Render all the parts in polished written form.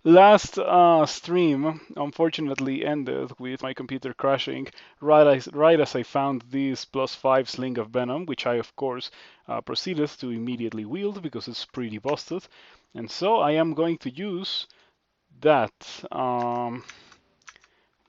Last stream unfortunately ended with my computer crashing right as I found this +5 sling of venom, which I of course proceeded to immediately wield because it's pretty busted. And so I am going to use that.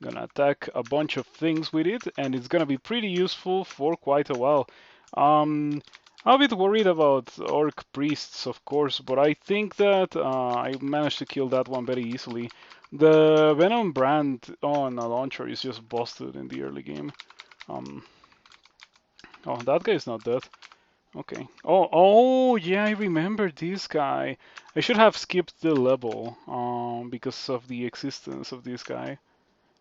Gonna attack a bunch of things with it, and it's gonna be pretty useful for quite a while. Um, I'm a bit worried about orc priests, of course, but I think that I managed to kill that one very easily. The Venom brand on a launcher is just busted in the early game. Um, oh, that guy's not dead. Okay. Oh, yeah, I remember this guy. I should have skipped the level, because of the existence of this guy.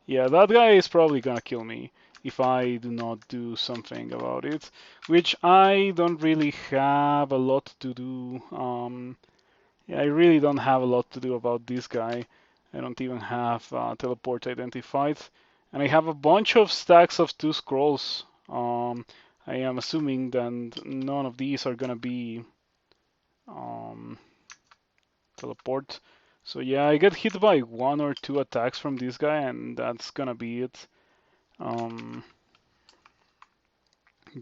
Yeah, that guy is probably gonna kill me if I do not do something about it, which I don't really have a lot to do. Yeah, I really don't have a lot to do about this guy. I don't even have teleport identified, and I have a bunch of stacks of 2 scrolls. I am assuming that none of these are gonna be um, teleport. So yeah, I get hit by 1 or 2 attacks from this guy, and that's gonna be it. Um,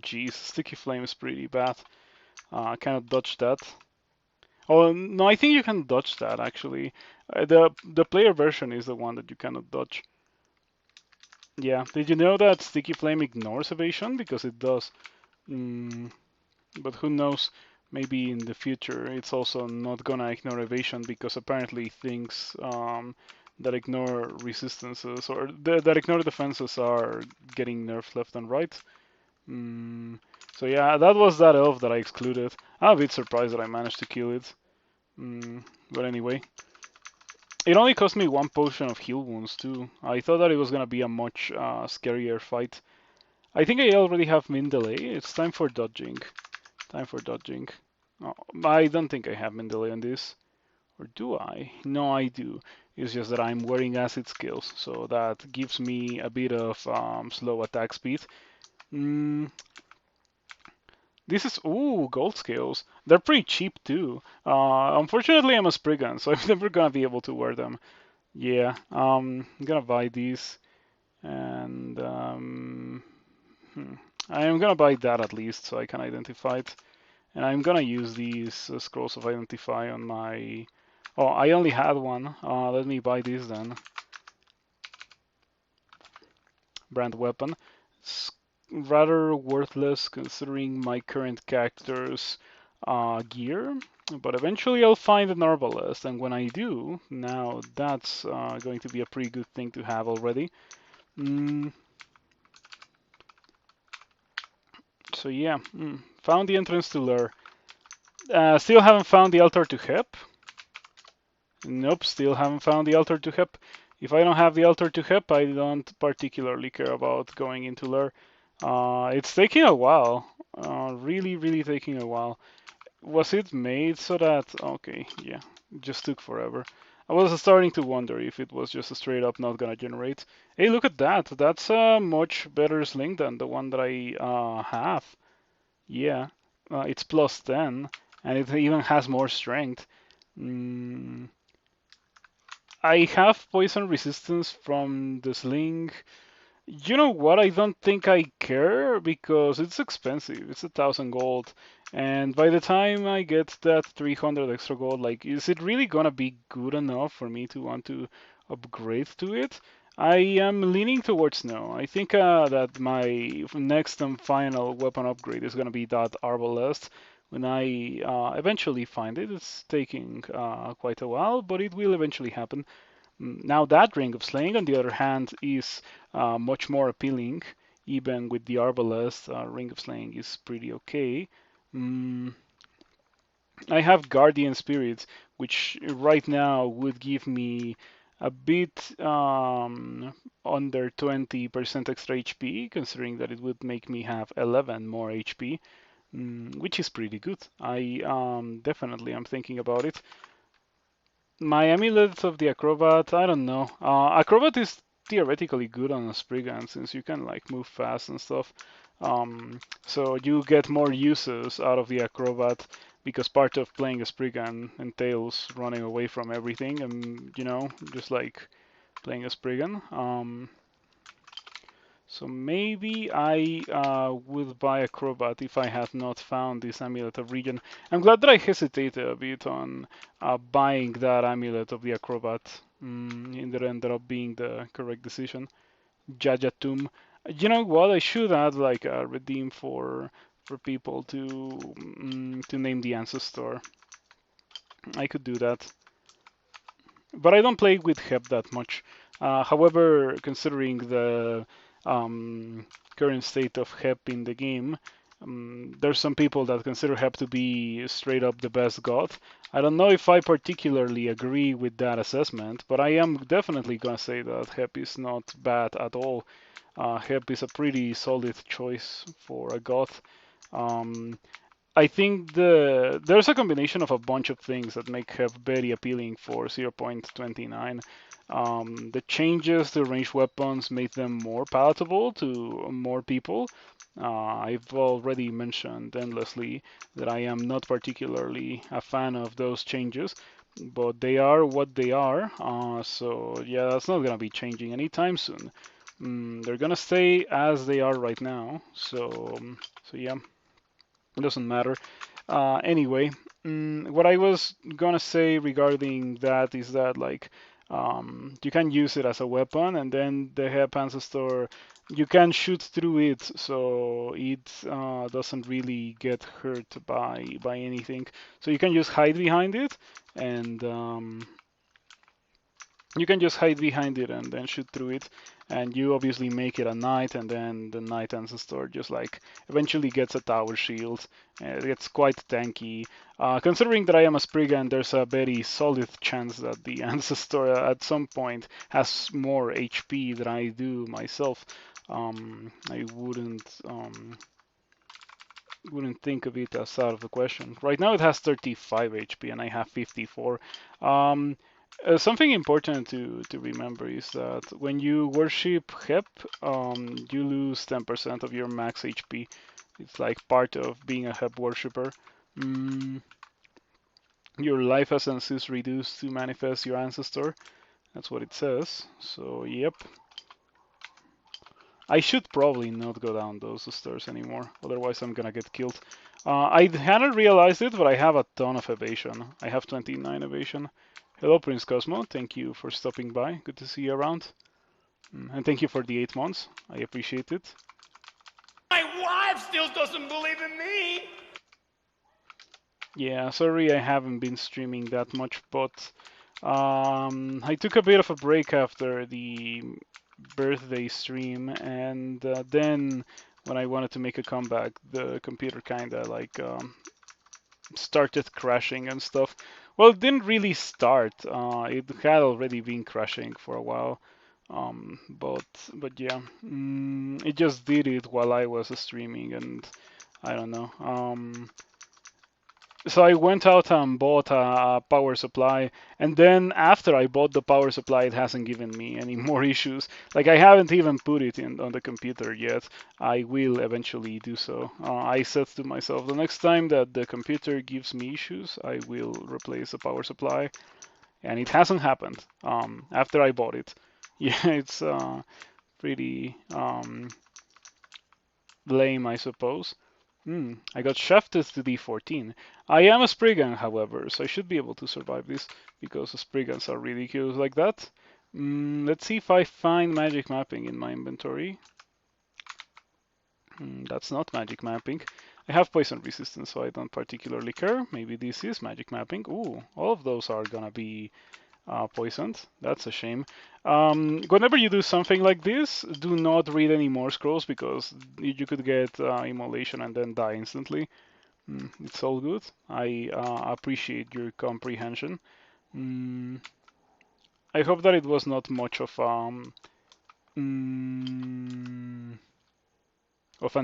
Geez, sticky flame is pretty bad. I cannot dodge that. Oh no, I think you can dodge that actually. The player version is the one that you cannot dodge. Yeah, did you know that sticky flame ignores evasion? Because it does. Mm, but who knows? Maybe in the future it's also not gonna ignore evasion because apparently things that ignore resistances or that ignore defenses are getting nerfed left and right. Mm, so yeah, that was that elf that I excluded. I'm a bit surprised that I managed to kill it. But anyway, it only cost me 1 potion of heal wounds too. I thought that it was gonna be a much scarier fight. I think I already have min delay. It's time for dodging. Time for dodging. Oh, I don't think I have min delay on this. Or do I? No, I do. It's just that I'm wearing acid skills, so that gives me a bit of slow attack speed. Mm, This is, ooh, gold scales. They're pretty cheap too. Unfortunately, I'm a Spriggan, so I'm never gonna be able to wear them. Yeah, I'm gonna buy these, and hmm, I am gonna buy that at least so I can identify it. And I'm gonna use these scrolls of identify on my. Oh, I only had one. Let me buy these then. Brand weapon. It's rather worthless considering my current character's gear, but eventually I'll find an arbalest, and when I do, now that's going to be a pretty good thing to have already. Mm, so yeah, found the entrance to Lure. Still haven't found the altar to Hep. Nope, still haven't found the altar to Hep. If I don't have the altar to Hep, I don't particularly care about going into Lure. It's taking a while. Really, really taking a while. Was it made so that... Okay, yeah, it just took forever. I was starting to wonder if it was just a straight up not gonna generate. Hey, look at that. That's a much better sling than the one that I have. Yeah, it's +10, and it even has more strength. Mm, I have poison resistance from the sling. You know what? I don't think I care because it's expensive. It's 1,000 gold. And by the time I get that 300 extra gold, like, is it really gonna be good enough for me to want to upgrade to it? I am leaning towards no. I think that my next and final weapon upgrade is gonna be that arbalest. When I eventually find it, it's taking quite a while, but it will eventually happen. Now that Ring of Slaying, on the other hand, is much more appealing. Even with the Arbalest, Ring of Slaying is pretty okay. Mm, I have Guardian Spirit, which right now would give me a bit under 20% extra HP, considering that it would make me have 11 more HP, which is pretty good. I definitely am thinking about it. My amulet of the acrobat, I don't know. Acrobat is theoretically good on a Spriggan since you can like move fast and stuff. So you get more uses out of the acrobat. because part of playing a Spriggan entails running away from everything, and you know, just like playing a Spriggan. So maybe I would buy Acrobat if I had not found this Amulet of Regen. I'm glad that I hesitated a bit on buying that Amulet of the Acrobat. It ended up being the correct decision. Jajatum. You know what? I should add like a redeem for people to name the ancestor. I could do that, but I don't play with Hep that much. However, considering the current state of Hep in the game, there's some people that consider Hep to be straight up the best god. I don't know if I particularly agree with that assessment, but I am definitely gonna say that Hep is not bad at all. Hep is a pretty solid choice for a god. Um, I think there's a combination of a bunch of things that make Hep very appealing for 0.29. The changes to ranged weapons made them more palatable to more people. I've already mentioned endlessly that I am not particularly a fan of those changes, but they are what they are. So yeah, that's not gonna be changing anytime soon. They're gonna stay as they are right now. So yeah. It doesn't matter. Anyway, what I was gonna say regarding that is that like you can use it as a weapon, and then the Hep Ancestor, you can shoot through it, so it doesn't really get hurt by anything. So you can just hide behind it, and you can just hide behind it and then shoot through it, and you obviously make it a knight, and then the knight ancestor just like eventually gets a tower shield. It's quite tanky. Considering that I am a Spriggan, there's a very solid chance that the ancestor at some point has more HP than I do myself. I wouldn't think of it as out of the question. Right now it has 35 HP and I have 54. Something important to remember is that when you worship Hep, you lose 10% of your max HP. It's like part of being a Hep worshipper. Your life essence is reduced to manifest your ancestor. That's what it says. So, yep. I should probably not go down those stairs anymore, otherwise I'm gonna get killed. I hadn't realized it, but I have a ton of evasion. I have 29 evasion. Hello, Prince Cosmo. Thank you for stopping by. Good to see you around. And thank you for the 8 months. I appreciate it. My wife still doesn't believe in me! Yeah, sorry I haven't been streaming that much, but I took a bit of a break after the birthday stream, and then when I wanted to make a comeback, the computer kinda like started crashing and stuff. Well, it didn't really start. It had already been crashing for a while. But yeah, it just did it while I was streaming, and I don't know. So I went out and bought a power supply, and then after I bought the power supply, it hasn't given me any more issues. Like I haven't even put it in on the computer yet. I will eventually do so. I said to myself, the next time that the computer gives me issues, I will replace the power supply, and it hasn't happened. After I bought it, yeah, it's pretty lame, I suppose. I got shafted to D14. I am a Spriggan, however, so I should be able to survive this because the Spriggans are ridiculous like that. Let's see if I find magic mapping in my inventory. That's not magic mapping. I have poison resistance, so I don't particularly care. Maybe this is magic mapping. Ooh, all of those are gonna be poisoned. That's a shame. Whenever you do something like this, do not read any more scrolls because you could get immolation and then die instantly. It's all good. I appreciate your comprehension. I hope that it was not much of an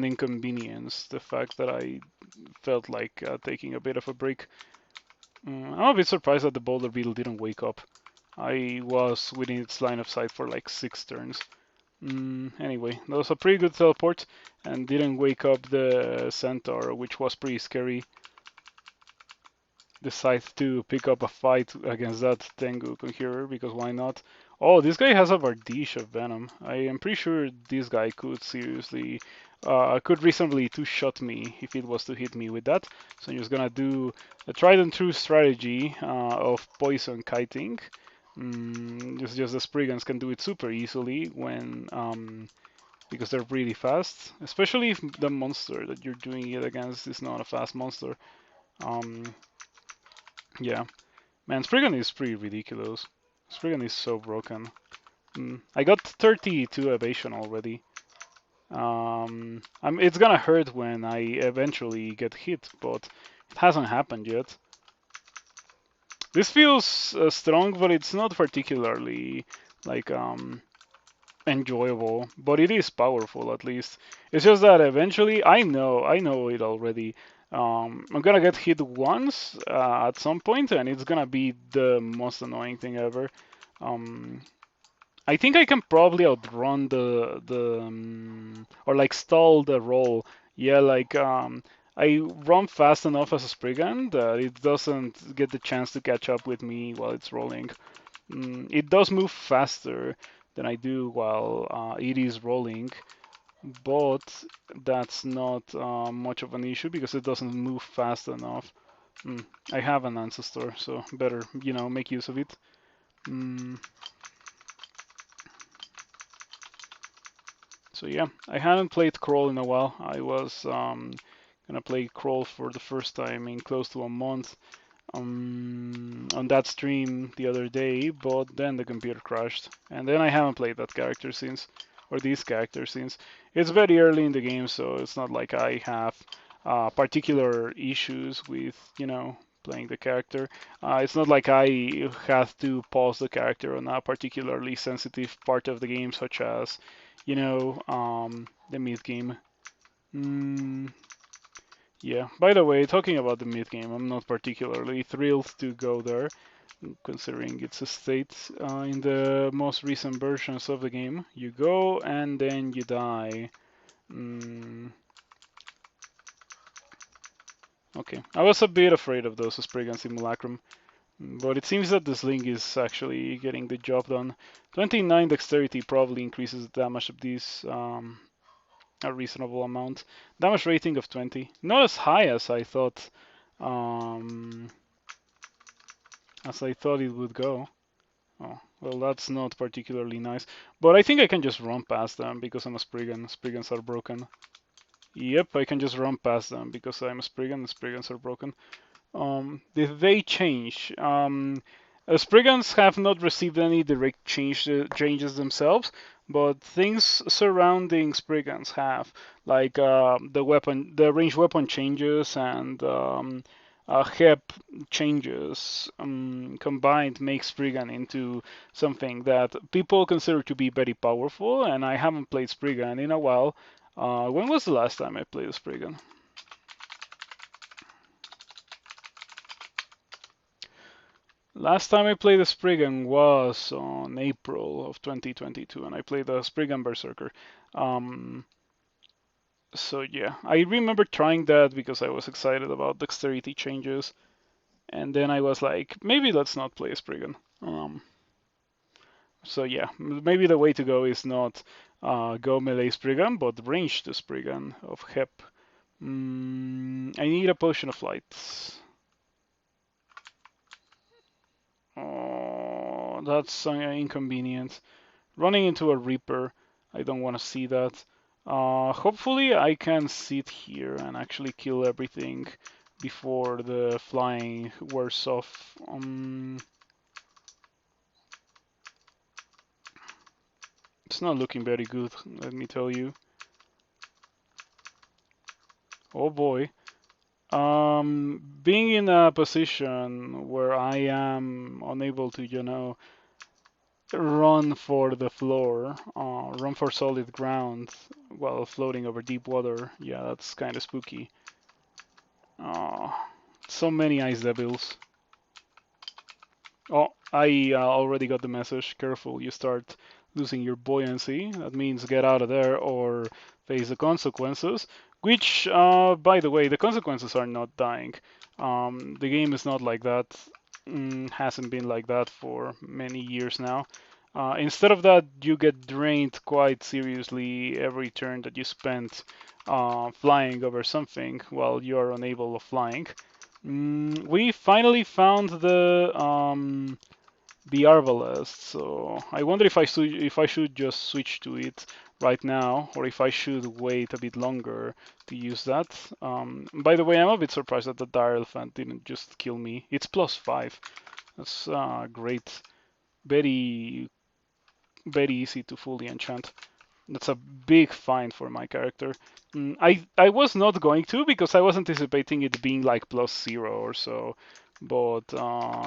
inconvenience, the fact that I felt like taking a bit of a break. I'm a bit surprised that the boulder beetle didn't wake up. I was within its line of sight for like 6 turns. Anyway, that was a pretty good teleport and didn't wake up the centaur, which was pretty scary. decide to pick up a fight against that Tengu Conjurer, because why not? Oh, this guy has a Vardish of Venom. I am pretty sure this guy could seriously, could reasonably two-shot me if it was to hit me with that. So I'm just gonna do a tried and true strategy of poison kiting. It's just the Spriggans can do it super easily when because they're really fast, especially if the monster that you're doing it against is not a fast monster. Yeah, man, Spriggan is pretty ridiculous. Spriggan is so broken. I got 32 evasion already. It's gonna hurt when I eventually get hit, but it hasn't happened yet. This feels strong, but it's not particularly like enjoyable, but it is powerful at least. It's just that eventually, I know it already. I'm gonna get hit once at some point, and it's gonna be the most annoying thing ever. I think I can probably outrun the or like stall the roll. Yeah, like I run fast enough as a Spriggan that it doesn't get the chance to catch up with me while it's rolling. It does move faster than I do while it is rolling, but that's not much of an issue because it doesn't move fast enough. I have an ancestor, so better, make use of it. So yeah, I hadn't played Crawl in a while. I was gonna play Crawl for the first time in close to a month on that stream the other day, but then the computer crashed, and then I haven't played that character since, or these characters since. It's very early in the game, so it's not like I have particular issues with, playing the character. It's not like I have to pause the character on a particularly sensitive part of the game, such as, the mid game. Yeah, by the way, talking about the mid game, I'm not particularly thrilled to go there, considering it's a state in the most recent versions of the game. You go and then you die. Okay, I was a bit afraid of those Spriggan Simulacrum, but it seems that the sling is actually getting the job done. 29 dexterity probably increases the damage of these a reasonable amount. Damage rating of 20. Not as high as I thought it would go. Oh, well, that's not particularly nice. But I think I can just run past them because I'm a Spriggan. Spriggans are broken. Yep, I can just run past them because I'm a Spriggan. The Spriggans are broken. Did they change? Spriggans have not received any direct changes themselves, but things surrounding Spriggans have, like the ranged weapon changes and HEP changes combined make Spriggan into something that people consider to be very powerful. And I haven't played Spriggan in a while. When was the last time I played a Spriggan? Last time I played a Spriggan was on April of 2022, and I played a Spriggan Berserker. So yeah, I remember trying that because I was excited about dexterity changes, and then I was like, maybe let's not play a Spriggan. So yeah, maybe the way to go is not go melee Spriggan, but range the Spriggan of HEP. I need a potion of flight. Oh, that's inconvenient. Running into a Reaper, I don't want to see that. Hopefully I can sit here and actually kill everything before the flying wears off. It's not looking very good, let me tell you. Oh boy. Being in a position where I am unable to, run for the floor, run for solid ground while floating over deep water, yeah, that's kind of spooky. So many ice devils. Oh, I already got the message. Careful, you start losing your buoyancy. That means get out of there or face the consequences. Which, by the way, the consequences are not dying. The game is not like that. Hasn't been like that for many years now. Instead of that, you get drained quite seriously every turn that you spend flying over something while you are unable of flying. We finally found the Arbalest, so I wonder if I should just switch to it right now, or if I should wait a bit longer to use that. By the way, I'm a bit surprised that the Dire Elephant didn't just kill me. It's +5. That's great. Very, very easy to fully enchant. That's a big find for my character. I was not going to because I was anticipating it being like +0 or so, but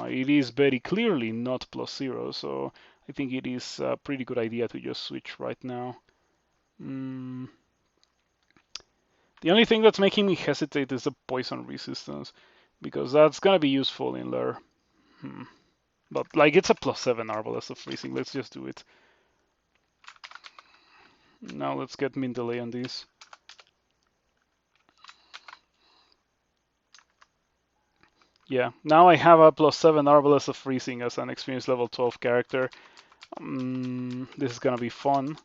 it is very clearly not +0, so I think it is a pretty good idea to just switch right now. The only thing that's making me hesitate is the poison resistance, because that's gonna be useful in Lure. But like it's a +7 Arbalest of freezing. Let's just do it. Now let's get min delay on these. Yeah, now I have a +7 Arbalest of freezing as an experience level 12 character. This is gonna be fun.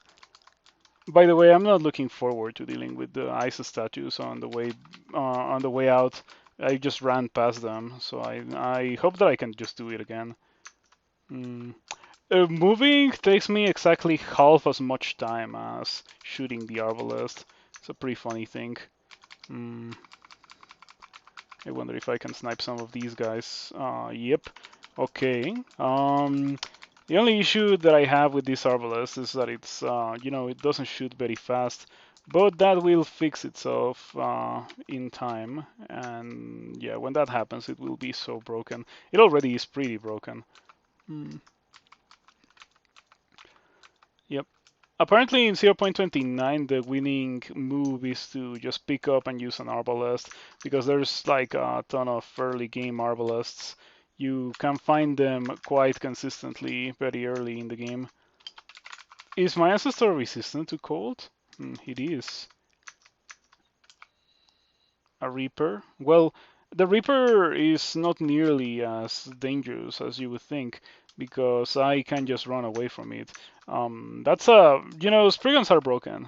By the way, I'm not looking forward to dealing with the ice statues on the way out. I just ran past them, so I hope that I can just do it again. Moving takes me exactly half as much time as shooting the Arbalest. It's a pretty funny thing. I wonder if I can snipe some of these guys. Yep. Okay. The only issue that I have with this Arbalest is that it's, it doesn't shoot very fast, but that will fix itself in time. And yeah, when that happens, it will be so broken. It already is pretty broken. Yep. Apparently in 0.29 the winning move is to just pick up and use an Arbalest, because there's like a ton of early game Arbalests. You can find them quite consistently very early in the game. Is my ancestor resistant to cold? It is. A Reaper? Well, the Reaper is not nearly as dangerous as you would think, because I can just run away from it. That's Spriggans are broken.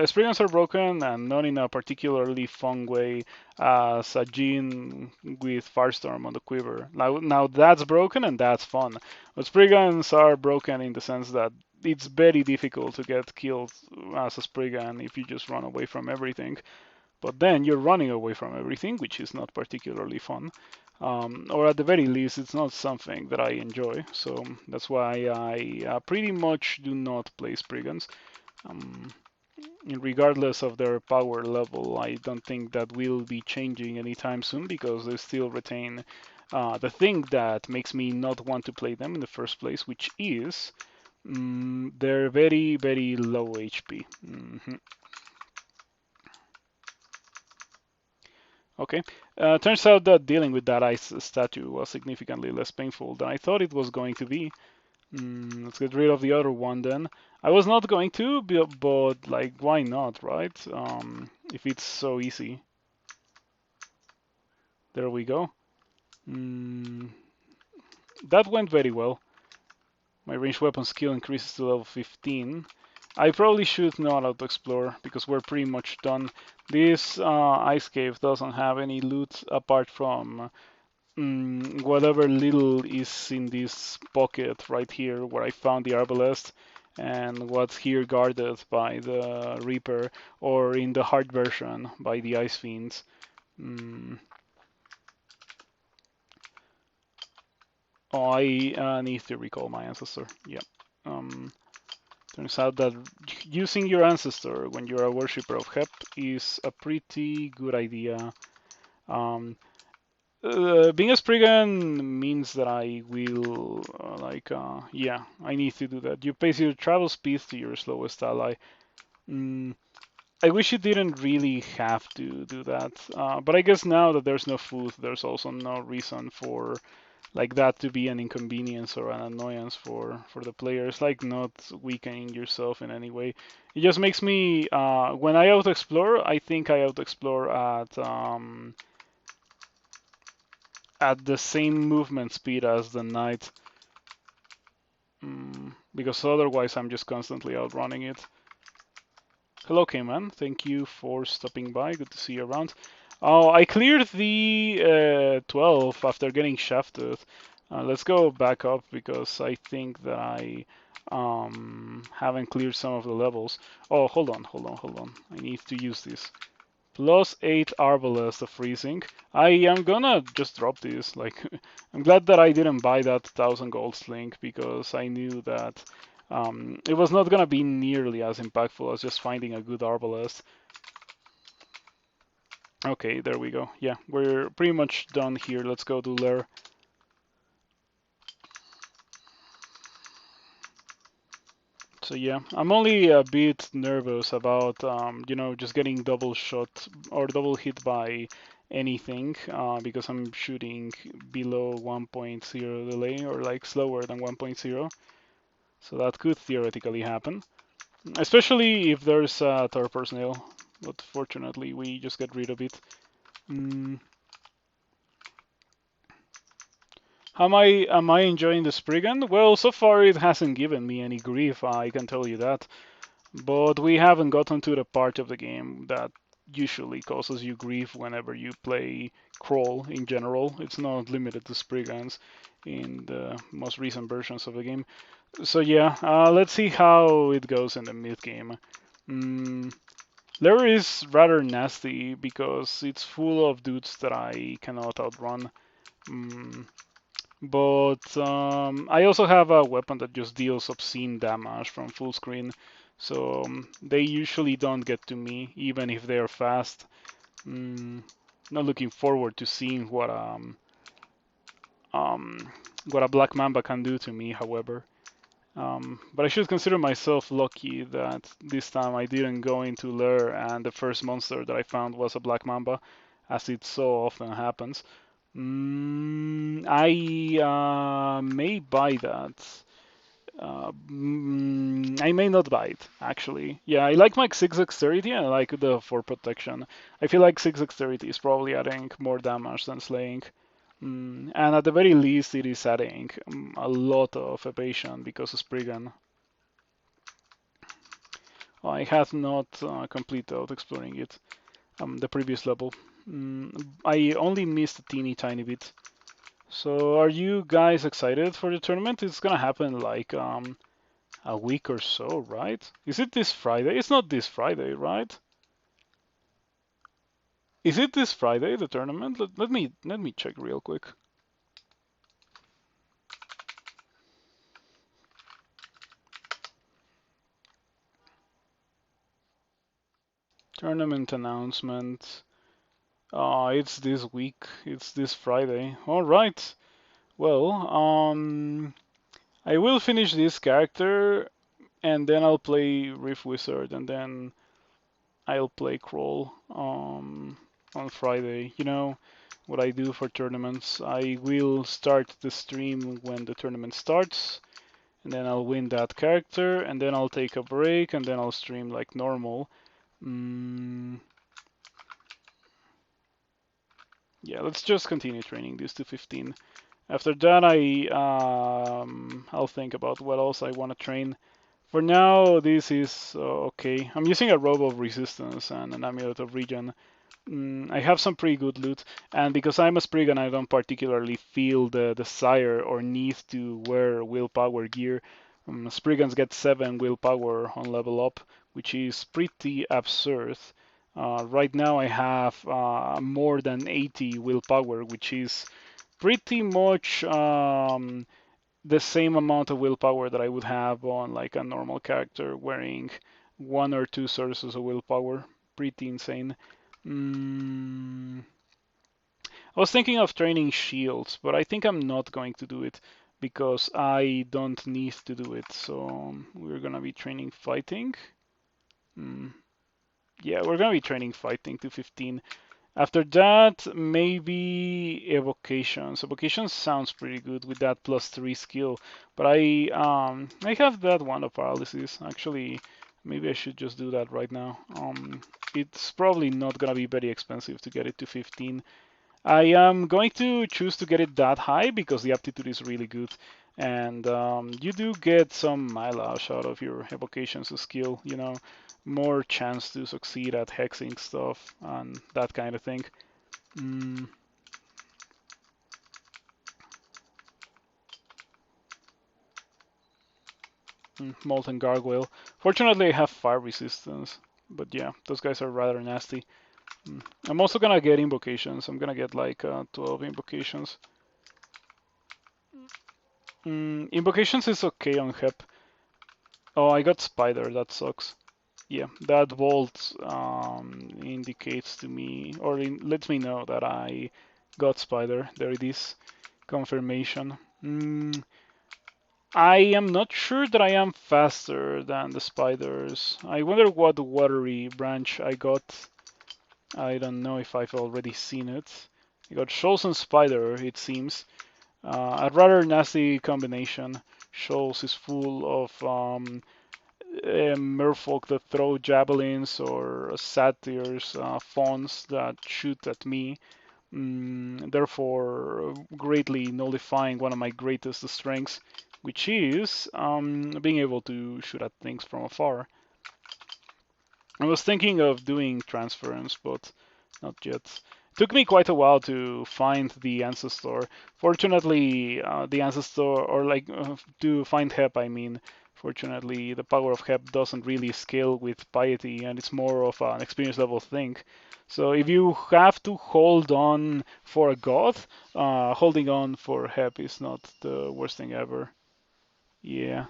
Spriggans are broken, and not in a particularly fun way as a Jean with Firestorm on the quiver. Now that's broken and that's fun. But Spriggans are broken in the sense that it's very difficult to get killed as a Spriggan if you just run away from everything. But then you're running away from everything, which is not particularly fun. Or at the very least, it's not something that I enjoy. So that's why I pretty much do not play Spriggans. Regardless of their power level, I don't think that will be changing anytime soon, because they still retain the thing that makes me not want to play them in the first place, which is they're very, very low HP. Okay. Turns out that dealing with that ice statue was significantly less painful than I thought it was going to be. Let's get rid of the other one then. I was not going to, but like, why not, right? If it's so easy. There we go. That went very well. My ranged weapon skill increases to level 15. I probably should know how to explore, because we're pretty much done. This ice cave doesn't have any loot apart from whatever little is in this pocket right here where I found the Arbalest, and what's here guarded by the Reaper, or in the hard version by the Ice Fiends. I need to recall my ancestor. Yeah. Turns out that using your ancestor when you're a worshipper of Hep is a pretty good idea. Being a Spriggan means that I will, yeah, I need to do that. You pace your travel speed to your slowest ally. I wish you didn't really have to do that, but I guess now that there's no food, there's also no reason for like that to be an inconvenience or an annoyance for the players, like not weakening yourself in any way. It just makes me, when I auto-explore, I think I auto-explore at at the same movement speed as the knight, because otherwise I'm just constantly outrunning it. Hello, K-Man. Thank you for stopping by. Good to see you around. Oh, I cleared the 12 after getting shafted. Let's go back up because I think that I haven't cleared some of the levels. Oh, hold on. I need to use this. +8 Arbalest of freezing. I am gonna just drop this. Like, I'm glad that I didn't buy that 1000 gold sling because I knew that it was not gonna be nearly as impactful as just finding a good Arbalest. Okay, there we go. Yeah, we're pretty much done here. Let's go to Lair. So yeah, I'm only a bit nervous about, just getting double shot or double hit by anything because I'm shooting below 1.0 delay or like slower than 1.0. So that could theoretically happen, especially if there's third personnel. But fortunately, we just get rid of it. Am I enjoying the Spriggan? Well, so far it hasn't given me any grief, I can tell you that. But we haven't gotten to the part of the game that usually causes you grief whenever you play Crawl in general. It's not limited to Spriggans in the most recent versions of the game. So yeah, let's see how it goes in the mid game. Lair is rather nasty because it's full of dudes that I cannot outrun. But I also have a weapon that just deals obscene damage from full screen, so they usually don't get to me, even if they're fast. Not looking forward to seeing what a Black Mamba can do to me, however. But I should consider myself lucky that this time I didn't go into Lair and the first monster that I found was a Black Mamba, as it so often happens. I may buy that. I may not buy it, actually. Yeah, I like my 6 dexterity and I like the 4 protection. I feel like 6 dexterity is probably adding more damage than slaying. And at the very least, it is adding a lot of evasion because of Spriggan. I had not completed exploring it, the previous level. I only missed a teeny tiny bit. So are you guys excited for the tournament? It's gonna happen like a week or so, right? Is it this Friday? It's not this Friday, right? Is it this Friday, the tournament? Let me check real quick. Tournament announcement. It's this week. It's this Friday. All right. Well, I will finish this character and then I'll play Riff Wizard and then I'll play Crawl on Friday. You know what I do for tournaments. I will start the stream when the tournament starts, and then I'll win that character, and then I'll take a break, and then I'll stream like normal. Yeah, let's just continue training this to 15. After that, I'll think about what else I want to train. For now, this is okay. I'm using a robe of resistance and an amulet of regen. I have some pretty good loot, and because I'm a Spriggan, I don't particularly feel the desire or need to wear willpower gear. Spriggans get 7 willpower on level up, which is pretty absurd. Right now I have more than 80 willpower, which is pretty much the same amount of willpower that I would have on like a normal character wearing 1 or 2 sources of willpower. Pretty insane. I was thinking of training shields, but I think I'm not going to do it because I don't need to do it. So we're gonna be training fighting. Yeah, we're gonna be training fighting to 15. After that, maybe evocations. Evocations sounds pretty good with that +3 skill, but I have that one of paralysis. Actually, maybe I should just do that right now. It's probably not gonna be very expensive to get it to 15. I am going to choose to get it that high because the aptitude is really good. And you do get some mileage out of your evocations skill, you know, more chance to succeed at hexing stuff and that kind of thing. Mm, Molten Gargoyle. Fortunately, I have fire resistance, but yeah, those guys are rather nasty. I'm also gonna get invocations. I'm gonna get like 12 invocations. Invocations is okay on Hep. Oh, I got Spider. That sucks. Yeah, that vault indicates to me, or lets me know that I got Spider. There it is. Confirmation. I am not sure that I am faster than the spiders. I wonder what watery branch I got. I don't know if I've already seen it. I got Shoals and Spider, it seems. A rather nasty combination. Shoals is full of merfolk that throw javelins or satyrs, fawns that shoot at me. Therefore, greatly nullifying one of my greatest strengths, which is being able to shoot at things from afar. I was thinking of doing transference, but not yet. It took me quite a while to find the ancestor. Fortunately, the ancestor, or like to find Hep, I mean. Fortunately, the power of Hep doesn't really scale with piety, and it's more of an experience level thing. So if you have to hold on for a god, holding on for Hep is not the worst thing ever. Yeah.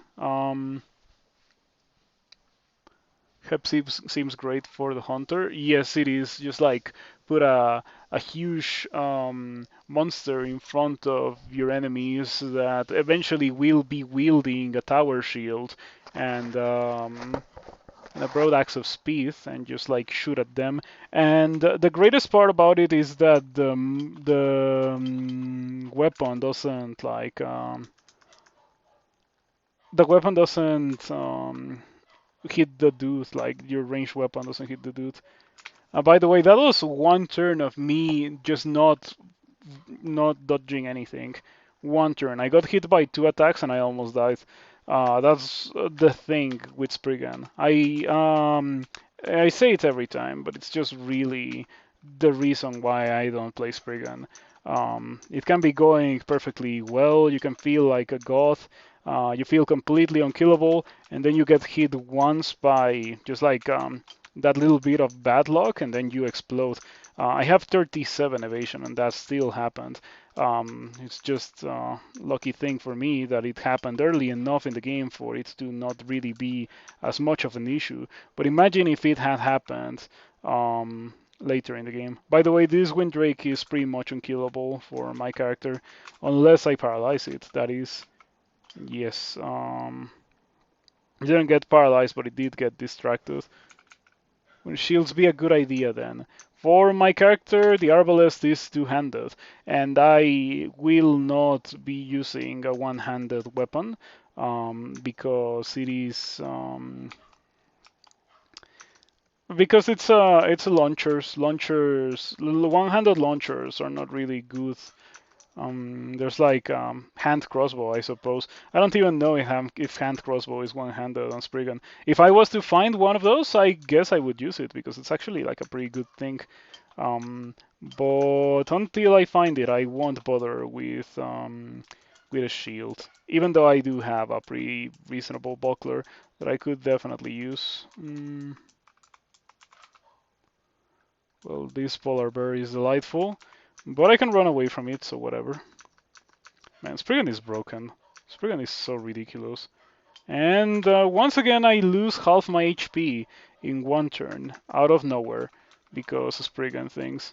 Hep seems great for the hunter. Yes, it is. Just like put a huge monster in front of your enemies that eventually will be wielding a tower shield and a broad axe of speed, and just like shoot at them. And the greatest part about it is that the weapon doesn't the weapon doesn't hit the dude, like your ranged weapon doesn't hit the dude. By the way, that was one turn of me just not dodging anything. One turn. I got hit by 2 attacks and I almost died. That's the thing with Spriggan. I say it every time, but it's just really the reason why I don't play Spriggan. It can be going perfectly well. You can feel like a god. You feel completely unkillable, and then you get hit once by just like that little bit of bad luck, and then you explode. I have 37 evasion, and that still happened. It's just a lucky thing for me that it happened early enough in the game for it to not really be as much of an issue. But imagine if it had happened later in the game. By the way, this Windrake is pretty much unkillable for my character, unless I paralyze it, that is. Yes, it didn't get paralyzed, but it did get distracted. Will shields be a good idea then? For my character, the Arbalest is two-handed, and I will not be using a one-handed weapon because it's a launchers. Launchers, one-handed launchers are not really good. There's like hand crossbow, I suppose. I don't even know if hand crossbow is one-handed on Spriggan. If I was to find one of those, I guess I would use it because it's actually like a pretty good thing. But until I find it, I won't bother with a shield. Even though I do have a pretty reasonable buckler that I could definitely use. Well, this polar bear is delightful, but I can run away from it, so whatever. Man, Spriggan is broken. Spriggan is so ridiculous. And once again, I lose half my HP in one turn, out of nowhere, because of Spriggan things.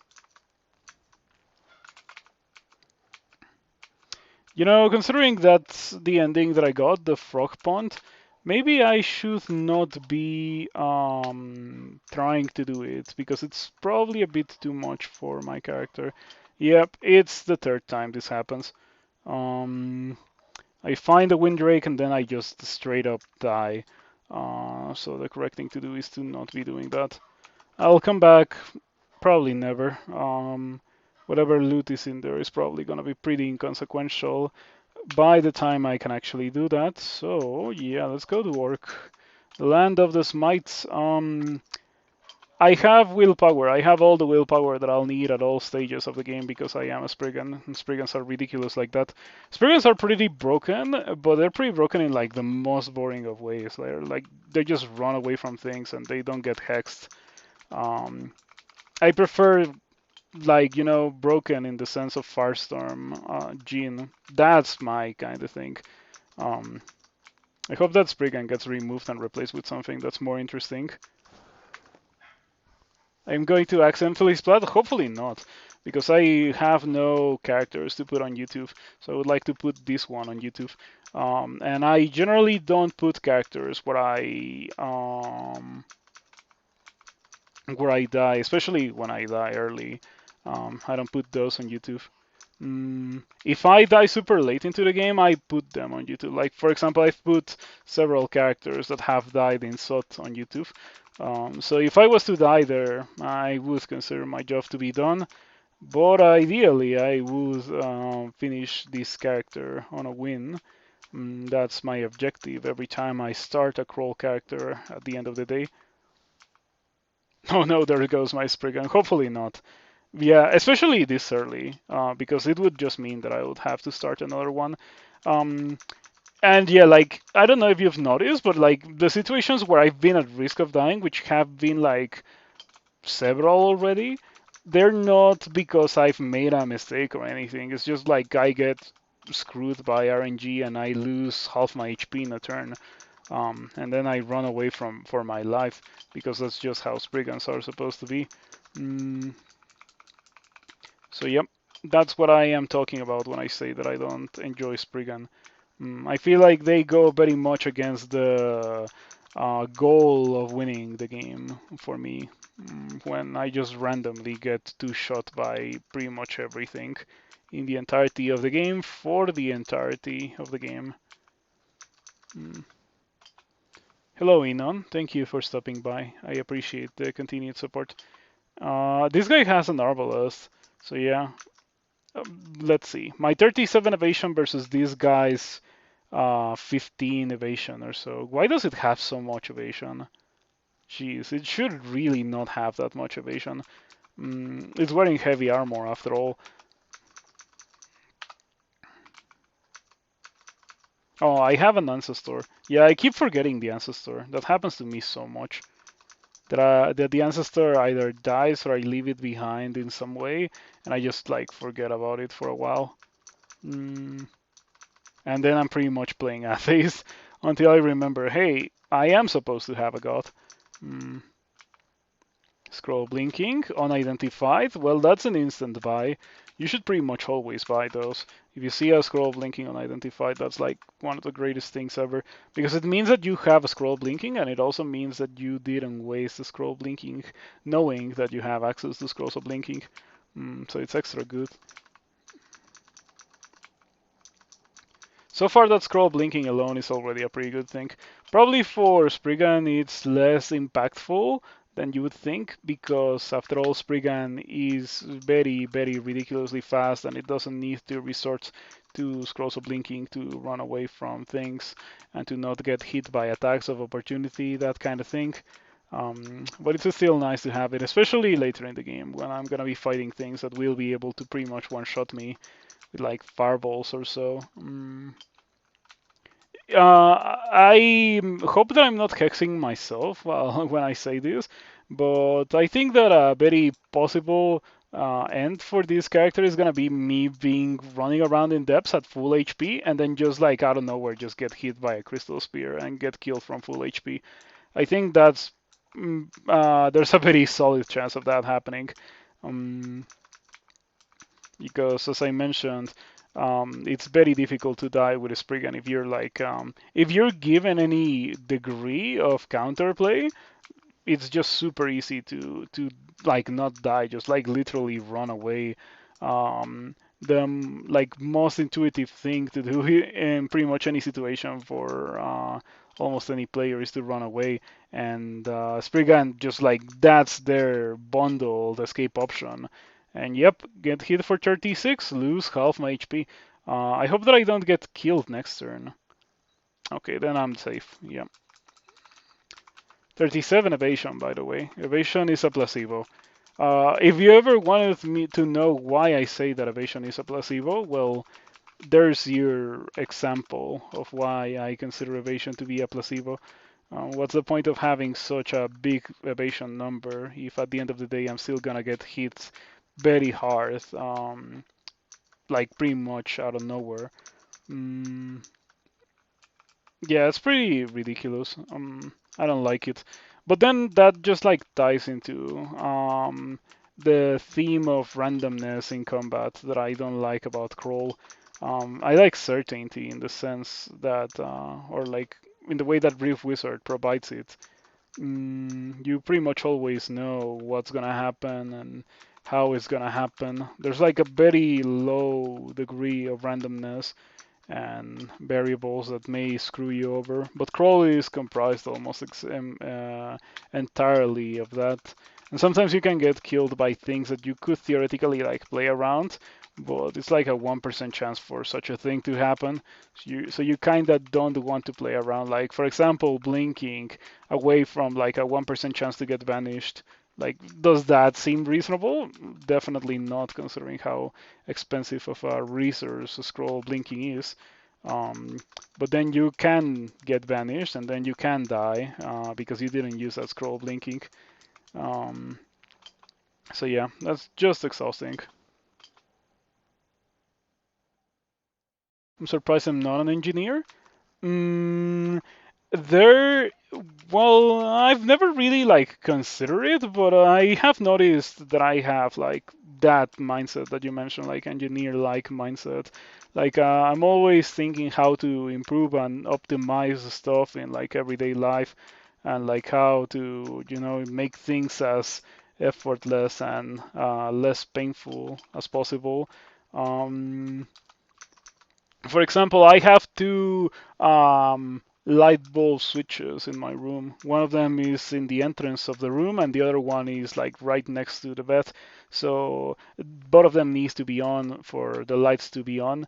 You know, considering that's the ending that I got, the frog pond, maybe I should not be trying to do it, because it's probably a bit too much for my character. Yep, it's the third time this happens. I find a Windrake and then I just straight up die. So the correct thing to do is to not be doing that. I'll come back, probably never. whatever loot is in there is probably gonna be pretty inconsequential by the time I can actually do that. So yeah, let's go to work. Land of the Smites. I have willpower. I have all the willpower that I'll need at all stages of the game because I am a Spriggan, and Spriggans are ridiculous like that. Spriggans are pretty broken, but they're pretty broken in like the most boring of ways. They're like they just run away from things and they don't get hexed. I prefer like broken in the sense of Firestorm, Gene. That's my kind of thing. Um, I hope that Spriggan gets removed and replaced with something that's more interesting. I'm going to accidentally splat? Hopefully not, because I have no characters to put on YouTube, so I would like to put this one on YouTube. And I generally don't put characters where I die, especially when I die early. I don't put those on YouTube. If I die super late into the game, I put them on YouTube. Like, for example, I've put several characters that have died in SOT on YouTube. So if I was to die there, I would consider my job to be done. But ideally, I would finish this character on a win. That's my objective every time I start a crawl character at the end of the day. Oh no, there goes my Spriggan. Hopefully not. Yeah, especially this early, because it would just mean that I would have to start another one. And yeah, like, I don't know if you've noticed, but like the situations where I've been at risk of dying, which have been like several already, they're not because I've made a mistake or anything. It's just like I get screwed by RNG and I lose half my HP in a turn. And then I run away for my life because that's just how Spriggans are supposed to be. So yep, that's what I am talking about when I say that I don't enjoy Spriggan. I feel like they go very much against the goal of winning the game for me. When I just randomly get two-shot by pretty much everything in the entirety of the game for the entirety of the game. Hello, Enon. Thank you for stopping by. I appreciate the continued support. This guy has an Arbalest, so yeah. Let's see. My 37 evasion versus this guy's 15 evasion or so. Why does it have so much evasion? Jeez, it should really not have that much evasion. It's wearing heavy armor after all. Oh, I have an ancestor. Yeah, I keep forgetting the ancestor. That happens to me so much. That the ancestor either dies or I leave it behind in some way, and I just like forget about it for a while. And then I'm pretty much playing Atheist until I remember, hey, I am supposed to have a god. Scroll blinking, unidentified. Well, that's an instant buy. You should pretty much always buy those. If you see a scroll blinking unidentified, that's like one of the greatest things ever. Because it means that you have a scroll blinking, and it also means that you didn't waste the scroll blinking, knowing that you have access to scrolls of blinking. So it's extra good. So far, that scroll blinking alone is already a pretty good thing. Probably for Spriggan, it's less impactful than you would think, because after all, Spriggan is very, very ridiculously fast, and it doesn't need to resort to scrolls of blinking to run away from things and to not get hit by attacks of opportunity, that kind of thing. But it's still nice to have it, especially later in the game when I'm gonna be fighting things that will be able to pretty much one-shot me with like fireballs or so. I hope that I'm not hexing myself when I say this, but I think that a very possible end for this character is gonna be me being running around in depths at full HP and then just like out of nowhere just get hit by a crystal spear and get killed from full HP. I think that's there's a very solid chance of that happening. Because as I mentioned, it's very difficult to die with a Spriggan if you're like if you're given any degree of counterplay, it's just super easy to like not die, just like literally run away. The like most intuitive thing to do in pretty much any situation for almost any player is to run away, and Spriggan just like that's their bundled escape option. And yep, get hit for 36, lose half my HP. I hope that I don't get killed next turn. Okay, then I'm safe. Yeah. 37 evasion, by the way. Evasion is a placebo. If you ever wanted me to know why I say that evasion is a placebo, well, there's your example of why I consider evasion to be a placebo. What's the point of having such a big evasion number if at the end of the day I'm still gonna get hit very hard, like pretty much out of nowhere? Mm, yeah, it's pretty ridiculous. I don't like it. But then that just like ties into the theme of randomness in combat that I don't like about Crawl. I like certainty in the sense that, or like in the way that Brief Wizard provides it. You pretty much always know what's gonna happen and how it's gonna happen. There's like a very low degree of randomness and variables that may screw you over. But crawl is comprised almost entirely of that. And sometimes you can get killed by things that you could theoretically like play around, but it's like a 1% chance for such a thing to happen. So you kind of don't want to play around. Like for example, blinking away from like a 1% chance to get vanished. Like, does that seem reasonable? Definitely not, considering how expensive of a resource scroll blinking is. Um, but then you can get vanished and then you can die because you didn't use that scroll blinking. Um, so yeah, that's just exhausting. I'm surprised I'm not an engineer. Mm, there, well, I've never really like considered it, but I have noticed that I have like that mindset that you mentioned, like engineer-like mindset. Like I'm always thinking how to improve and optimize stuff in like everyday life, and like how to, make things as effortless and less painful as possible. Um, for example, I have two light bulb switches in my room. One of them is in the entrance of the room, and the other one is like right next to the bed. So both of them needs to be on for the lights to be on.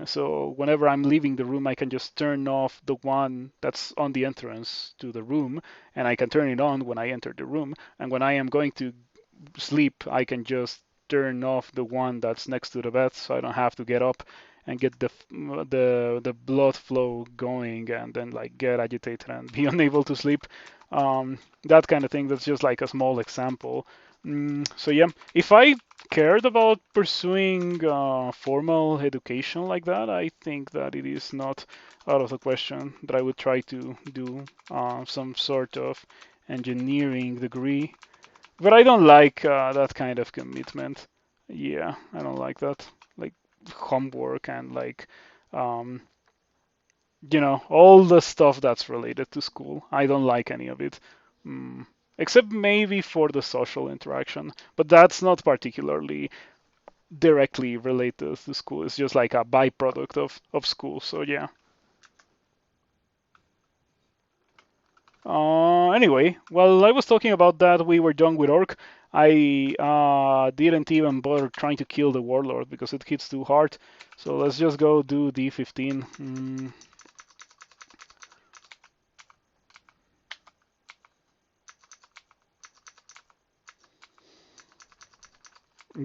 So whenever I'm leaving the room, I can just turn off the one that's on the entrance to the room, and I can turn it on when I enter the room. And when I am going to sleep, I can just turn off the one that's next to the bed, so I don't have to get up and get the blood flow going, and then like get agitated and be unable to sleep. That kind of thing. That's just like a small example. So yeah, if I cared about pursuing formal education like that, I think that it is not out of the question that I would try to do some sort of engineering degree. But I don't like that kind of commitment. Yeah, I don't like that. Like homework and like, um, all the stuff that's related to school. I don't like any of it. Mm. Except maybe for the social interaction. But that's not particularly directly related to school. It's just like a byproduct of school. So yeah. Anyway, while I was talking about that, we were done with Orc. I didn't even bother trying to kill the Warlord because it hits too hard. So let's just go do D15.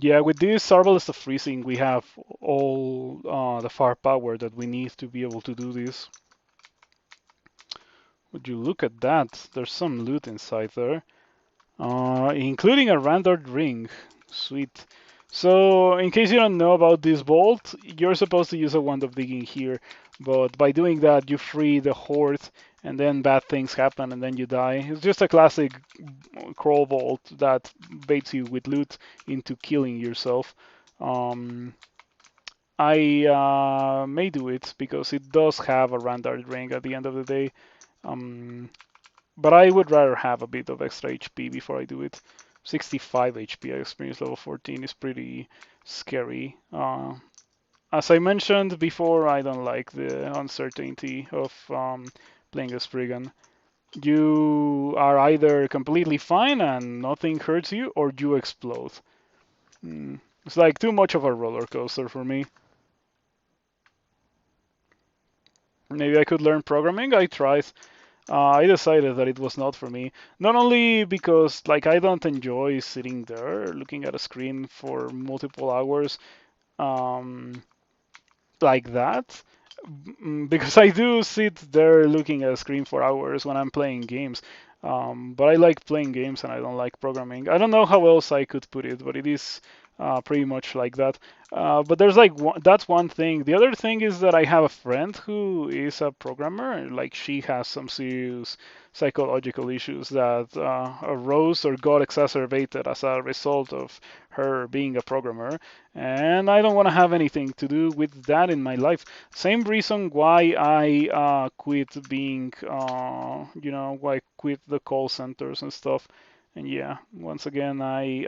Yeah, with this Arbalest of Freezing, we have all the firepower that we need to be able to do this. Would you look at that? There's some loot inside there. Including a rendered ring. Sweet. So, in case you don't know about this vault, you're supposed to use a wand of digging here, but by doing that, you free the horde, and then bad things happen, and then you die. It's just a classic crawl vault that baits you with loot into killing yourself. Um, I may do it because it does have a rendered ring at the end of the day. Um, but I would rather have a bit of extra HP before I do it. 65 HP at experience level 14 is pretty scary. As I mentioned before, I don't like the uncertainty of playing a Spriggan. You are either completely fine and nothing hurts you, or you explode. It's like too much of a roller coaster for me. Maybe I could learn programming. I tried. I decided that it was not for me. Not only because like I don't enjoy sitting there looking at a screen for multiple hours, um, like that, because I do sit there looking at a screen for hours when I'm playing games. But I like playing games and I don't like programming. I don't know how else I could put it, but it is pretty much like that. But there's like that's one thing. The other thing is that I have a friend who is a programmer, and like she has some serious psychological issues that arose or got exacerbated as a result of her being a programmer, and I don't want to have anything to do with that in my life. Same reason why I quit being, why I quit the call centers and stuff. And yeah, once again, I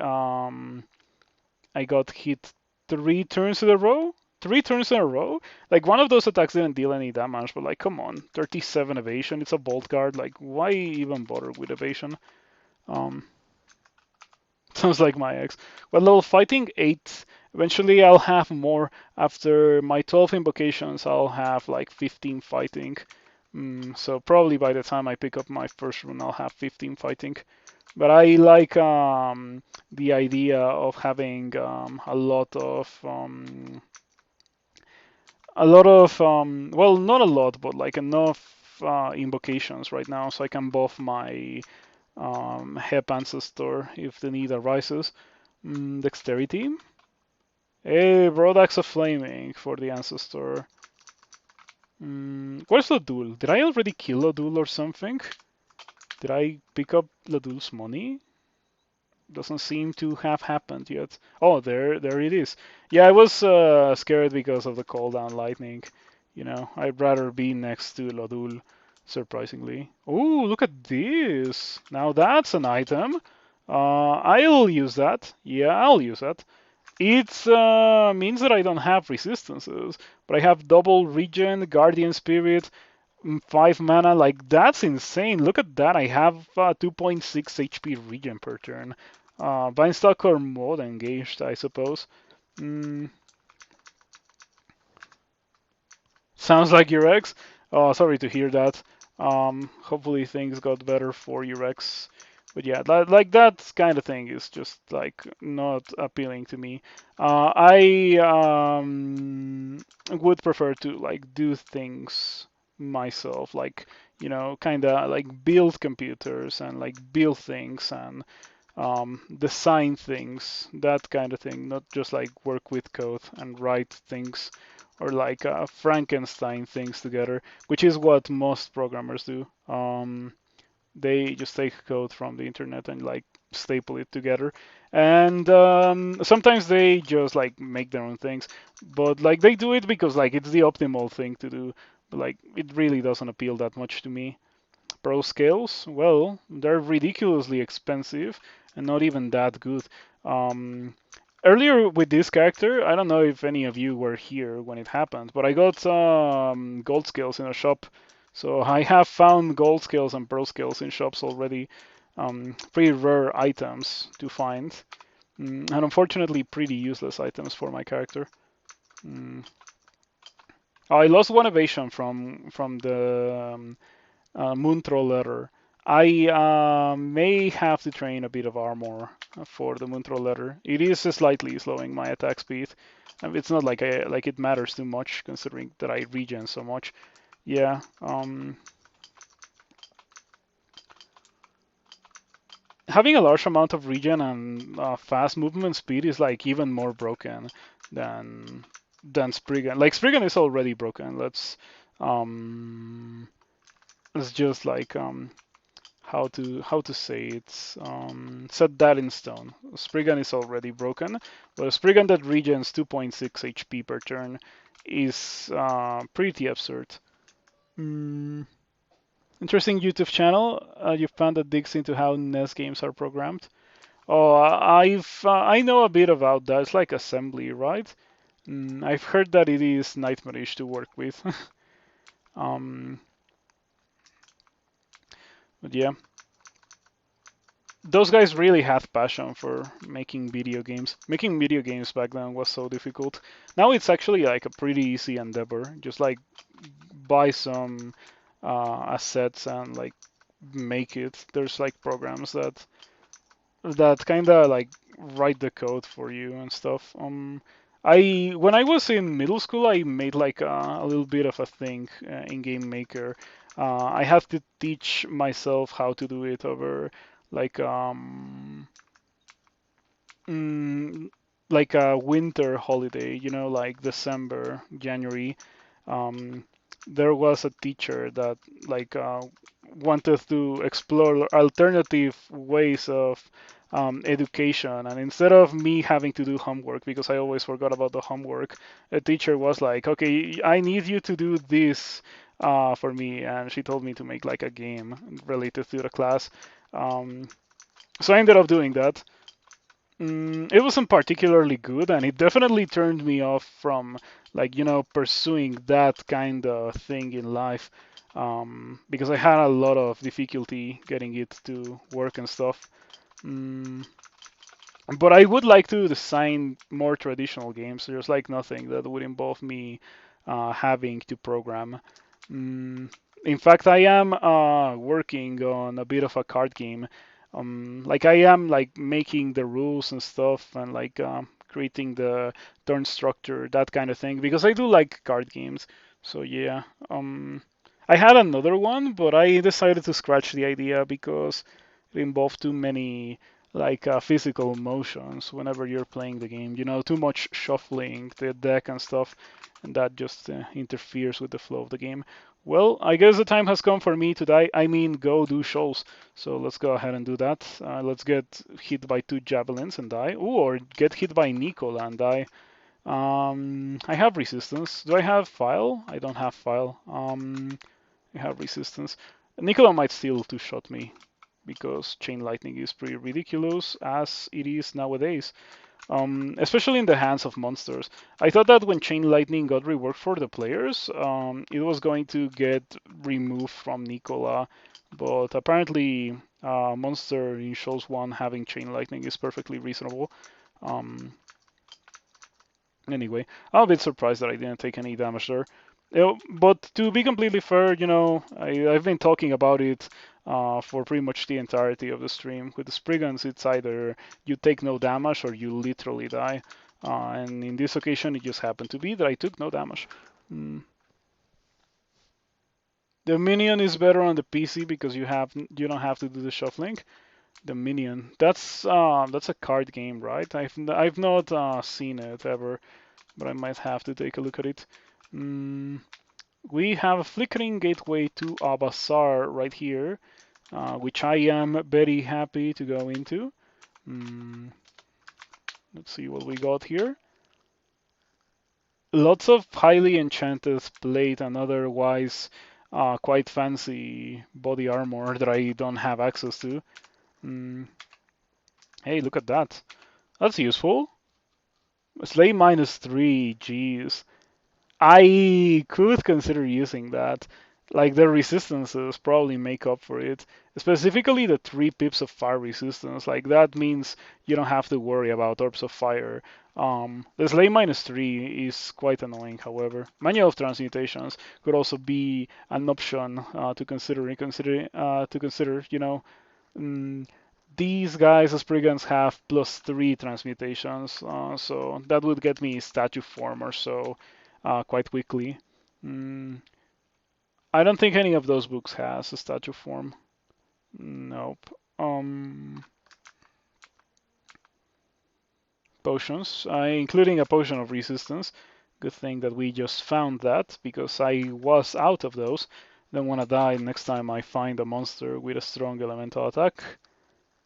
got hit 3 turns in a row. 3 turns in a row. Like one of those attacks didn't deal any damage, but like, come on, 37 evasion. It's a bolt guard. Like, why even bother with evasion? Um, Sounds like my ex. What level fighting? 8. Eventually I'll have more. After my 12 invocations, I'll have like 15 fighting. So probably by the time I pick up my first rune, I'll have 15 fighting. But I like the idea of having well, not a lot, but like enough invocations right now, so I can buff my Hep Ancestor if the need arises. Dexterity. Hey, Broad Axe of Flaming for the Ancestor. Where's Ladul? Did I already kill Ladul or something? Did I pick up Ladul's money? Doesn't seem to have happened yet. Oh, there it is. Yeah, I was scared because of the cooldown lightning. I'd rather be next to Ladul, surprisingly. Oh, look at this. Now that's an item. I'll use that. Yeah, I'll use that. It means that I don't have resistances, but I have double regen, Guardian Spirit, 5 mana. Like, that's insane. Look at that. I have 2.6 HP regen per turn. Binestock or more engaged, I suppose. Mm, Sounds like your ex. Oh, sorry to hear that. Hopefully things got better for your ex. But yeah, like that kind of thing is just like not appealing to me. I would prefer to like do things myself, like kind of like build computers and like build things and design things, that kind of thing, not just like work with code and write things or like Frankenstein things together, which is what most programmers do. They just take code from the internet and like staple it together, and sometimes they just like make their own things, but like they do it because like it's the optimal thing to do. But like it really doesn't appeal that much to me. Pro scales, well, they're ridiculously expensive and not even that good. Um, Earlier with this character, I don't know if any of you were here when it happened, but I got gold scales in a shop. So I have found gold scales and pearl scales in shops already. Pretty rare items to find, and unfortunately pretty useless items for my character. Mm. I lost one evasion from the Moon Troll letter. I may have to train a bit of armor for the Moon Troll letter. It is slightly slowing my attack speed. It's not like it matters too much considering that I regen so much. Yeah. Having a large amount of regen and fast movement speed is like even more broken than Spriggan. Like Spriggan is already broken. Let's just like how to say it, set that in stone. Spriggan is already broken, but a Spriggan that regens 2.6 HP per turn is pretty absurd. Interesting YouTube channel. You found that digs into how NES games are programmed. Oh, I know a bit about that. It's like assembly, right? I've heard that it is nightmarish to work with. um, but yeah. those guys really had passion for making video games. Making video games back then was so difficult. Now it's actually like a pretty easy endeavor. Just like buy some assets and like make it. There's like programs that kind of like write the code for you and stuff. I when I was in middle school, I made like a little bit of a thing in Game Maker. I have to teach myself how to do it over like mm, like a winter holiday, like December, January. Um, there was a teacher that like wanted to explore alternative ways of education, and instead of me having to do homework because I always forgot about the homework, a teacher was like, "Okay, I need you to do this for me," and she told me to make like a game related to the class. Um, so I ended up doing that. It wasn't particularly good, and it definitely turned me off from like pursuing that kind of thing in life, because I had a lot of difficulty getting it to work and stuff. Mm, but I would like to design more traditional games. There's like nothing that would involve me having to program. Mm, in fact, I am working on a bit of a card game. Like I am like making the rules and stuff and like creating the turn structure, that kind of thing, because I do like card games. So yeah, I had another one, but I decided to scratch the idea because it involved too many like physical motions whenever you're playing the game. Too much shuffling the deck and stuff, and that just interferes with the flow of the game. Well, I guess the time has come for me to die. I mean, go do shows. So let's go ahead and do that. Let's get hit by 2 javelins and die. Ooh, or get hit by Nicola and die. I have resistance. Do I have file? I don't have file. I have resistance. Nicola might still two-shot me because chain lightning is pretty ridiculous as it is nowadays, especially in the hands of monsters. I thought that when chain lightning got reworked for the players, it was going to get removed from Nicola, but apparently monster in shows 1 having chain lightning is perfectly reasonable. Um, Anyway, I'm a bit surprised that I didn't take any damage there. But to be completely fair, I've been talking about it for pretty much the entirety of the stream. With the Spriggans, it's either you take no damage or you literally die. And in this occasion, it just happened to be that I took no damage. Mm. The minion is better on the PC because you don't have to do the shuffling. The minion, that's a card game, right? I've not seen it ever, but I might have to take a look at it. We have a flickering gateway to Abasar right here, which I am very happy to go into. Let's see what we got here. Lots of highly enchanted plate and otherwise quite fancy body armor that I don't have access to. Hey, look at that. That's useful. Slay -3, jeez. I could consider using that. Like the resistances probably make up for it. Specifically the 3 pips of fire resistance. Like that means you don't have to worry about orbs of fire. The slay -3 is quite annoying, however. Manual of Transmutations could also be an option to consider. These guys, Spriggans, have +3 transmutations, so that would get me statue form or so quite quickly. I don't think any of those books has a statue form. Nope. Potions, including a potion of resistance. Good thing that we just found that, because I was out of those. Don't want to die next time I find a monster with a strong elemental attack.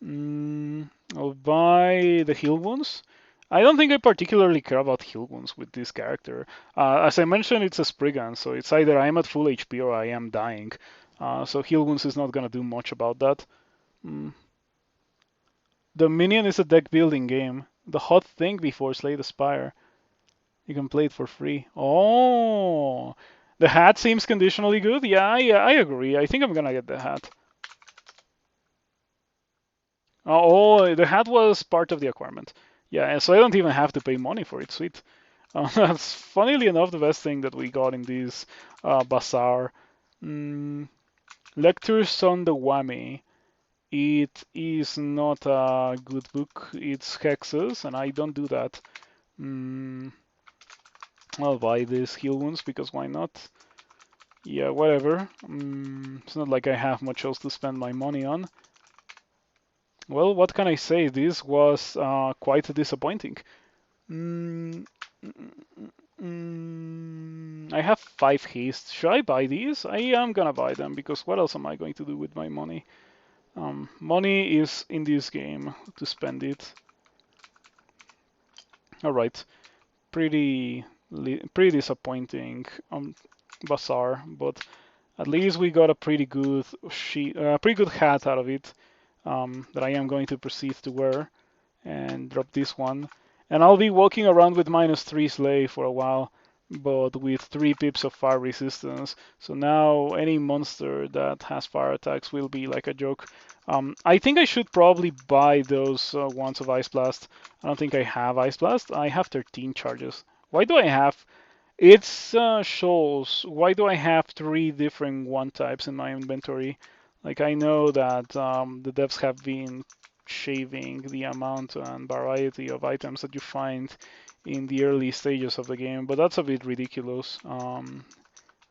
I'll buy the heal wounds. I don't think I particularly care about heal wounds with this character. As I mentioned, it's a Spriggan, so it's either I'm at full HP or I am dying. So heal wounds is not gonna do much about that. The minion is a deck building game. The hot thing before Slay the Spire. You can play it for free. Oh, the hat seems conditionally good. Yeah, I agree. I think I'm gonna get the hat. Oh, the hat was part of the acquirement. Yeah, so I don't even have to pay money for it. Sweet. That's funnily enough the best thing that we got in this bazaar. Mm, Lectures on the Whammy. It is not a good book. It's hexes, and I don't do that. Mm, I'll buy these heal wounds because why not? Yeah, whatever. It's not like I have much else to spend my money on. Well, what can I say? This was quite disappointing. Mm, I have 5 haste. Should I buy these? I am gonna buy them because what else am I going to do with my money? Money is in this game to spend it. All right, pretty disappointing bazaar, but at least we got a pretty good hat out of it that I am going to proceed to wear and drop this one. And I'll be walking around with -3 Slay for a while, but with 3 pips of fire resistance. So now any monster that has fire attacks will be like a joke. I think I should probably buy those ones of Ice Blast. I don't think I have Ice Blast. I have 13 charges. Why do I have? It's shoals. Why do I have 3 different one types in my inventory? Like I know that the devs have been shaving the amount and variety of items that you find in the early stages of the game, but that's a bit ridiculous.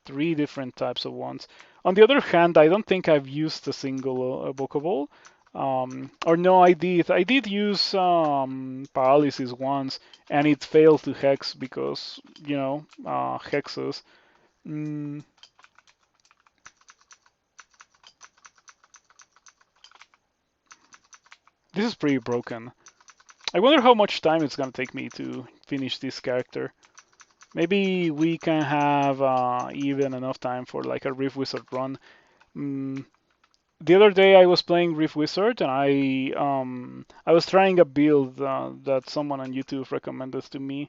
3 different types of ones. On the other hand, I don't think I've used a single evocable. Or no, I did. I did use paralysis once, and it failed to hex because hexes. Mm, this is pretty broken. I wonder how much time it's gonna take me to finish this character. Maybe we can have even enough time for like a Rift Wizard run. Mm, the other day I was playing Rift Wizard and I was trying a build that someone on YouTube recommended to me,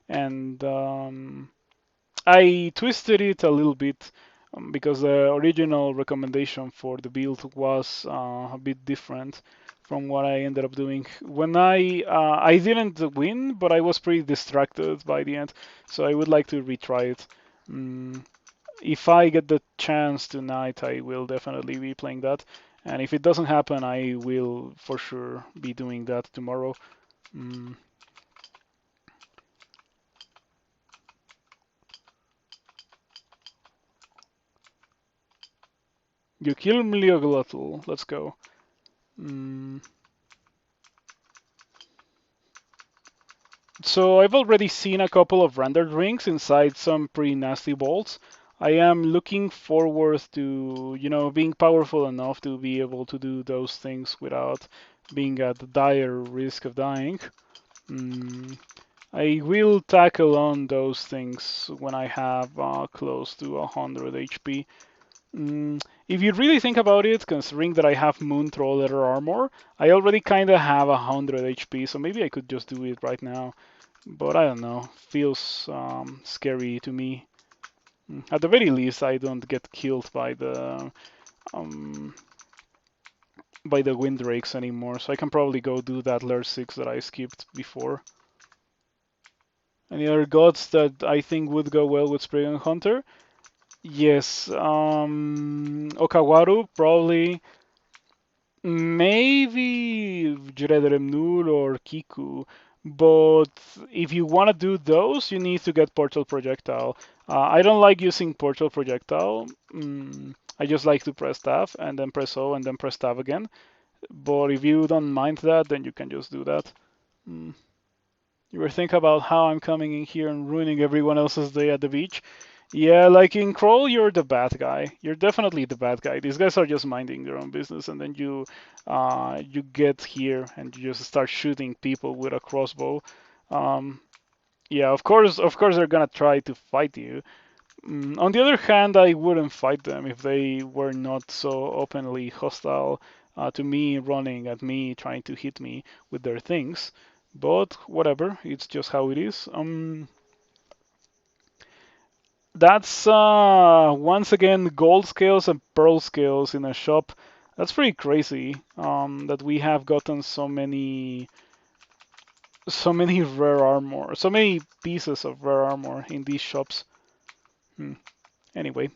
and I twisted it a little bit because the original recommendation for the build was a bit different from what I ended up doing. When I didn't win, but I was pretty distracted by the end, so I would like to retry it. Mm, if I get the chance tonight, I will definitely be playing that. And if it doesn't happen, I will for sure be doing that tomorrow. Mm. You kill Mlioglotl. Let's go. Mm. So I've already seen a couple of rendered rings inside some pretty nasty bolts. I am looking forward to, being powerful enough to be able to do those things without being at dire risk of dying. Mm, I will tackle on those things when I have close to 100 HP. If you really think about it, considering that I have Moon Troll Leather Armor, I already kinda have 100 HP, so maybe I could just do it right now. But I don't know, feels scary to me. At the very least, I don't get killed um, by the Windrakes anymore, so I can probably go do that Lair 6 that I skipped before. Any other gods that I think would go well with Spriggan Hunter? Yes, Okawaru probably, maybe Jredremnul or Kiku. But if you want to do those, you need to get Portal Projectile. I don't like using Portal Projectile. I just like to press tab and then press O and then press tab again. But if you don't mind that, then you can just do that. Mm. You were thinking about how I'm coming in here and ruining everyone else's day at the beach. Yeah, like in Crawl, you're the bad guy. You're definitely the bad guy. These guys are just minding their own business, and then you get here and you just start shooting people with a crossbow. Um, yeah, of course, they're gonna try to fight you. On the other hand, I wouldn't fight them if they were not so openly hostile to me, running at me, trying to hit me with their things. But whatever, it's just how it is. That's once again gold scales and pearl scales in a shop. That's pretty crazy that we have gotten so many rare armor, so many pieces of rare armor in these shops. Anyway,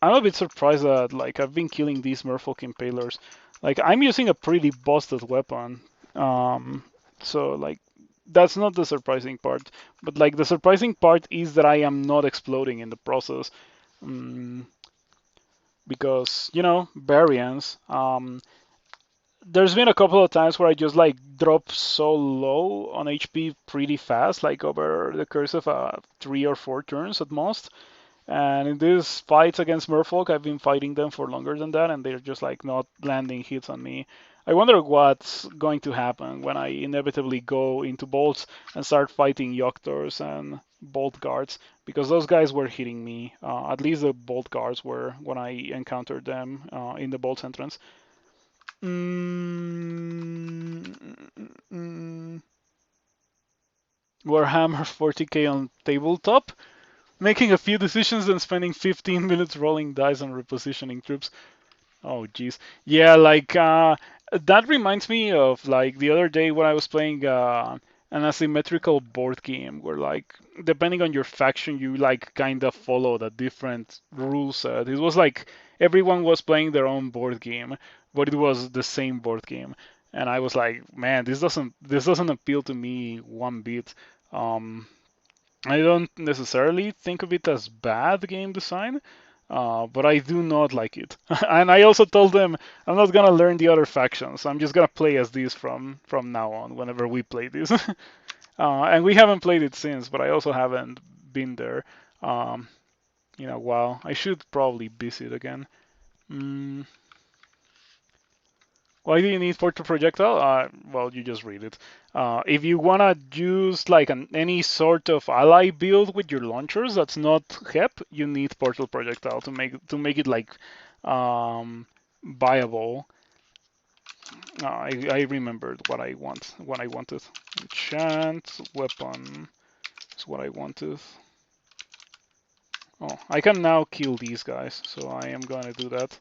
I'm a bit surprised that like I've been killing these merfolk impalers. Like I'm using a pretty busted weapon. Um, so like that's not the surprising part. But like the surprising part is that I am not exploding in the process. Um, because, variance. There's been a couple of times where I just like drop so low on HP pretty fast, like over the course of 3 or 4 turns at most. And in these fights against Merfolk, I've been fighting them for longer than that, and they're just like not landing hits on me. I wonder what's going to happen when I inevitably go into bolts and start fighting Yoctors and bolt guards, because those guys were hitting me. At least the bolt guards were when I encountered them in the bolts entrance. Warhammer 40k on tabletop, making a few decisions and spending 15 minutes rolling dice and repositioning troops. Oh, jeez. Yeah, like that reminds me of like the other day when I was playing an asymmetrical board game where like depending on your faction you like kind of followed a different rule set. It was like everyone was playing their own board game, but it was the same board game. And I was like, man, this doesn't appeal to me one bit. Um, I don't necessarily think of it as bad game design, but I do not like it. And I also told them I'm not gonna learn the other factions. I'm just gonna play as these from now on whenever we play this. And we haven't played it since, but I also haven't been there in a while. I should probably visit again. Mm, why do you need portal projectile? Well, you just read it. If you wanna use like any sort of ally build with your launchers that's not HEP, you need portal projectile to make it like viable. I remembered what I wanted. Enchant weapon is what I wanted. Oh, I can now kill these guys, so I am gonna do that.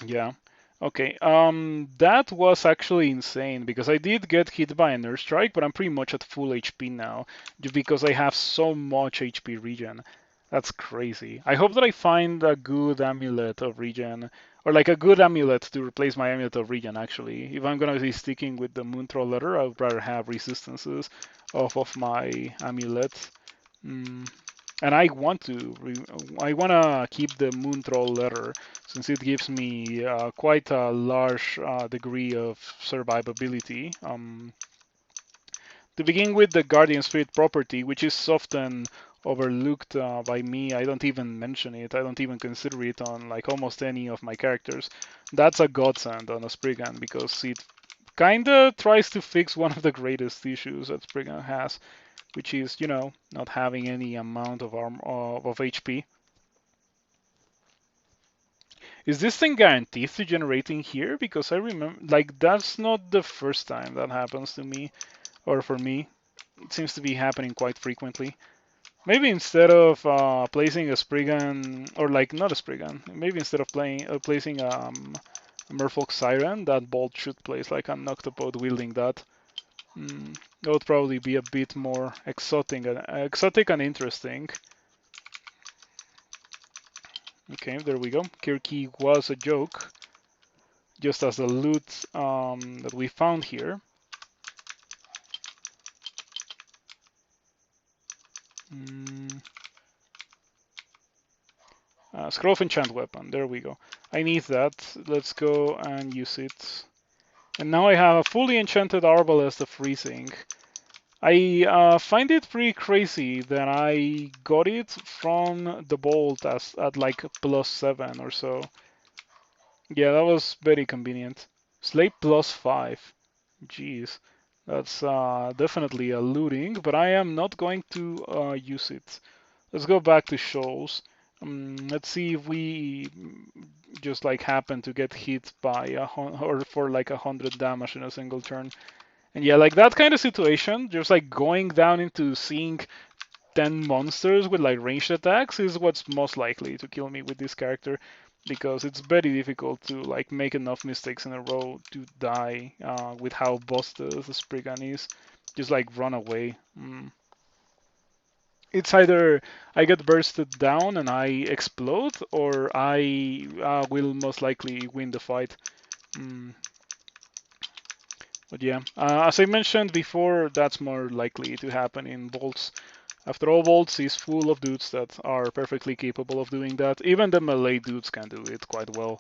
Yeah. Okay. That was actually insane because I did get hit by an airstrike, but I'm pretty much at full HP now, just because I have so much HP regen. That's crazy. I hope that I find a good amulet of regen, or like a good amulet to replace my amulet of regen. Actually, if I'm gonna be sticking with the moon troll letter, I would rather have resistances off of my amulet. Mm. And I wanna keep the moon troll letter since it gives me quite a large degree of survivability. To begin with, the guardian spirit property, which is often overlooked by me. I don't even mention it. I don't even consider it on like almost any of my characters. That's a godsend on a Spriggan because it kinda tries to fix one of the greatest issues that Spriggan has, which is, not having any amount of of HP. Is this thing guaranteed to generating here? Because I remember, like, that's not the first time that happens to me, or for me. It seems to be happening quite frequently. Maybe instead of placing a Spriggan, or like not a Spriggan, maybe instead of placing a Merfolk Siren, that bolt should place like an Octopod wielding that. That would probably be a bit more exotic and interesting. Okay, there we go. Kirky was a joke, just as the loot that we found here. Scroll of Enchant Weapon, there we go. I need that. Let's go and use it. And now I have a fully enchanted Arbalest of Freezing. I find it pretty crazy that I got it from the Bolt at like +7 or so. Yeah, that was very convenient. Slate +5. Jeez. That's definitely a looting, but I am not going to use it. Let's go back to shoals. Let's see if we just like happen to get hit by or for like 100 damage in a single turn. And yeah, like that kind of situation, just like going down into seeing 10 monsters with like ranged attacks is what's most likely to kill me with this character, because it's very difficult to like make enough mistakes in a row to die with how busted the Spriggan is. Just like run away. It's either I get bursted down and I explode, or I will most likely win the fight. Mm. But yeah, as I mentioned before, that's more likely to happen in Bolts. After all, Bolts is full of dudes that are perfectly capable of doing that. Even the melee dudes can do it quite well.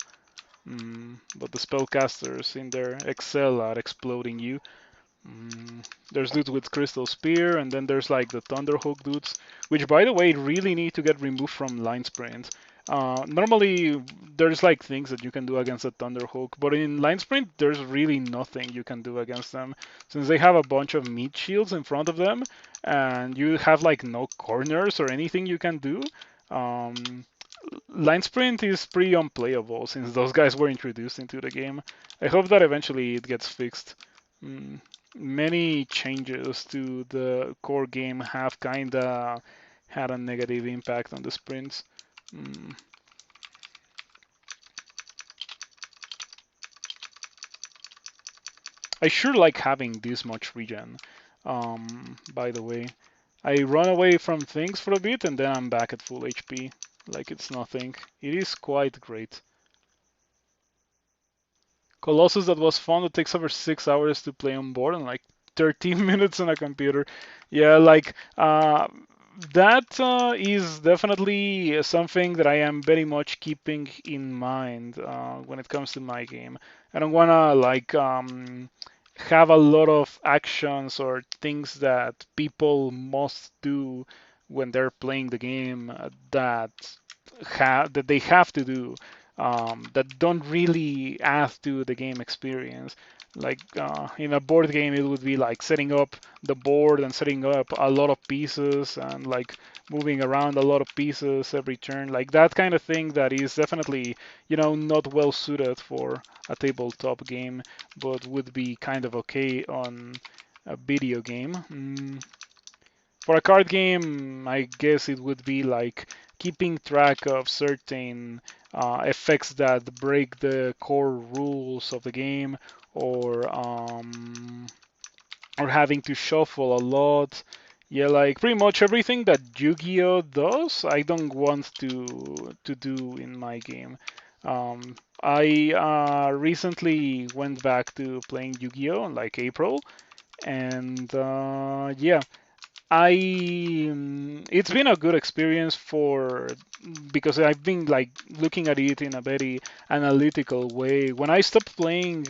But the spellcasters in there excel at exploding you. There's dudes with Crystal Spear, and then there's like the Thunderhook dudes, which by the way really need to get removed from Line Sprint. Normally there's like things that you can do against a Thunderhook, but in Line Sprint there's really nothing you can do against them, since they have a bunch of meat shields in front of them, and you have like no corners or anything you can do. Line Sprint is pretty unplayable since those guys were introduced into the game. I hope that eventually it gets fixed. Many changes to the core game have kinda had a negative impact on the sprints. I sure like having this much regen. By the way, I run away from things for a bit and then I'm back at full HP, like it's nothing. It is quite great. Colossus, that was fun. It takes over 6 hours to play on board and like 13 minutes on a computer. Yeah, like that is definitely something that I am very much keeping in mind when it comes to my game. I don't wanna like have a lot of actions or things that people must do when they're playing the game that they have to do, that don't really add to the game experience. Like in a board game, it would be like setting up the board and setting up a lot of pieces and like moving around a lot of pieces every turn, like that kind of thing that is definitely, not well suited for a tabletop game, but would be kind of okay on a video game. For a card game, I guess it would be like keeping track of certain effects that break the core rules of the game, or having to shuffle a lot. Yeah, like pretty much everything that Yu-Gi-Oh does, I don't want to do in my game. I recently went back to playing Yu-Gi-Oh in like April, and yeah, it's been a good experience because I've been like looking at it in a very analytical way. When I stopped playing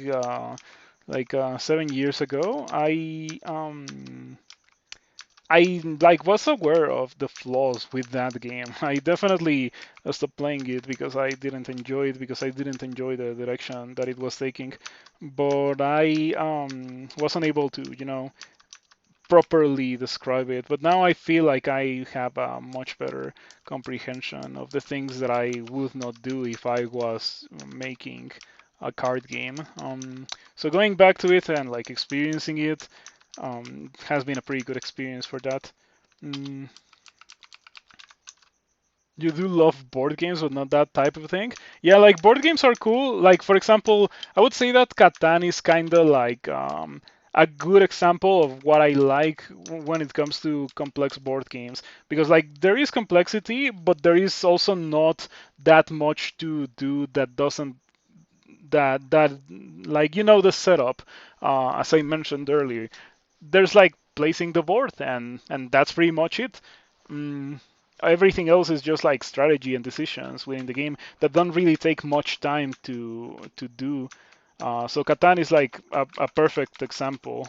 7 years ago, I like was aware of the flaws with that game. I definitely stopped playing it because I didn't enjoy it, because I didn't enjoy the direction that it was taking. But I wasn't able to, properly describe it. But now I feel like I have a much better comprehension of the things that I would not do if I was making a card game. So going back to it and like experiencing it has been a pretty good experience for that. Mm, you do love board games, but not that type of thing. Yeah, like board games are cool. Like for example, I would say that Catan is kind of like a good example of what I like when it comes to complex board games, because like there is complexity, but there is also not that much to do that doesn't that like the setup. As I mentioned earlier, there's like placing the board, and that's pretty much it. Mm, Everything else is just like strategy and decisions within the game that don't really take much time to do. So Catan is like a perfect example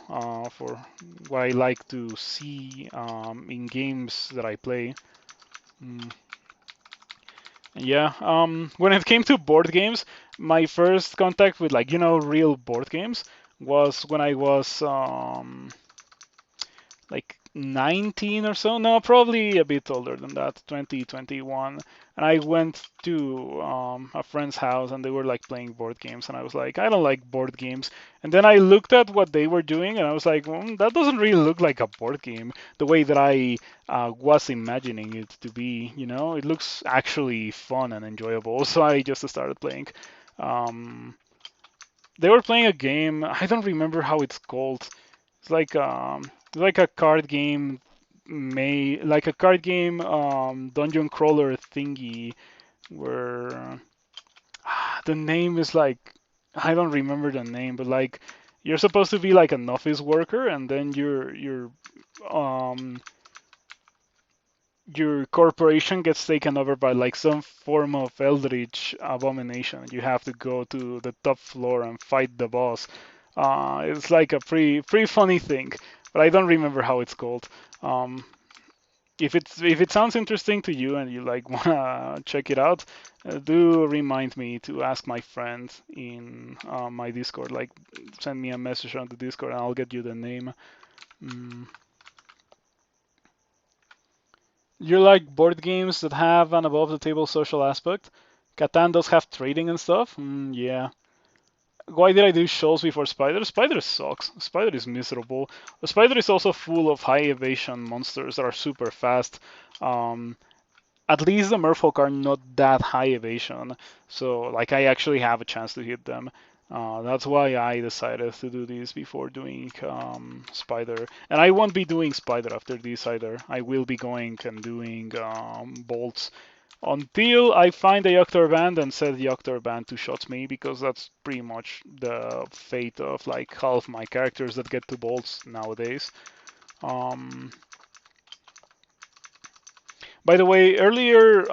for what I like to see in games that I play. Mm. Yeah, when it came to board games, my first contact with like real board games was when I was like 19 or so. No, probably a bit older than that, 20, 21. And I went to a friend's house and they were like playing board games. And I was like, I don't like board games. And then I looked at what they were doing and I was like, that doesn't really look like a board game the way that I was imagining it to be. You know, it looks actually fun and enjoyable. So I just started playing. Um, they were playing a game. I don't remember how it's called. It's like a card game, like a card game dungeon crawler thingy where the name is like I don't remember the name, but like you're supposed to be like an office worker, and then um your corporation gets taken over by like some form of eldritch abomination. You have to go to the top floor and fight the boss. It's like a pretty funny thing, but I don't remember how it's called. Um, if it sounds interesting to you and you like wanna check it out, do remind me to ask my friend in my Discord. Like send me a message on the Discord and I'll get you the name. Mm. You like board games that have an above the table social aspect? Catan does have trading and stuff? Yeah. Why did I do shoals before Spider? Spider sucks. Spider is miserable. Spider is also full of high evasion monsters that are super fast. Um, at least the merfolk are not that high evasion, so like I actually have a chance to hit them. That's why I decided to do this before doing Spider. And I won't be doing Spider after this either. I will be going and doing bolts until I find a Yoctor Band and set the Yoctor Band to shots me, because that's pretty much the fate of like half my characters that get to bolts nowadays. Um, by the way, earlier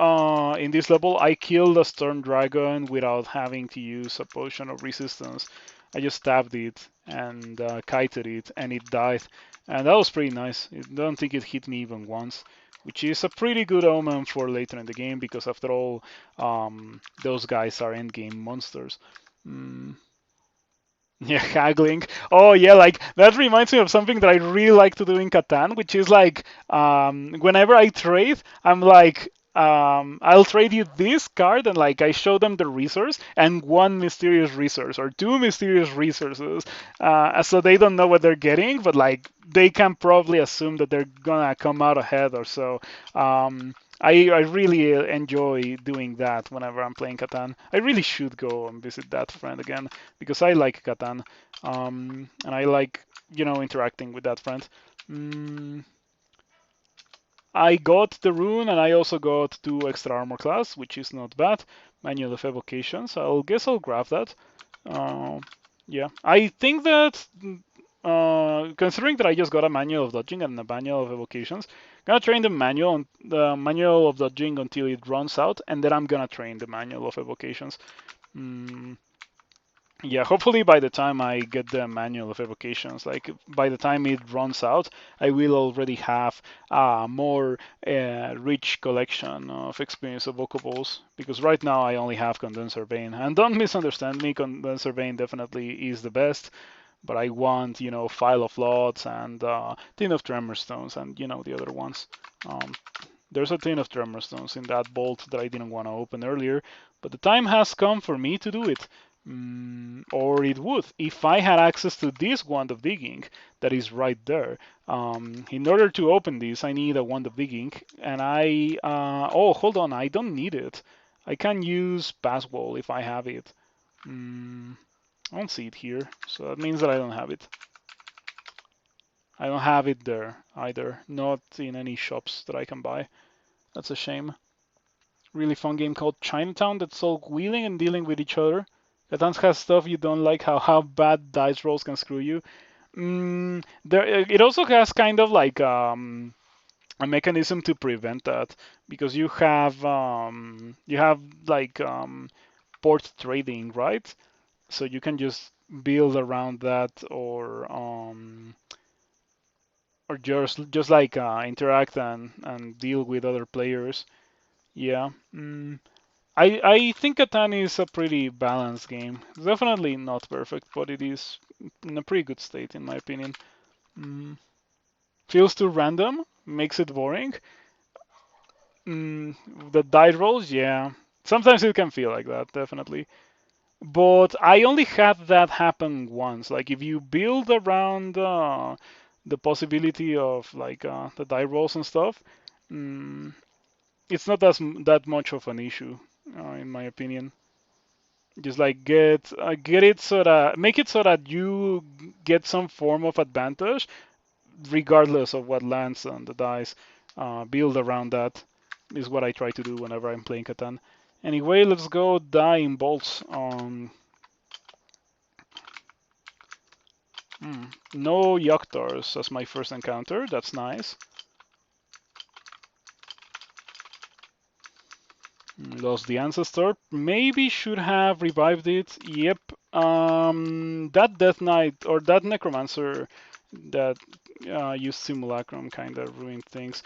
in this level, I killed a Storm Dragon without having to use a potion of resistance. I just stabbed it and kited it, and it died. And that was pretty nice. I don't think it hit me even once, which is a pretty good omen for later in the game, because after all, those guys are endgame monsters. Mm. Yeah, haggling. Oh yeah, like that reminds me of something that I really like to do in Catan, which is like whenever I trade, I'm like I'll trade you this card, and like I show them the resource and one mysterious resource or two mysterious resources, so they don't know what they're getting, but like they can probably assume that they're gonna come out ahead or so. I really enjoy doing that whenever I'm playing Catan. I really should go and visit that friend again, because I like Catan, and I like interacting with that friend. Mm, I got the rune, and I also got 2 extra armor class, which is not bad. Manual of Evocations. I'll guess I'll grab that. Uh, yeah, I think that considering that I just got a manual of dodging and a manual of evocations, I'm gonna train the manual of dodging until it runs out, and then I'm gonna train the manual of evocations. Mm, yeah, hopefully by the time I get the manual of evocations, like by the time it runs out, I will already have a more rich collection of experience evocables. Because right now I only have Condenser Vein, and don't misunderstand me, Condenser Vein definitely is the best, but I want, File of Lots and Tin of Tremor Stones and, the other ones. Um, there's a Tin of Tremor Stones in that bolt that I didn't want to open earlier, but the time has come for me to do it. Or it would, if I had access to this Wand of Digging that is right there. In order to open this, I need a Wand of Digging, and oh, hold on, I don't need it. I can use Passwall if I have it. I don't see it here, so that means that I don't have it. I don't have it there either, not in any shops that I can buy. That's a shame. Really fun game called Chinatown that's all wheeling and dealing with each other. Catan has stuff you don't like, how bad dice rolls can screw you. It also has kind of like a mechanism to prevent that, because you have like port trading, right? So you can just build around that, or just like interact and deal with other players. Yeah. I think Catan is a pretty balanced game. It's definitely not perfect, but it is in a pretty good state in my opinion. Mm. feels too random, makes it boring. The die rolls, yeah. Sometimes it can feel like that, definitely. But I only had that happen once. Like if you build around the possibility of like the die rolls and stuff, mm, it's not that much of an issue, in my opinion. Just like get it so that make it so that you get some form of advantage regardless of what lands on the dice. Build around that is what I try to do whenever I'm playing Catan. Anyway, let's go die in bolts. No Yoctors as my first encounter. That's nice. Lost the ancestor. Maybe should have revived it. Yep. That Death Knight or that Necromancer that used Simulacrum kind of ruined things.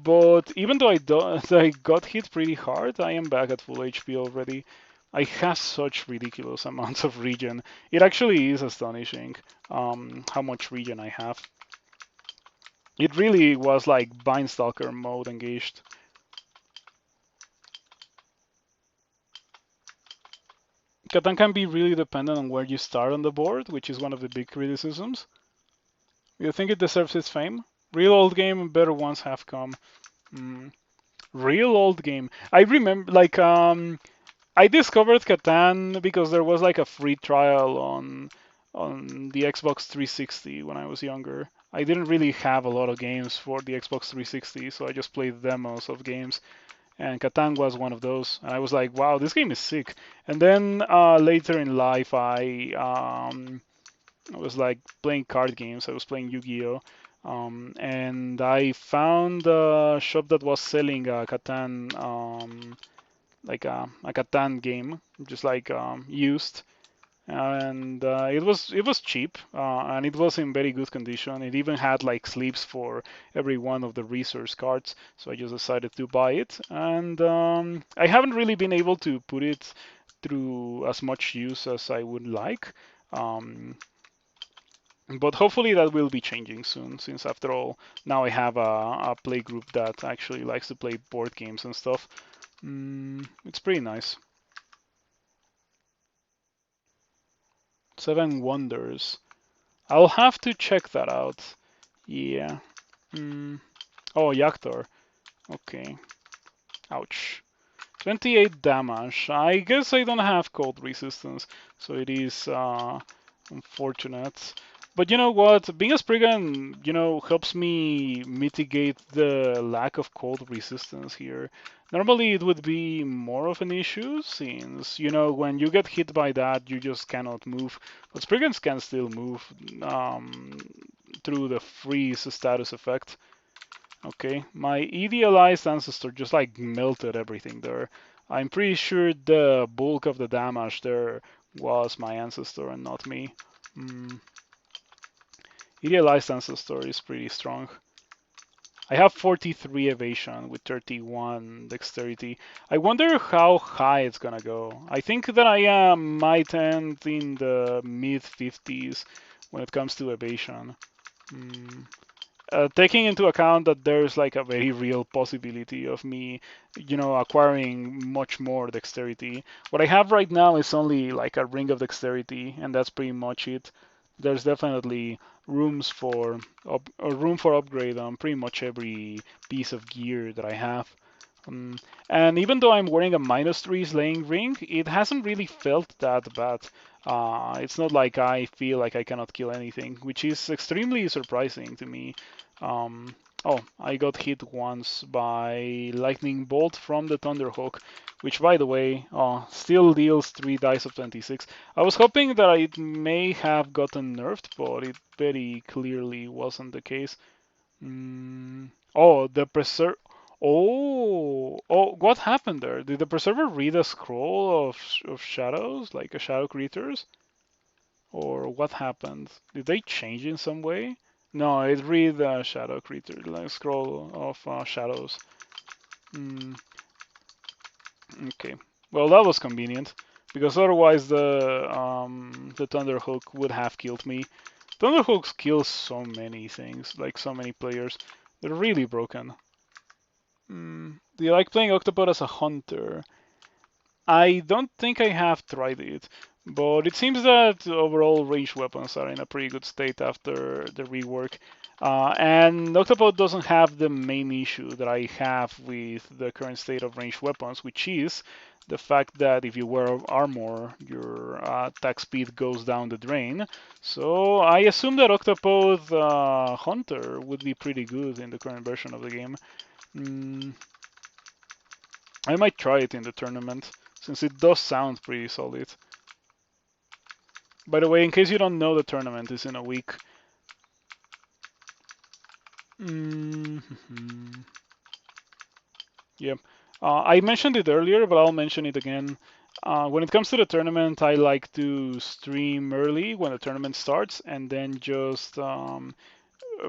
But even though I got hit pretty hard, I am back at full HP already. I have such ridiculous amounts of regen. It actually is astonishing how much regen I have. It really was like Binestalker mode engaged. Catan can be really dependent on where you start on the board, which is one of the big criticisms. You think it deserves its fame? Real old game and better ones have come. Real old game. I remember, like, I discovered Catan because there was like a free trial on the Xbox 360 when I was younger. I didn't really have a lot of games for the Xbox 360, so I just played demos of games. And Catan was one of those. And I was like, wow, this game is sick. And then later in life, I was like playing card games. I was playing Yu-Gi-Oh! And I found a shop that was selling a Catan, like a Catan game, just like used, and it was cheap, and it was in very good condition. It even had like sleeves for every one of the resource cards, so I just decided to buy it. And I haven't really been able to put it through as much use as I would like. Um, but hopefully that will be changing soon, since after all, now I have a play group that actually likes to play board games and stuff. It's pretty nice. Seven Wonders. I'll have to check that out. Yeah. Oh, Yaktor. Okay. Ouch. 28 damage. I guess I don't have cold resistance, so it is unfortunate. But you know what? Being a Spriggan, helps me mitigate the lack of cold resistance here. Normally it would be more of an issue since, when you get hit by that, you just cannot move. But Spriggans can still move through the freeze status effect. Okay, my idealized ancestor just like melted everything there. I'm pretty sure the bulk of the damage there was my ancestor and not me. Idealized ancestor is pretty strong. I have 43 evasion with 31 dexterity. I wonder how high it's gonna go. I think that I might end in the mid 50s when it comes to evasion. Taking into account that there's like a very real possibility of me, acquiring much more dexterity. What I have right now is only like a ring of dexterity, and that's pretty much it. There's definitely room for upgrade on pretty much every piece of gear that I have. And even though I'm wearing a -3 slaying ring, it hasn't really felt that bad. It's not like I feel like I cannot kill anything, which is extremely surprising to me. Oh, I got hit once by lightning bolt from the Thunderhawk, which, by the way, still deals 3 dice of 26. I was hoping that it may have gotten nerfed, but it very clearly wasn't the case. Oh, the preserve. Oh, what happened there? Did the preserver read a scroll of shadows, like a shadow creatures? Or what happened? Did they change in some way? No, it read a shadow creature, like scroll of shadows. Okay. Well, that was convenient because otherwise the Thunderhook would have killed me. Thunderhawks kill so many things, like so many players. They're really broken. Do you like playing Octopod as a hunter? I don't think I have tried it, but it seems that overall ranged weapons are in a pretty good state after the rework. And Octopod doesn't have the main issue that I have with the current state of ranged weapons, which is the fact that if you wear armor, your attack speed goes down the drain. So I assume that Octopod Hunter would be pretty good in the current version of the game. I might try it in the tournament, since it does sound pretty solid. By the way, in case you don't know, the tournament is in a week. Yep. I mentioned it earlier, but I'll mention it again. When it comes to the tournament, I like to stream early when the tournament starts, and then just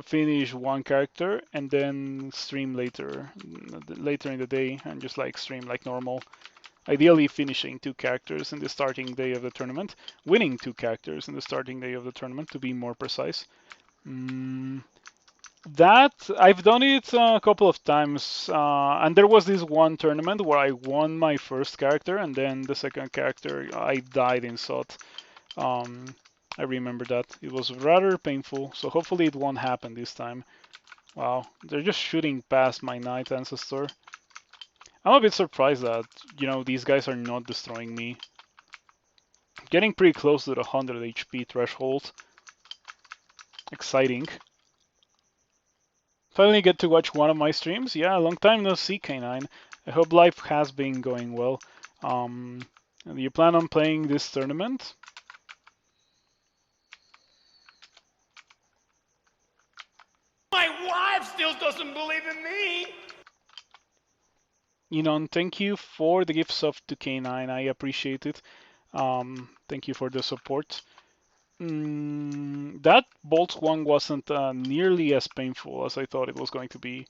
finish one character, and then stream later in the day, and just like stream like normal. Ideally finishing 2 characters in the starting day of the tournament, winning 2 characters in the starting day of the tournament, to be more precise. That I've done it a couple of times, and there was this one tournament where I won my first character, and then the second character I died in SOT. I remember that. It was rather painful, so hopefully it won't happen this time. Wow, they're just shooting past my Knight Ancestor. I'm a bit surprised that, these guys are not destroying me. Getting pretty close to the 100 HP threshold. Exciting. Finally get to watch one of my streams. Yeah, long time no see, K9. I hope life has been going well. Do you plan on playing this tournament? My wife still doesn't believe in me. Thank you for the gift sub to K9. I appreciate it. Thank you for the support. That Bolt one wasn't nearly as painful as I thought it was going to be.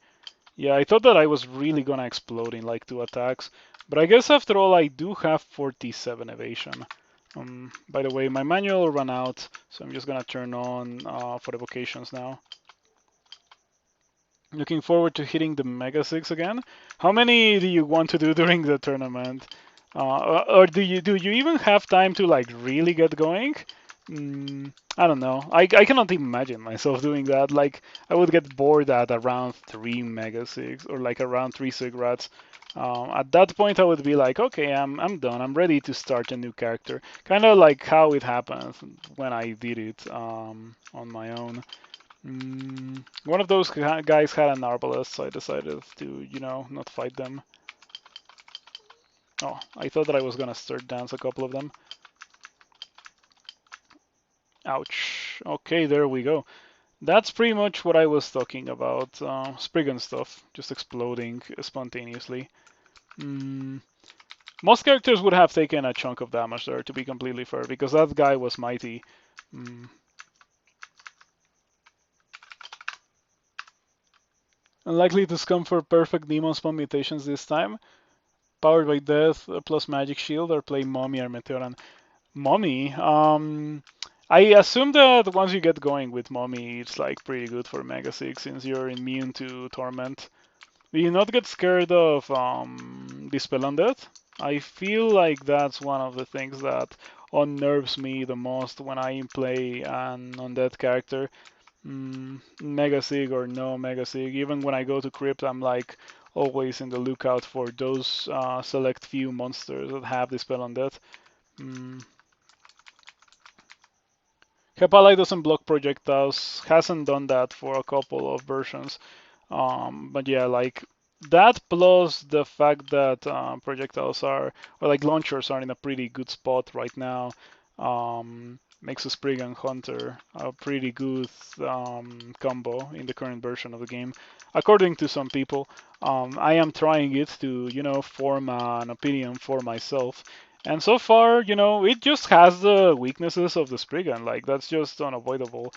Yeah, I thought that I was really gonna explode in like 2 attacks, but I guess after all I do have 47 evasion. By the way, my manual ran out, so I'm just gonna turn on for the vocations now. Looking forward to hitting the Mega 6 again. How many do you want to do during the tournament? Or do you even have time to like really get going? I don't know. I cannot imagine myself doing that. Like, I would get bored at around 3 Mega 6 or like around 3 Sigrats. At that point, I would be like, okay, I'm done. I'm ready to start a new character. Kind of like how it happened when I did it on my own. One of those guys had an arbalest, so I decided to, not fight them. Oh, I thought that I was gonna start dance a couple of them. Ouch. Okay, there we go. That's pretty much what I was talking about. Spriggan stuff, just exploding spontaneously. Most characters would have taken a chunk of damage there, to be completely fair, because that guy was mighty. Unlikely to scum for perfect demon spawn mutations this time. Powered by Death plus Magic Shield, or play Mommy or Meteoran. Mommy, I assume that once you get going with Mommy, it's like pretty good for Mega 6 since you're immune to Torment. Do you not get scared of Dispel Undead? I feel like that's one of the things that unnerves me the most when I play an Undead character. Mega Sig or no Mega Sig, even when I go to Crypt, I'm like always in the lookout for those select few monsters that have Dispel Undead. Hepalite doesn't block projectiles, hasn't done that for a couple of versions. But yeah, like that plus the fact that projectiles or like launchers are in a pretty good spot right now, makes a Spriggan Hunter a pretty good combo in the current version of the game. According to some people, I am trying it to, form an opinion for myself. And so far, it just has the weaknesses of the Spriggan. Like, that's just unavoidable.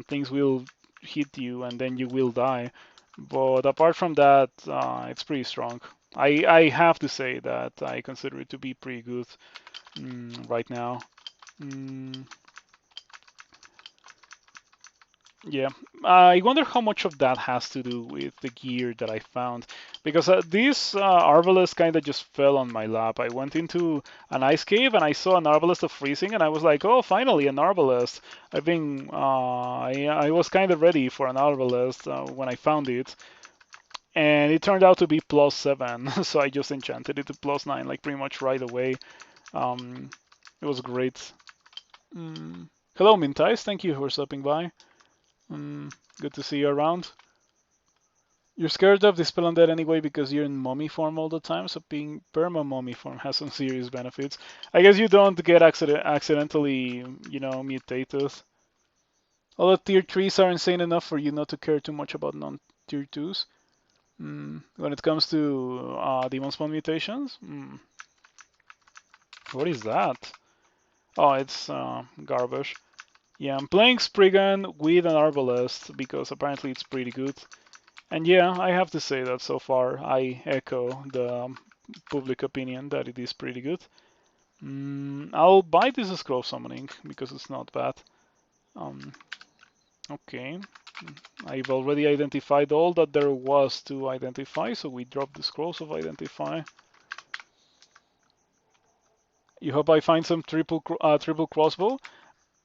Things will hit you and then you will die. But apart from that, it's pretty strong. I have to say that I consider it to be pretty good right now. Yeah, I wonder how much of that has to do with the gear that I found, because this Arbalest kind of just fell on my lap. I went into an ice cave and I saw an Arbalest of freezing, and I was like, oh, finally an Arbalest. I was kind of ready for an Arbalest when I found it, and it turned out to be +7, so I just enchanted it to +9, like pretty much right away. Um, it was great. Mm. Hello, Mintais. Thank you for stopping by. Good to see you around. You're scared of Dispel Undead anyway because you're in mummy form all the time, so being perma mummy form has some serious benefits. I guess you don't get accidentally, mutated. All the tier 3s are insane enough for you not to care too much about non-tier 2s. When it comes to demon spawn mutations, what is that? Oh, it's garbage. Yeah, I'm playing Spriggan with an Arbalest because apparently it's pretty good. And yeah, I have to say that so far I echo the public opinion that it is pretty good. I'll buy this scroll summoning because it's not bad. Um, okay, I've already identified all that there was to identify, so we drop the scrolls of identify. You hope I find some triple crossbow.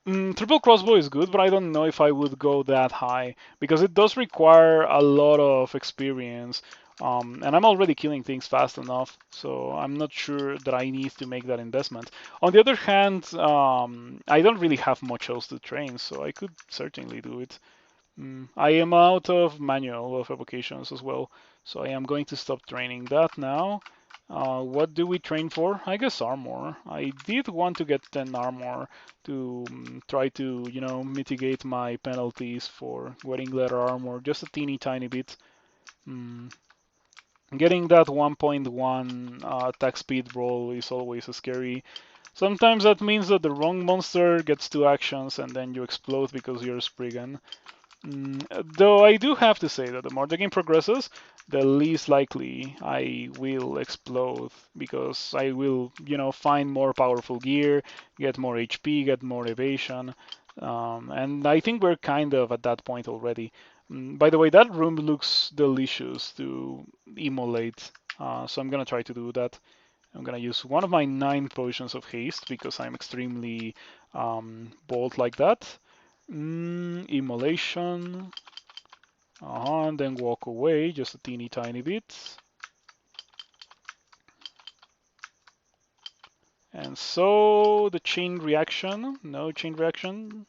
Triple crossbow is good, but I don't know if I would go that high because it does require a lot of experience. And I'm already killing things fast enough, so I'm not sure that I need to make that investment. On the other hand, I don't really have much else to train, so I could certainly do it. I am out of manual of evocations as well, so I am going to stop training that now. What do we train for? I guess armor. I did want to get 10 armor to try to, mitigate my penalties for wearing leather armor just a teeny tiny bit. Getting that 1.1 attack speed roll is always scary. Sometimes that means that the wrong monster gets 2 actions and then you explode because you're Spriggan. Though I do have to say that the more the game progresses, the least likely I will explode because I will, find more powerful gear, get more HP, get more evasion, and I think we're kind of at that point already. By the way, that room looks delicious to immolate, so I'm gonna try to do that. I'm gonna use one of my 9 potions of haste because I'm extremely bold like that. Immolation. And then walk away just a teeny tiny bit. And so the chain reaction. No chain reaction.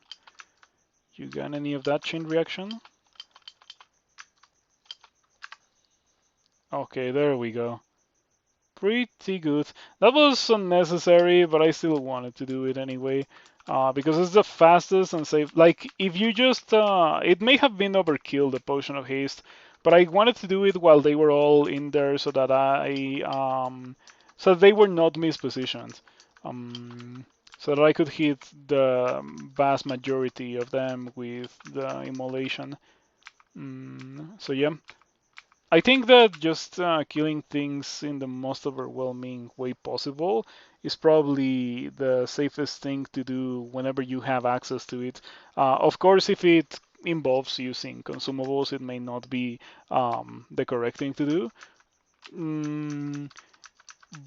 You got any of that chain reaction? Okay, there we go. Pretty good. That was unnecessary, but I still wanted to do it anyway. Because it's the fastest and safe. Like, if you just. It may have been overkill, the potion of haste, but I wanted to do it while they were all in there so that so they were not mispositioned. So that I could hit the vast majority of them with the immolation. So yeah. I think that just killing things in the most overwhelming way possible is probably the safest thing to do whenever you have access to it. Of course, if it involves using consumables, it may not be the correct thing to do.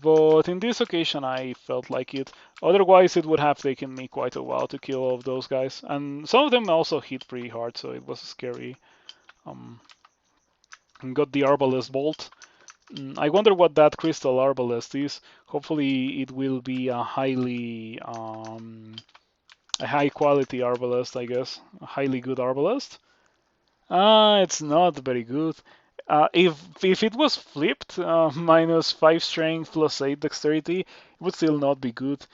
But in this occasion, I felt like it. Otherwise, it would have taken me quite a while to kill all of those guys. And some of them also hit pretty hard, so it was scary. Got the Arbalest Bolt. I wonder what that crystal arbalest is. Hopefully it will be a high quality arbalest, I guess. A highly good arbalest. It's not very good. If it was flipped, -5 strength plus 8 dexterity, it would still not be good.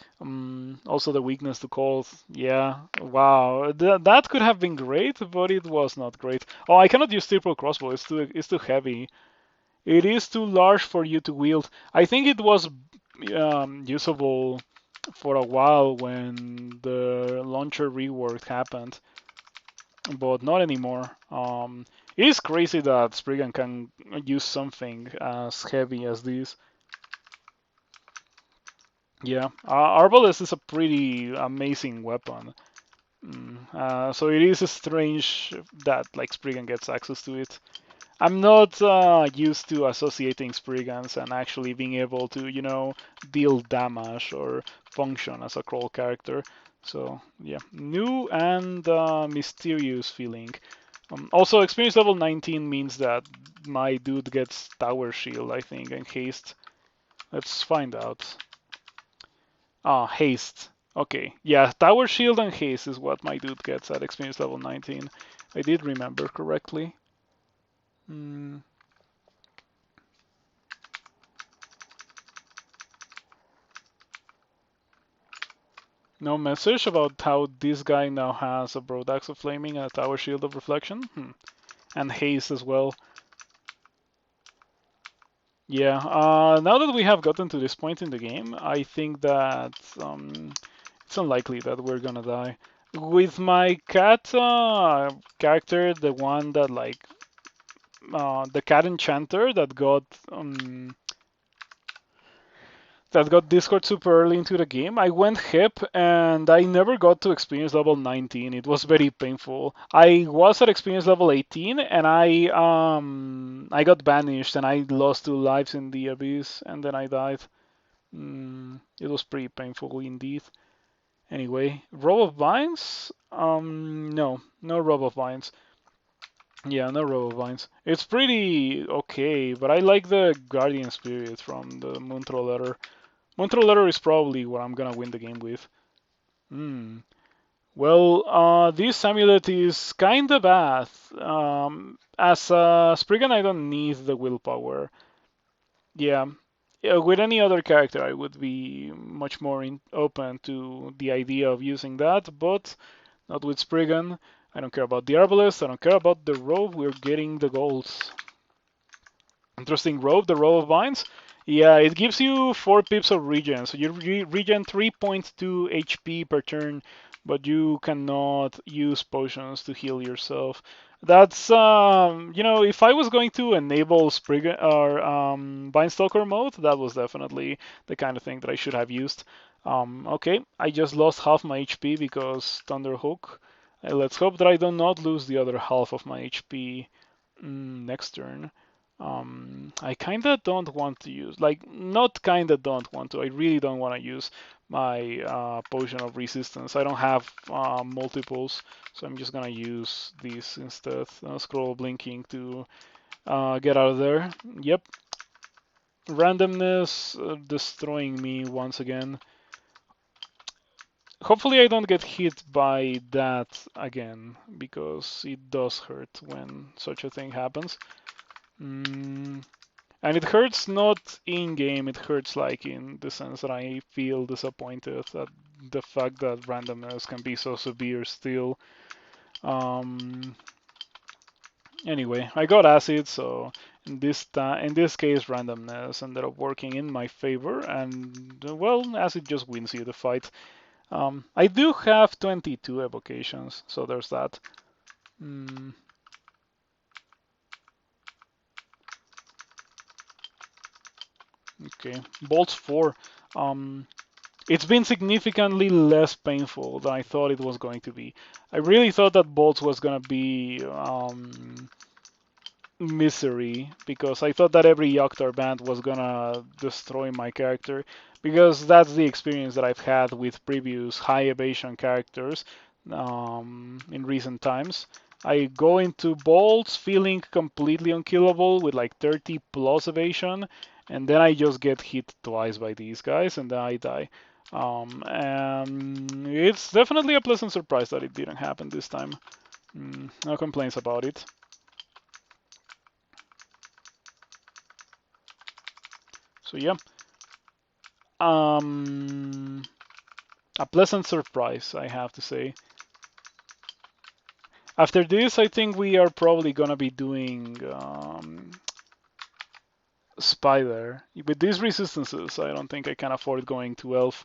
Also the weakness to cold. Yeah, wow. That could have been great, but it was not great. Oh, I cannot use triple crossbow. It's too heavy. It is too large for you to wield. I think it was usable for a while when the launcher rework happened, but not anymore. It is crazy that Spriggan can use something as heavy as this. Yeah, Arbalest is a pretty amazing weapon. So it is strange that like Spriggan gets access to it. I'm not used to associating Spriggans and actually being able to, deal damage or function as a crawl character. So yeah, new and mysterious feeling. Also, experience level 19 means that my dude gets tower shield, I think, and haste. Let's find out. Ah, haste. Okay, yeah, tower shield and haste is what my dude gets at experience level 19. I did remember correctly. Hmm. No message about how this guy now has a broad axe of flaming and a tower shield of reflection. And haste as well. Yeah, now that we have gotten to this point in the game, I think that it's unlikely that we're gonna die. With my cat character, the one that like the cat enchanter that got Discord super early into the game. I went hip and I never got to experience level 19. It was very painful. I was at experience level 18 and I got banished and I lost 2 lives in the abyss and then I died. It was pretty painful indeed. Anyway, row of vines? No row of vines. Yeah, no row of vines. It's pretty okay, but I like the guardian spirit from the Moontroll letter. Montreal letter is probably what I'm gonna win the game with. Well, this amulet is kinda bad. As a Spriggan, I don't need the willpower. Yeah. With any other character, I would be much more open to the idea of using that, but not with Spriggan. I don't care about the Arbalest, I don't care about the robe, we're getting the golds. Interesting robe, the row of vines. Yeah, it gives you 4 pips of regen, so you regen 3.2 HP per turn, but you cannot use potions to heal yourself. That's if I was going to enable Spriggan or Vinestalker mode, that was definitely the kind of thing that I should have used. Okay, I just lost half my HP because Thunderhook. Let's hope that I do not lose the other half of my HP next turn. I kinda don't want to use, like, not kinda don't want to, I really don't want to use my potion of resistance. I don't have multiples, so I'm just gonna use this instead. Scroll blinking to get out of there. Yep. Randomness destroying me once again. Hopefully I don't get hit by that again, because it does hurt when such a thing happens. And it hurts not in game, it hurts like in the sense that I feel disappointed at the fact that randomness can be so severe still. Anyway, I got acid, so in this case, randomness ended up working in my favor, and well, acid just wins you the fight. I do have 22 evocations, so there's that. Okay, Bolts 4. It's been significantly less painful than I thought it was going to be. I really thought that Bolts was gonna be misery, because I thought that every Yoktar band was gonna destroy my character, because that's the experience that I've had with previous high evasion characters in recent times. I go into Bolts feeling completely unkillable with like 30 plus evasion, and then I just get hit twice by these guys, and then I die. And it's definitely a pleasant surprise that it didn't happen this time. No complaints about it. So yeah, a pleasant surprise, I have to say. After this, I think we are probably gonna be doing Spider. With these resistances, I don't think I can afford going to Elf.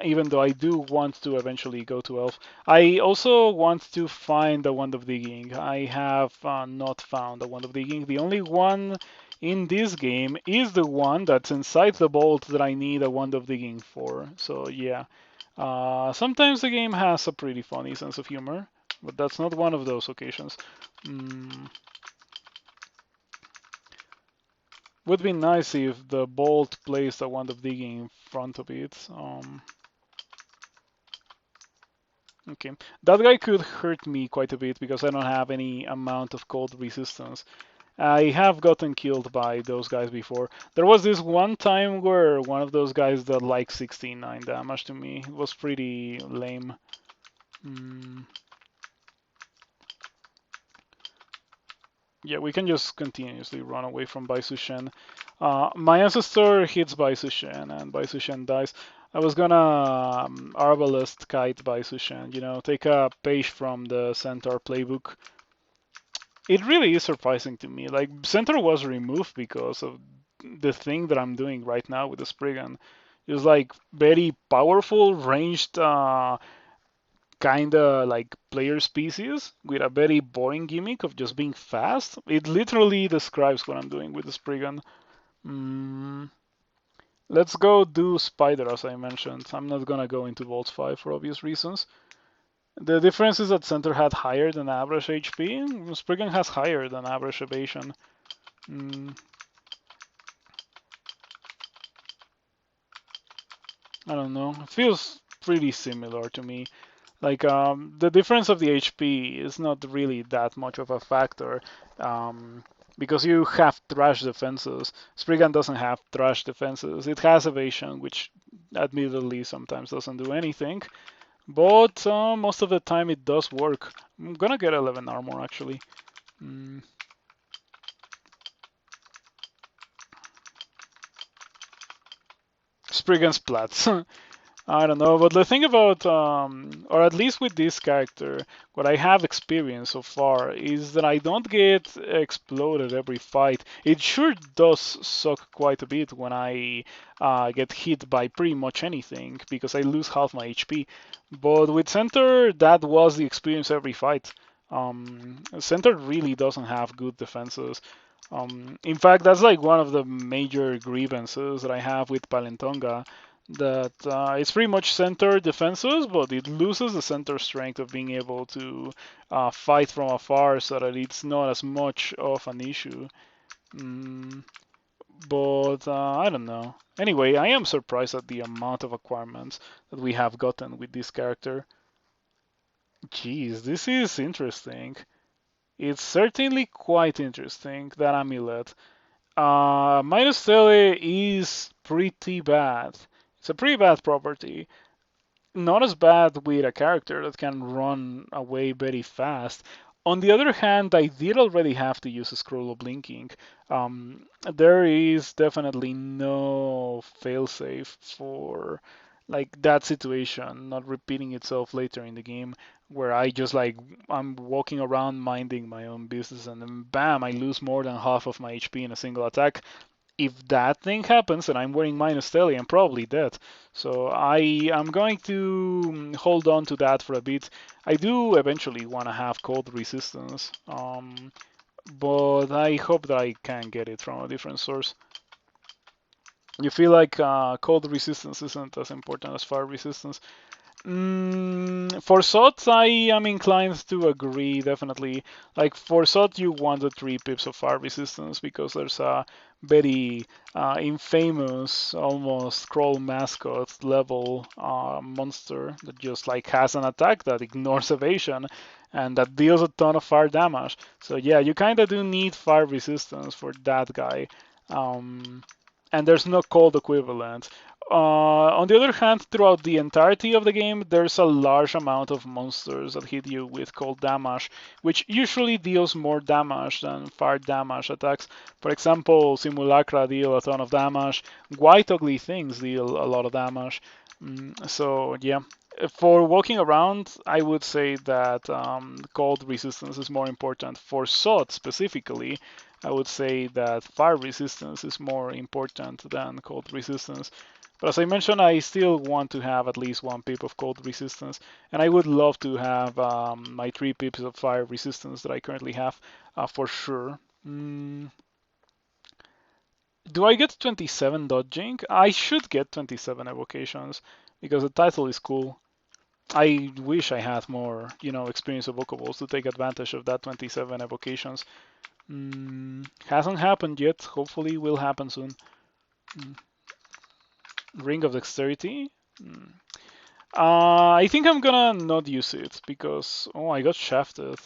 Even though I do want to eventually go to Elf. I also want to find the Wand of Digging. I have not found the Wand of Digging. The only one in this game is the one that's inside the bolt that I need a Wand of Digging for. So yeah, Sometimes the game has a pretty funny sense of humor, but that's not one of those occasions. Would be nice if the bolt placed a Wand of Digging in front of it. Okay, that guy could hurt me quite a bit because I don't have any amount of cold resistance. I have gotten killed by those guys before. There was this one time where one of those guys did like 69 damage to me. It was pretty lame. Yeah, we can just continuously run away from Baisu Shen. My ancestor hits Baisu Shen and Baisu Shen dies. I was gonna Arbalest Kite Baisu Shen, you know, take a page from the Centaur playbook. It really is surprising to me. Like, Centaur was removed because of the thing that I'm doing right now with the Spriggan. It's like very powerful, ranged, kinda like player species with a very boring gimmick of just being fast. It literally describes what I'm doing with the Spriggan. Let's go do Spider, as I mentioned. I'm not gonna go into Vault 5 for obvious reasons. The difference is that Center had higher than average HP. Spriggan has higher than average evasion. I don't know. It feels pretty similar to me. Like, the difference of the HP is not really that much of a factor, because you have trash defenses. Spriggan doesn't have trash defenses. It has evasion, which admittedly sometimes doesn't do anything, but most of the time it does work. I'm gonna get 11 armor actually. Spriggan's Plats. I don't know, but the thing about, or at least with this character, what I have experienced so far is that I don't get exploded every fight. It sure does suck quite a bit when I get hit by pretty much anything, because I lose half my HP. But with Center, that was the experience every fight. Center really doesn't have good defenses. In fact, that's like one of the major grievances that I have with Palentonga, that it's pretty much center defenses, but it loses the center strength of being able to fight from afar, so that it's not as much of an issue. But I don't know. Anyway, I am surprised at the amount of acquirements that we have gotten with this character. Jeez, this is interesting. It's certainly quite interesting, that amulet. Minus Tele is pretty bad. It's a pretty bad property. Not as bad with a character that can run away very fast. On the other hand, I did already have to use a scroll of blinking. There is definitely no failsafe for like that situation not repeating itself later in the game, where I just like I'm walking around minding my own business and then bam, I lose more than half of my HP in a single attack. If that thing happens and I'm wearing minus Telly, I'm probably dead. So I am going to hold on to that for a bit. I do eventually want to have cold resistance, but I hope that I can get it from a different source. You feel like cold resistance isn't as important as fire resistance? For SOT, I am inclined to agree, definitely. Like, for SOT, you want the 3 pips of fire resistance because there's a very infamous, almost scroll mascot level monster that just like has an attack that ignores evasion and that deals a ton of fire damage. So yeah, you kind of do need fire resistance for that guy. And there's no cold equivalent. On the other hand, throughout the entirety of the game, there's a large amount of monsters that hit you with cold damage, which usually deals more damage than fire damage attacks. For example, Simulacra deal a ton of damage, White Ugly Things deal a lot of damage. So yeah, for walking around, I would say that cold resistance is more important. For SOT specifically, I would say that fire resistance is more important than cold resistance. But as I mentioned, I still want to have at least 1 pip of cold resistance, and I would love to have my 3 pips of fire resistance that I currently have for sure. Do I get 27 dodging? I should get 27 evocations, because the title is cool. I wish I had more, experience evocables to take advantage of that 27 evocations. Hasn't happened yet. Hopefully will happen soon. Ring of Dexterity. I think I'm gonna not use it because I got shafted.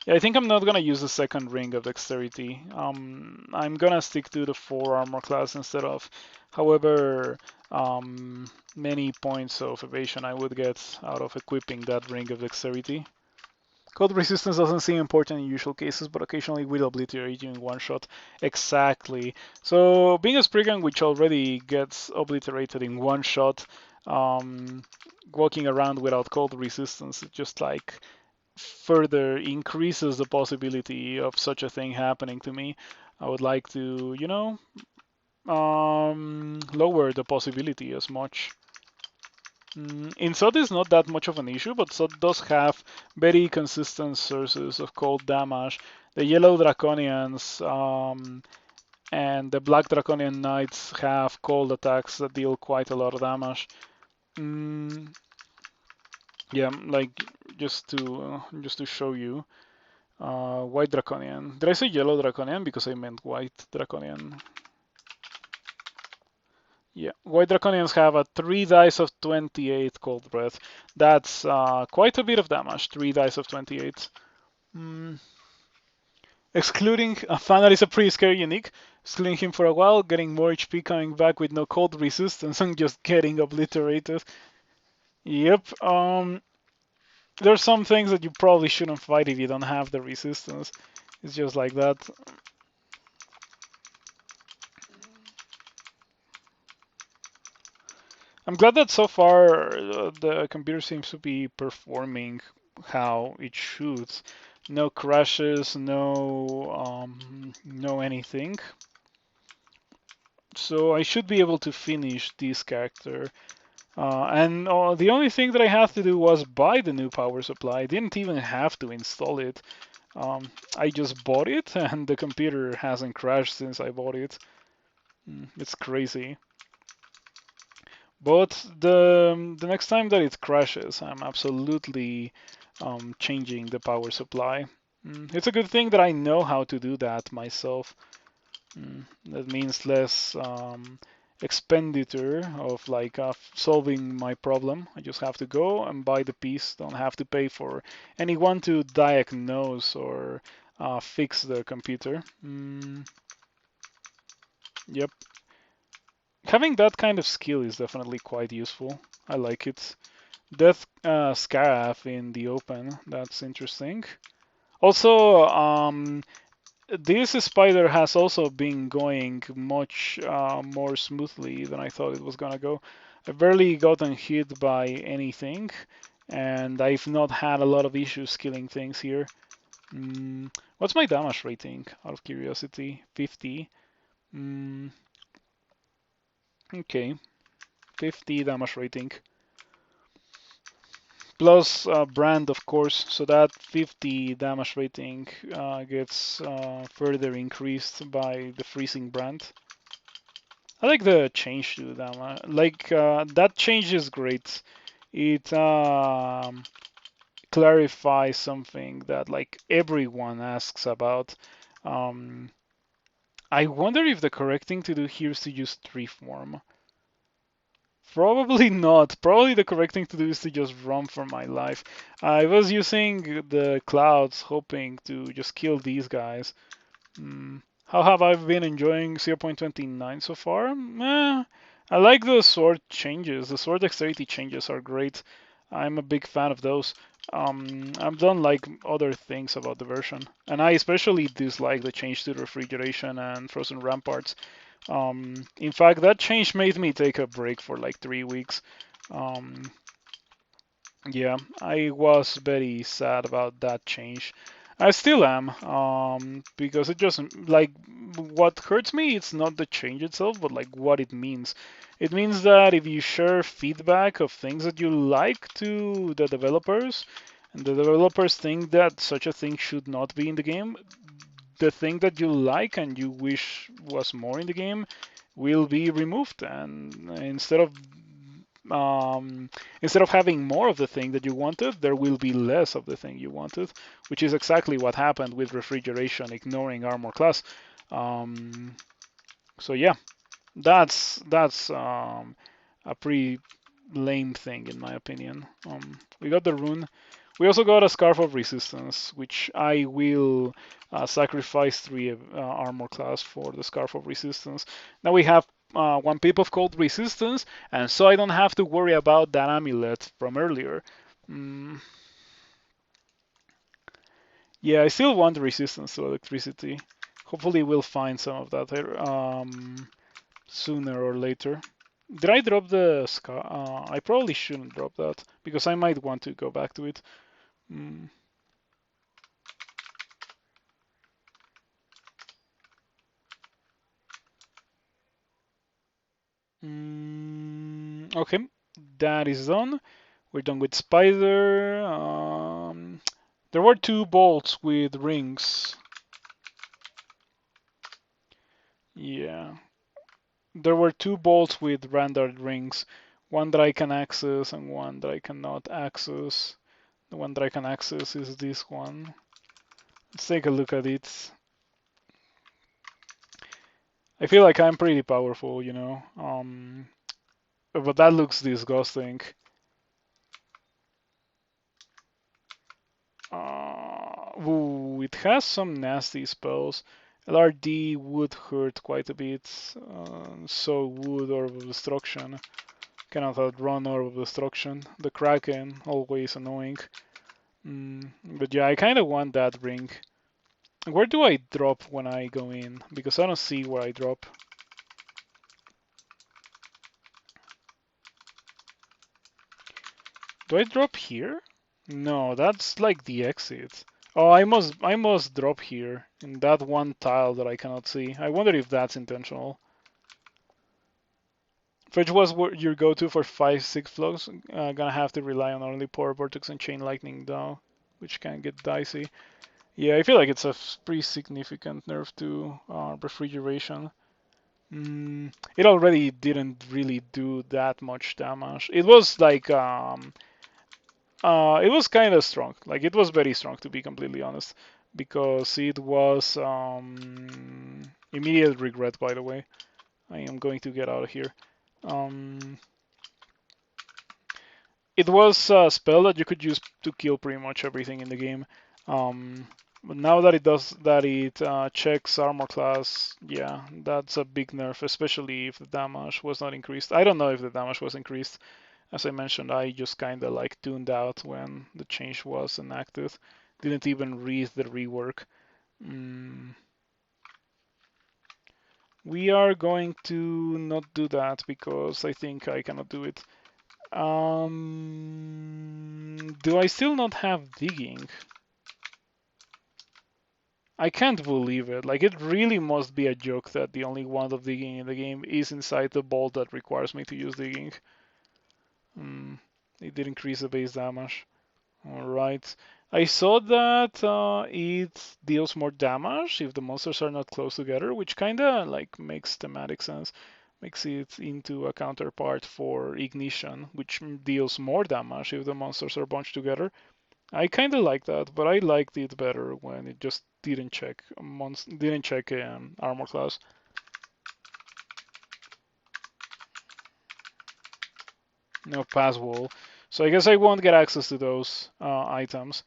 Yeah, I think I'm not gonna use the second Ring of Dexterity. I'm gonna stick to the 4 armor class instead of, however, many points of evasion I would get out of equipping that Ring of Dexterity. Cold resistance doesn't seem important in usual cases, but occasionally will obliterate you in one shot. Exactly. So being a Spriggan which already gets obliterated in one shot, walking around without cold resistance, it just like further increases the possibility of such a thing happening to me. I would like to, lower the possibility as much. In Sod is not that much of an issue, but Sod does have very consistent sources of cold damage. The yellow Draconians and the black Draconian Knights have cold attacks that deal quite a lot of damage. Yeah, like just to show you, white Draconian. Did I say yellow Draconian? Because I meant white Draconian. Yeah, white Draconians have a 3 dice of 28 cold breath. That's quite a bit of damage, 3 dice of 28. Excluding Fanar is a pretty scary unique. Excluding him for a while, getting more HP, coming back with no cold resistance, and just getting obliterated. Yep, there's some things that you probably shouldn't fight if you don't have the resistance. It's just like that. I'm glad that so far the computer seems to be performing how it should. No crashes, no anything. So I should be able to finish this character. And the only thing that I had to do was buy the new power supply. I didn't even have to install it. I just bought it, and the computer hasn't crashed since I bought it. It's crazy. But the next time that it crashes, I'm absolutely changing the power supply. It's a good thing that I know how to do that myself. That means less expenditure of like solving my problem. I just have to go and buy the piece. Don't have to pay for anyone to diagnose or fix the computer. Yep. Having that kind of skill is definitely quite useful. I like it. Death Scarab in the open. That's interesting. Also, this spider has also been going much more smoothly than I thought it was gonna go. I've barely gotten hit by anything, and I've not had a lot of issues killing things here. What's my damage rating? Out of curiosity, 50. Okay, 50 damage rating. Plus brand, of course, so that 50 damage rating gets further increased by the freezing brand. I like the change to damage. Like that change is great. It clarifies something that like everyone asks about. I wonder if the correct thing to do here is to use tree form. Probably not. Probably the correct thing to do is to just run for my life. I was using the clouds hoping to just kill these guys. How have I been enjoying 0.29 so far? I like the sword changes. The sword dexterity changes are great. I'm a big fan of those. I don't like other things about the version. And I especially dislike the change to refrigeration and frozen ramparts. In fact, that change made me take a break for like 3 weeks. Yeah, I was very sad about that change. I still am, because it just like what hurts me. It's not the change itself, but like what it means. It means that if you share feedback of things that you like to the developers, and the developers think that such a thing should not be in the game, the thing that you like and you wish was more in the game, will be removed, and instead of having more of the thing that you wanted, there will be less of the thing you wanted, which is exactly what happened with refrigeration, ignoring armor class. So yeah, that's a pretty lame thing in my opinion. We got the rune. We also got a Scarf of Resistance, which I will sacrifice 3 armor class for the Scarf of Resistance. Now we have 1 pip of cold resistance, and so I don't have to worry about that amulet from earlier. Mm, yeah, I still want resistance to electricity. Hopefully we'll find some of that sooner or later. Did I drop the scar? I probably shouldn't drop that, because I might want to go back to it. Mm. Okay, that is done. We're done with spider. There were 2 bolts with rings. Yeah, there were 2 bolts with rendered rings. One that I can access and one that I cannot access. The one that I can access is this one. Let's take a look at it. I feel like I'm pretty powerful, you know. But that looks disgusting. Ooh, it has some nasty spells. LRD would hurt quite a bit. So would Orb of Destruction. Cannot outrun Orb of Destruction. The Kraken, always annoying. But yeah, I kind of want that ring. Where do I drop when I go in? Because I don't see where I drop. Do I drop here? No, that's like the exit. Oh, I must drop here in that one tile that I cannot see. I wonder if that's intentional. Fetch was your go-to for 5-6 flows. Gonna have to rely on only Power Vortex and Chain Lightning though, which can get dicey. Yeah, I feel like it's a pretty significant nerf to refrigeration. It already didn't really do that much damage. It was like it was kind of strong. Like it was very strong to be completely honest, because it was immediate regret. By the way, I am going to get out of here. Um, it was a spell that you could use to kill pretty much everything in the game. But now that it does that, it checks armor class. Yeah, that's a big nerf, especially if the damage was not increased. I don't know if the damage was increased. As I mentioned, I just kind of like tuned out when the change was enacted. Didn't even read the rework. We are going to not do that because I think I cannot do it. Do I still not have digging? I can't believe it. Like, it really must be a joke that the only one of digging in the game is inside the bolt that requires me to use digging. It did increase the base damage. Alright. I saw that it deals more damage if the monsters are not close together, which kinda like makes thematic sense. Makes it into a counterpart for Ignition, which deals more damage if the monsters are bunched together. I kinda like that, but I liked it better when it just didn't check armor class. No pass wall. So I guess I won't get access to those items.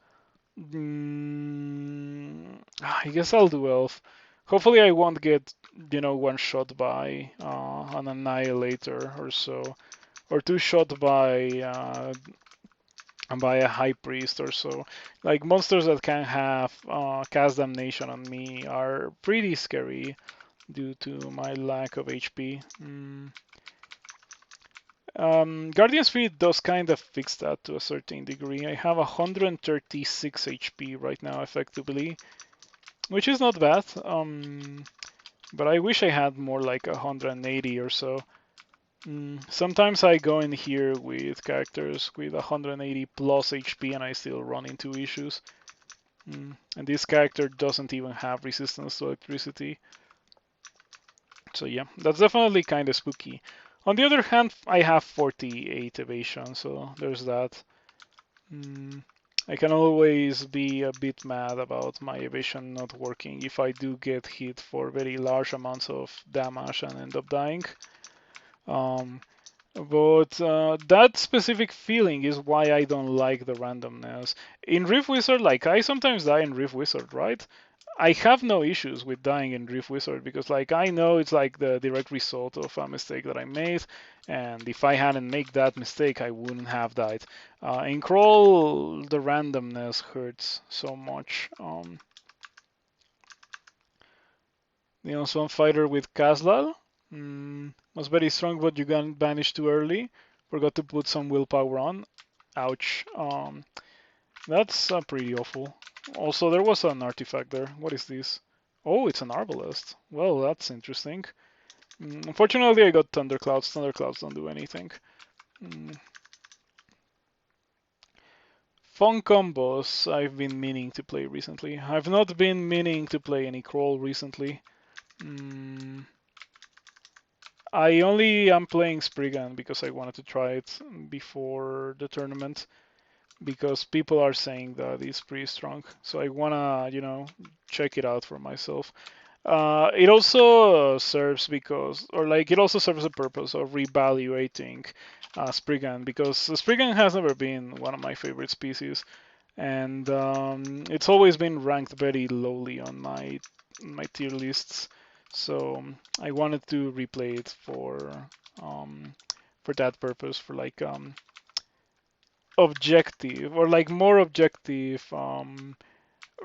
I guess I'll do Elf. Hopefully I won't get, one shot by an Annihilator or so. Or two shot by a High Priest or so. Like, monsters that can have cast damnation on me are pretty scary due to my lack of HP. Guardian Spirit does kind of fix that to a certain degree. I have 136 HP right now, effectively, which is not bad. But I wish I had more like 180 or so. Sometimes I go in here with characters with 180 plus HP and I still run into issues. And this character doesn't even have resistance to electricity. So yeah, that's definitely kind of spooky. On the other hand, I have 48 evasion, so there's that. I can always be a bit mad about my evasion not working if I do get hit for very large amounts of damage and end up dying. Um, but that specific feeling is why I don't like the randomness. In Rift Wizard, like I sometimes die in Rift Wizard, right? I have no issues with dying in Rift Wizard because like I know it's like the direct result of a mistake that I made, and if I hadn't made that mistake, I wouldn't have died. In Crawl, the randomness hurts so much. Swan Fighter with Kazlal was very strong, but you got banished too early. Forgot to put some willpower on. Ouch. That's pretty awful. Also, there was an artifact there. What is this? Oh, it's an arbalest. Well, that's interesting. Unfortunately, I got Thunderclouds. Thunderclouds don't do anything. Fun combos I've been meaning to play recently. I've not been meaning to play any Crawl recently. I only am playing Spriggan because I wanted to try it before the tournament because people are saying that it's pretty strong. So I wanna, check it out for myself. It also serves it also serves the purpose of reevaluating Spriggan because Spriggan has never been one of my favorite species, and it's always been ranked very lowly on my tier lists. So I wanted to replay it for that purpose, for like objective or like more objective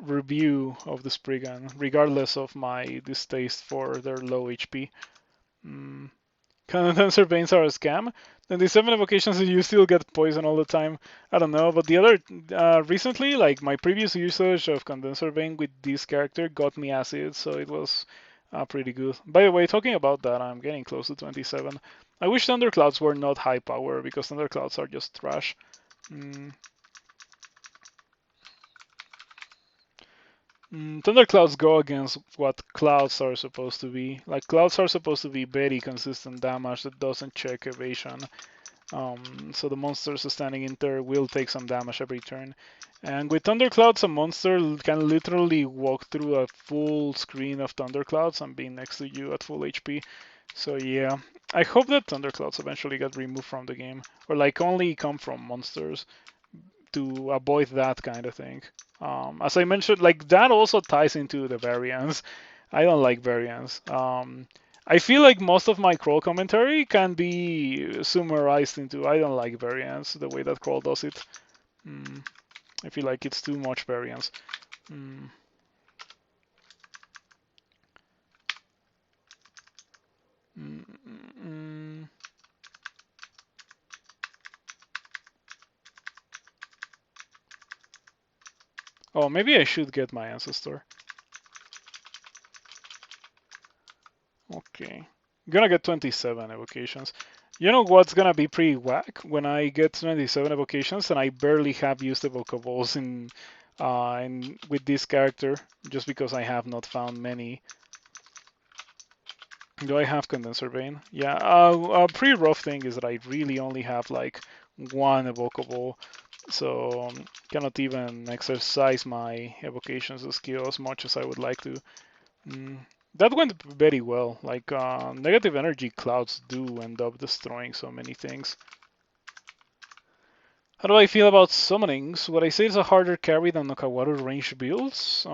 review of the Spriggan, regardless of my distaste for their low HP. Condenser Veins are a scam. 27 evocations and you still get poison all the time. I don't know, but the other recently, like my previous usage of Condenser Vein with this character got me acid, so it was pretty good. By the way, talking about that, I'm getting close to 27. I wish Thunderclouds were not high power because Thunderclouds are just trash. Thunderclouds go against what clouds are supposed to be. Like clouds are supposed to be very consistent damage that doesn't check evasion. So the monsters standing in there will take some damage every turn. And with Thunderclouds, a monster can literally walk through a full screen of Thunderclouds and be next to you at full HP. So yeah, I hope that Thunderclouds eventually get removed from the game, or like only come from monsters to avoid that kind of thing. As I mentioned, like that also ties into the variance. I don't like variance. I feel like most of my Crawl commentary can be summarized into I don't like variance the way that Crawl does it. I feel like it's too much variance. Oh, maybe I should get my ancestor. Okay. I'm gonna get 27 evocations. You know what's gonna be pretty whack? When I get 27 evocations and I barely have used evocables with this character, just because I have not found many. Do I have Condenser Vein? Yeah, a pretty rough thing is that I really only have like one evocable, so cannot even exercise my evocations skill as much as I would like to. That went very well. Like negative energy clouds do end up destroying so many things. How do I feel about summonings? Would I say it's a harder carry than Nokawaru range builds?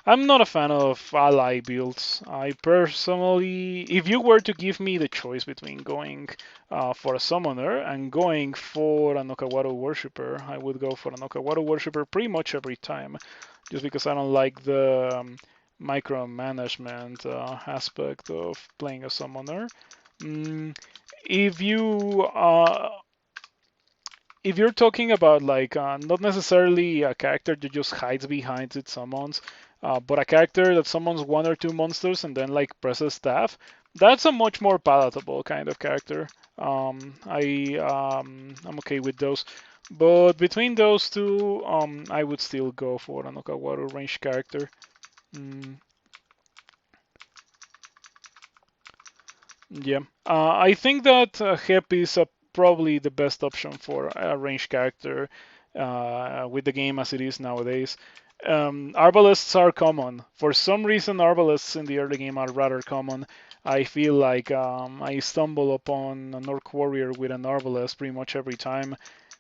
I'm not a fan of ally builds. I personally, if you were to give me the choice between going for a summoner and going for a Nokawaru worshipper, I would go for a Nokawaru worshipper pretty much every time, just because I don't like the micromanagement aspect of playing a summoner. If you if you're talking about like not necessarily a character that just hides behind its summons, but a character that summons one or two monsters and then like presses staff, that's a much more palatable kind of character. I'm okay with those. But between those two, I would still go for an Okawaru range character. Yeah, I think that Hep is probably the best option for a ranged character with the game as it is nowadays. Arbalests are common. For some reason, Arbalests in the early game are rather common. I feel like I stumble upon an Orc Warrior with an Arbalest pretty much every time.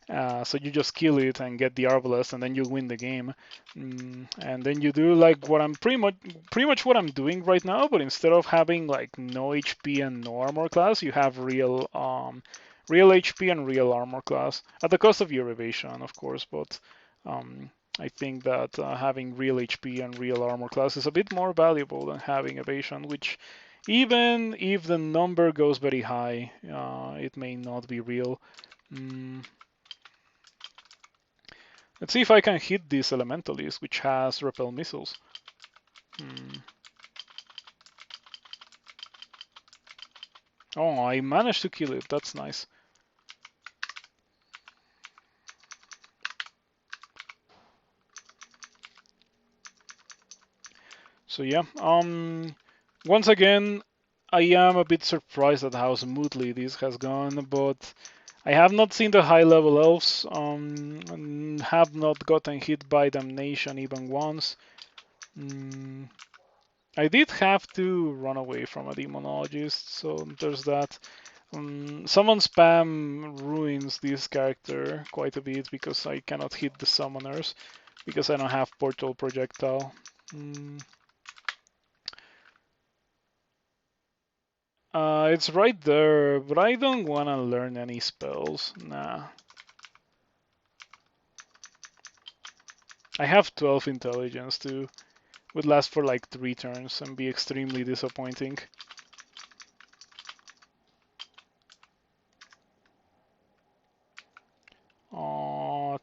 So you just kill it and get the Arbalest, and then you win the game. And then you do like what I'm pretty much what I'm doing right now, but instead of having like no HP and no armor class, you have real HP and real armor class at the cost of your evasion, of course. But um, I think that having real HP and real armor class is a bit more valuable than having evasion, which even if the number goes very high, it may not be real. Mm, Let's see if I can hit this Elementalist, which has repel missiles. Hmm. Oh, I managed to kill it. That's nice. So yeah, once again, I am a bit surprised at how smoothly this has gone, but I have not seen the high level elves, and have not gotten hit by damnation even once. Mm, I did have to run away from a demonologist, so there's that. Summon spam ruins this character quite a bit because I cannot hit the summoners because I don't have portal projectile. It's right there, but I don't want to learn any spells. Nah. I have 12 intelligence too. Would last for like 3 turns and be extremely disappointing.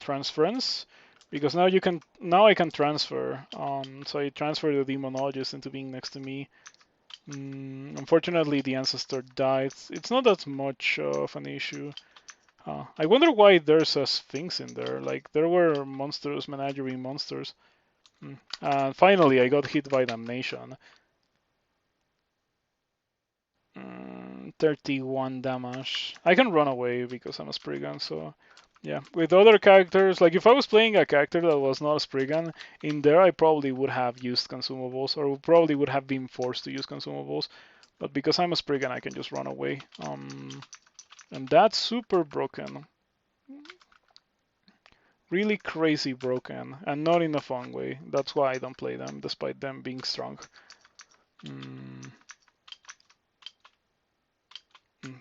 Transference, because now I can transfer. So I transfer the demonologist into being next to me. Unfortunately, the ancestor died. It's not that much of an issue. I wonder why there's a sphinx in there. Like there were monsters, menagerie monsters. Finally, I got hit by damnation. 31 damage. I can run away because I'm a Spriggan, so yeah. With other characters, like if I was playing a character that was not a Spriggan, in there I probably would have used consumables, or probably would have been forced to use consumables. But because I'm a Spriggan, I can just run away. And that's super broken. Really crazy broken, and not in a fun way. That's why I don't play them, despite them being strong.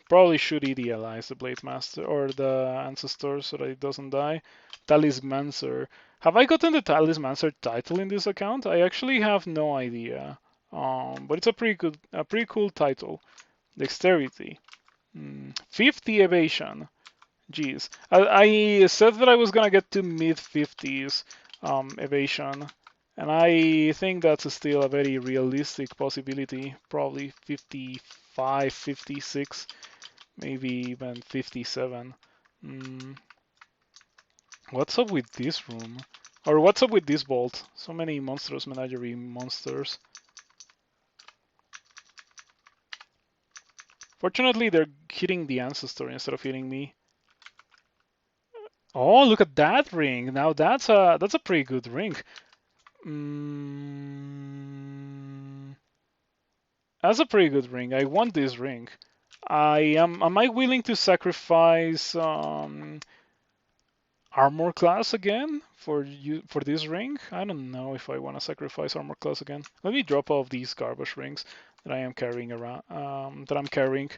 Probably should idealize the Blade Master or the Ancestor so that it doesn't die. Talismancer. Have I gotten the Talismancer title in this account? I actually have no idea. But it's a pretty cool title. Dexterity. 50 evasion. Jeez. I said that I was gonna get to mid 50s evasion, and I think that's still a very realistic possibility. Probably 55, 56, maybe even 57. What's up with this room? Or what's up with this vault? So many monstrous menagerie monsters. Fortunately, they're hitting the ancestor instead of hitting me. Oh, look at that ring. Now that's a pretty good ring. That's a pretty good ring. I want this ring. Am I willing to sacrifice armor class again for this ring? I don't know if I want to sacrifice armor class again. Let me drop off these garbage rings that I am carrying around. That I'm carrying.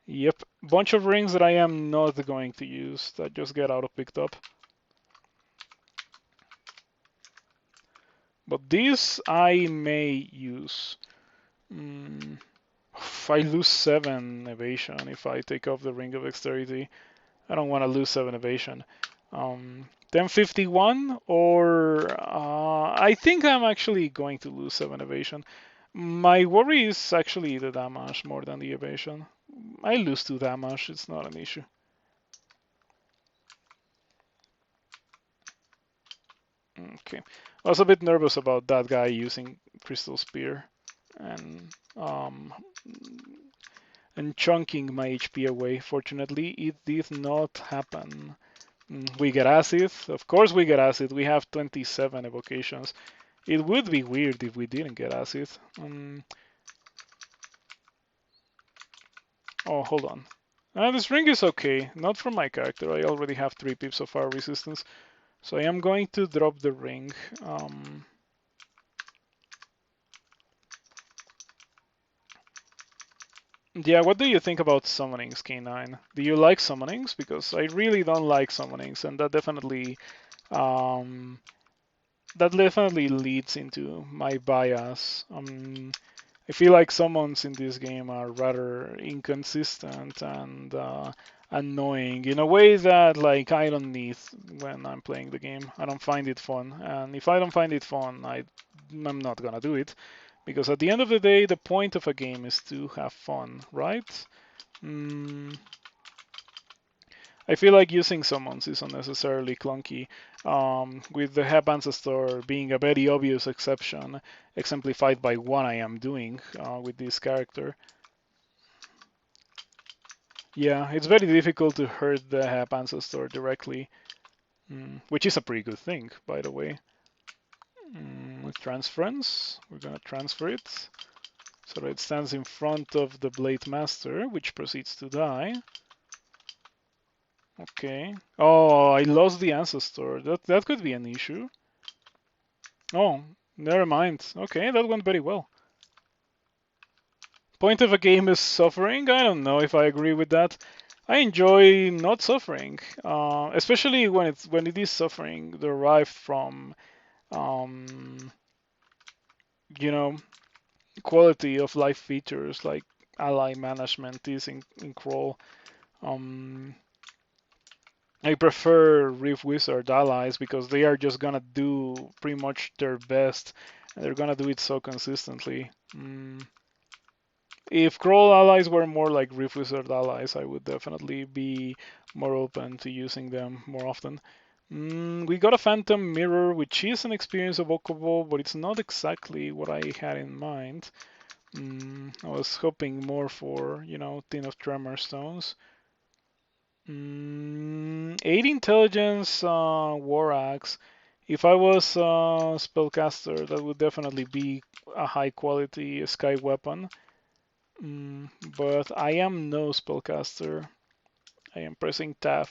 Yep, bunch of rings that I am not going to use. That just get auto picked up. But these I may use. If I lose 7 evasion if I take off the Ring of Dexterity. I don't want to lose 7 evasion. Then 51, or I think I'm actually going to lose 7 evasion. My worry is actually the damage more than the evasion. I lose 2 damage, it's not an issue. Okay. I was a bit nervous about that guy using Crystal Spear. And and chunking my HP away. Fortunately, it did not happen. We get acid. Of course we get acid. We have 27 evocations. It would be weird if we didn't get acid. Oh, hold on. This ring is okay. Not for my character. I already have 3 pips of fire resistance. So I am going to drop the ring. Yeah, what do you think about summonings, K9? Do you like summonings? Because I really don't like summonings, and um, that definitely leads into my bias. I feel like summons in this game are rather inconsistent and annoying in a way that like I don't need when I'm playing the game. I don't find it fun, and if I don't find it fun, I'm not gonna do it. Because at the end of the day, the point of a game is to have fun, right? I feel like using summons is unnecessarily clunky, with the Hep Ancestor being a very obvious exception, exemplified by what I am doing with this character. Yeah, it's very difficult to hurt the Hep Ancestor directly, which is a pretty good thing, by the way. Transference, we're gonna transfer it so that it stands in front of the Blade Master, which proceeds to die. Okay. Oh, I lost the Ancestor. That could be an issue. Oh, never mind. Okay, that went very well. Point of a game is suffering? I don't know if I agree with that. I enjoy not suffering, especially when it is suffering derived from, um, you know, quality of life features like ally management is in Crawl. I prefer Reef Wizard allies because they are just gonna do pretty much their best, and they're gonna do it so consistently. If Crawl allies were more like Reef Wizard allies, I would definitely be more open to using them more often. We got a Phantom Mirror, which is an experience evocable, but it's not exactly what I had in mind. I was hoping more for, Tin of Tremor Stones. 8 intelligence, War Axe. If I was a spellcaster, that would definitely be a high quality sky weapon. But I am no spellcaster. I am pressing Tab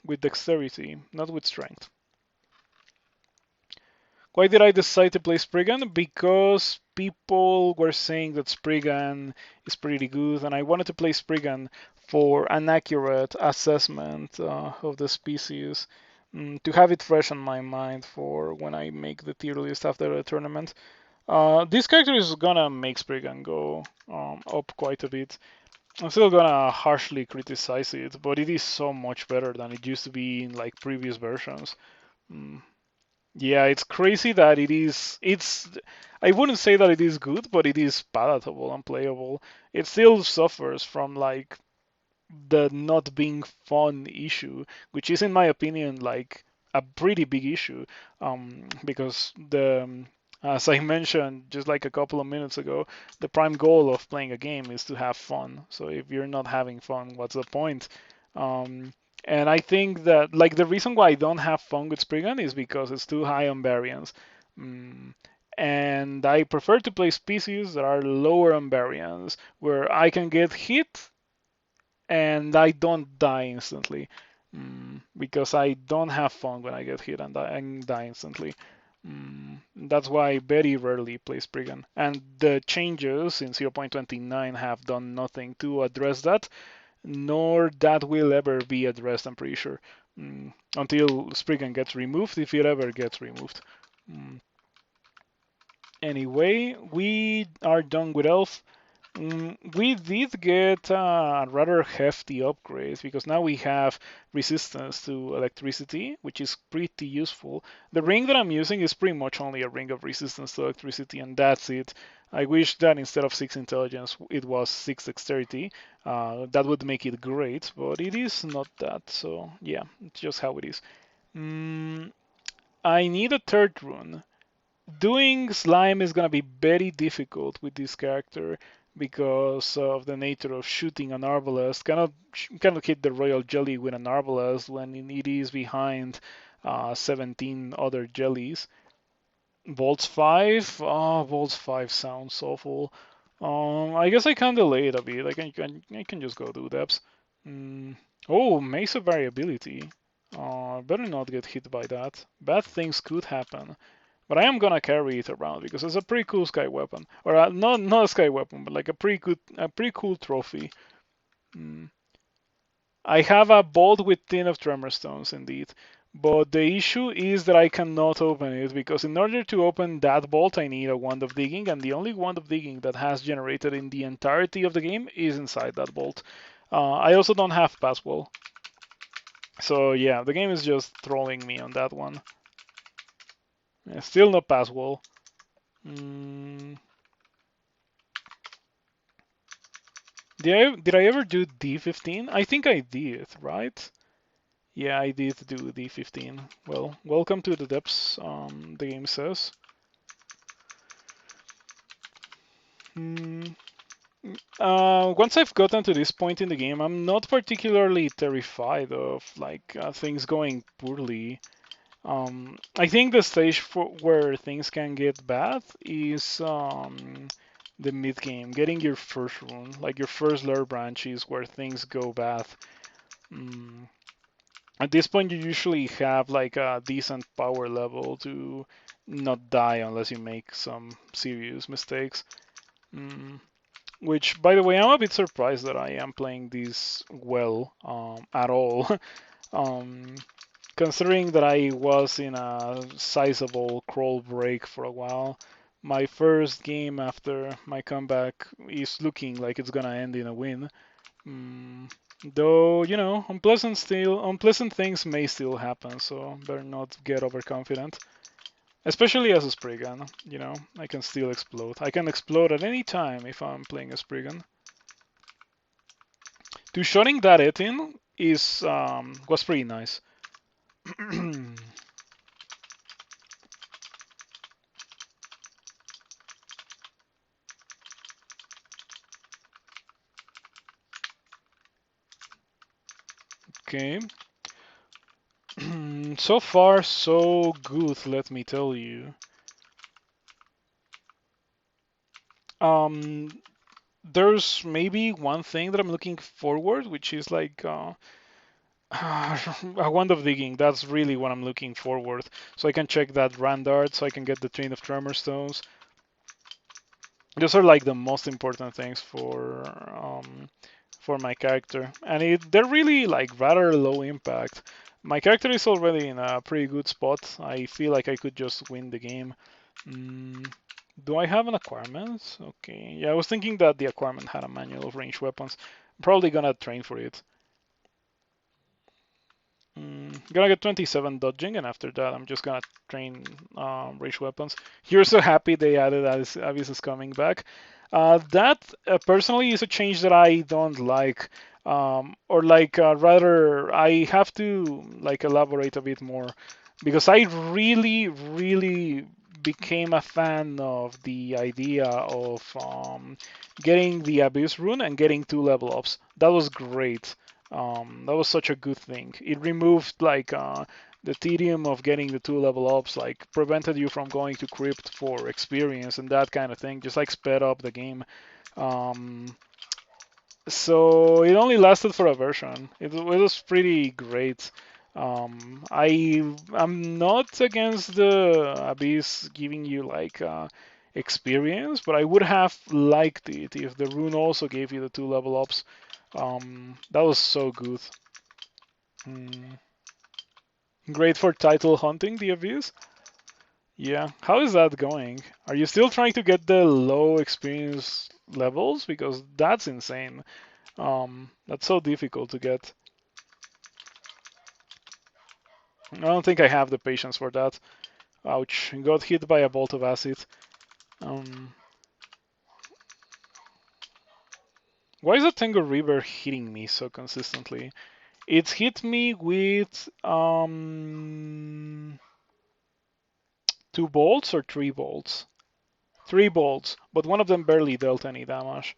with dexterity, not with strength. Why did I decide to play Spriggan? Because people were saying that Spriggan is pretty good, and I wanted to play Spriggan for an accurate assessment of the species, to have it fresh on my mind for when I make the tier list after the tournament. This character is gonna make Spriggan go up quite a bit. I'm still gonna harshly criticize it, but it is so much better than it used to be in like previous versions. Yeah, it's crazy that it is. I wouldn't say that it is good, but it is palatable and playable. It still suffers from like the not being fun issue, which is, in my opinion, like a pretty big issue, because as I mentioned just like a couple of minutes ago, the prime goal of playing a game is to have fun. So if you're not having fun, what's the point? Um, and I think that like the reason why I don't have fun with Spriggan is because it's too high on variance. And I prefer to play species that are lower on variance, where I can get hit and I don't die instantly, because I don't have fun when I get hit and die instantly. That's why I very rarely play Spriggan. And the changes in 0.29 have done nothing to address that, nor that will ever be addressed, I'm pretty sure, until Spriggan gets removed, if it ever gets removed. Anyway, we are done with Elf. We did get rather hefty upgrades because now we have resistance to electricity, which is pretty useful. The ring that I'm using is pretty much only a ring of resistance to electricity, and that's it. I wish that instead of 6 intelligence, it was 6 dexterity. That would make it great, but it is not that. So yeah, it's just how it is. I need a third rune. Doing slime is gonna be very difficult with this character because of the nature of shooting an arbalest. Cannot hit the royal jelly with an arbalest when it is behind 17 other jellies. Bolts 5? Oh, Bolts 5 sounds awful. I guess I can delay it a bit. I can just go do depths. Mm. Oh, Mesa variability. Better not get hit by that. Bad things could happen. But I am gonna carry it around because it's a pretty cool sky weapon, or not a sky weapon, but like a pretty cool trophy. Mm. I have a bolt with 10 of tremor stones indeed, but the issue is that I cannot open it because in order to open that bolt, I need a wand of digging, and the only wand of digging that has generated in the entirety of the game is inside that bolt. I also don't have passwall, so yeah, the game is just trolling me on that one. Still no passwall. Mm. Did I ever do D15? I think I did, right? Yeah, I did do D15. Well, welcome to the depths, the game says. Once I've gotten to this point in the game, I'm not particularly terrified of like things going poorly. I think the stage where things can get bad is the mid game, getting your first rune, like your first lure branch is where things go bad. Mm. At this point, you usually have like a decent power level to not die unless you make some serious mistakes. Mm. Which, by the way, I'm a bit surprised that I am playing this well at all. um, Considering that I was in a sizable crawl break for a while. My first game after my comeback is looking like it's gonna end in a win. Mm, though, unpleasant things may still happen, so better not get overconfident. Especially as a Spriggan, I can still explode. I can explode at any time if I'm playing a Spriggan. Two-shotting that it in was pretty nice. Okay. So far, so good, let me tell you. Um, there's maybe one thing that I'm looking forward, which is like a wand of digging. That's really what I'm looking forward. So I can check that Randart, so I can get the Train of Tremor Stones. Those are like the most important things for my character, and they're really like rather low impact. My character is already in a pretty good spot. I feel like I could just win the game. Mm, do I have an acquirement? Okay, yeah, I was thinking that the acquirement had a manual of ranged weapons. I'm probably gonna train for it. Gonna get 27 dodging, and after that, I'm just gonna train ranged weapons. You're so happy they added Abyss is coming back. That personally is a change that I don't like, or like rather I have to like elaborate a bit more because I really, really became a fan of the idea of getting the Abyss rune and getting 2 level ups. That was great. That was such a good thing. It removed like the tedium of getting the 2 level ups, like prevented you from going to crypt for experience and that kind of thing. Just like sped up the game. Um, so it only lasted for a version. It was pretty great. I'm not against the Abyss giving you like experience, but I would have liked it if the rune also gave you the 2 level ups. That was so good. Mm. Great for title hunting, the Abyss. Yeah, how is that going? Are you still trying to get the low experience levels? Because that's insane. That's so difficult to get. I don't think I have the patience for that. Ouch, got hit by a bolt of acid. Um, why is the Tango River hitting me so consistently? It's hit me with 2 bolts or 3 bolts. 3 bolts, but one of them barely dealt any damage.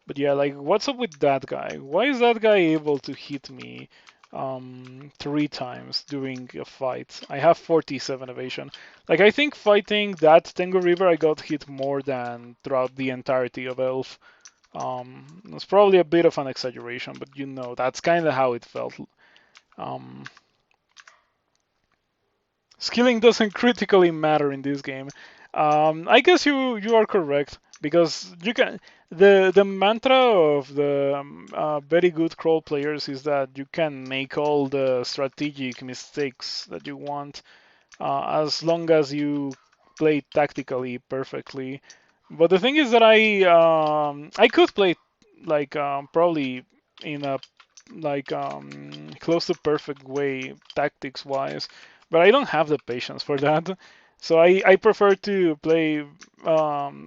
But yeah, like, what's up with that guy? Why is that guy able to hit me 3 times during a fight? I have 47 evasion. Like, I think fighting that Tengu River, I got hit more than throughout the entirety of Elf. It's probably a bit of an exaggeration, but you know, that's kind of how it felt. Um, Skilling doesn't critically matter in this game. I guess you are correct because you can. The mantra of the very good crawl players is that you can make all the strategic mistakes that you want as long as you play tactically perfectly. But the thing is that I could play like probably in a like close to perfect way tactics wise, but I don't have the patience for that. So I prefer to play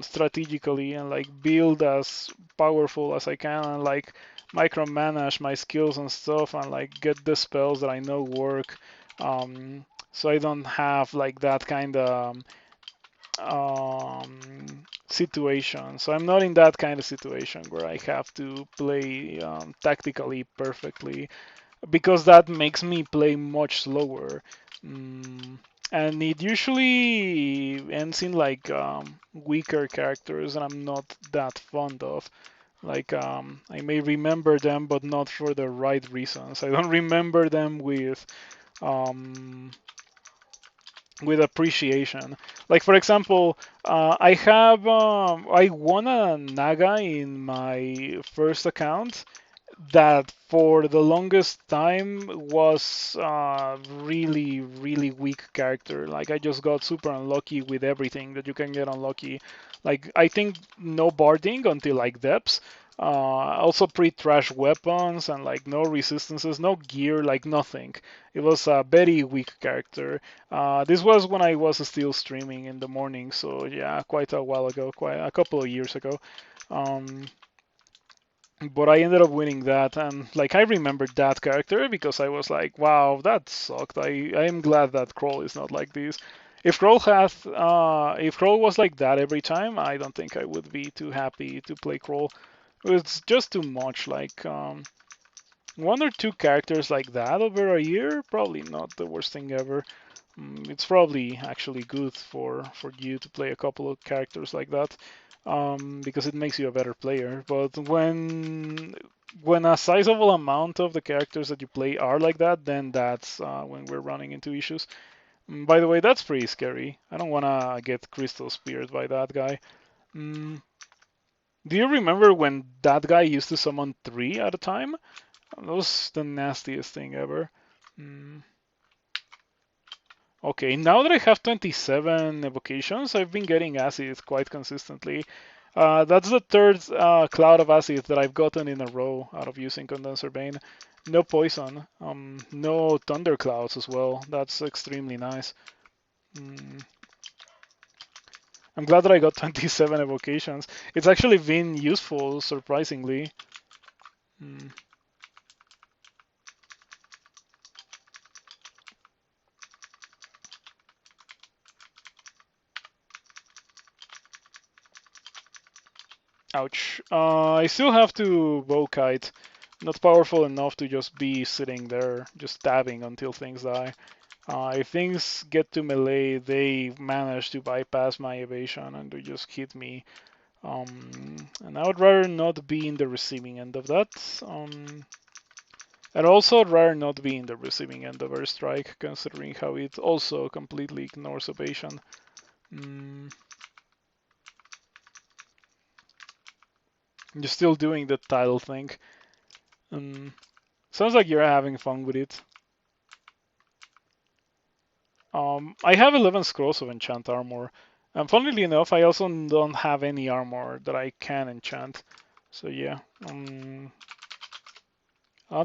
strategically and like build as powerful as I can and like micromanage my skills and stuff and like get the spells that I know work. So I don't have like that kind of situation. So I'm not in that kind of situation where I have to play tactically perfectly because that makes me play much slower. Mm, and it usually ends in like weaker characters, and I'm not that fond of. Like I may remember them, but not for the right reasons. I don't remember them um, with appreciation. Like for example, I won a Naga in my first account that for the longest time was really weak character. Like I just got super unlucky with everything that you can get unlucky. Like I think no barding until like depths. Also pre-trash weapons and like no resistances, no gear, like nothing. It was a very weak character. This was when I was still streaming in the morning, so yeah, quite a while ago, quite a couple of years ago. Um, but I ended up winning that, and like I remembered that character because I was like, wow, that sucked. I am glad that Kroll is not like this. If Kroll was like that every time, I don't think I would be too happy to play Kroll. It's just too much. Like 1 or 2 characters like that over a year, probably not the worst thing ever. It's probably actually good for you to play a couple of characters like that because it makes you a better player. But when a sizable amount of the characters that you play are like that, then that's when we're running into issues. By the way, that's pretty scary. I don't want to get crystal speared by that guy. Mm, do you remember when that guy used to summon 3 at a time? That was the nastiest thing ever. Mm. Okay, now that I have 27 evocations, I've been getting acid quite consistently. That's the third cloud of acid that I've gotten in a row out of using Condenser Bane. No poison, no thunder clouds as well. That's extremely nice. Mm. I'm glad that I got 27 evocations. It's actually been useful, surprisingly. Mm. Ouch. I still have to bow kite. Not powerful enough to just be sitting there, just stabbing until things die. If things get to melee, they manage to bypass my evasion and they just hit me. And I would rather not be in the receiving end of that. And also I'd rather not be in the receiving end of airstrike, considering how it also completely ignores evasion. Mm, you're still doing the title thing. Sounds like you're having fun with it. I have 11 scrolls of enchant armor. And funnily enough, I also don't have any armor that I can enchant. So yeah.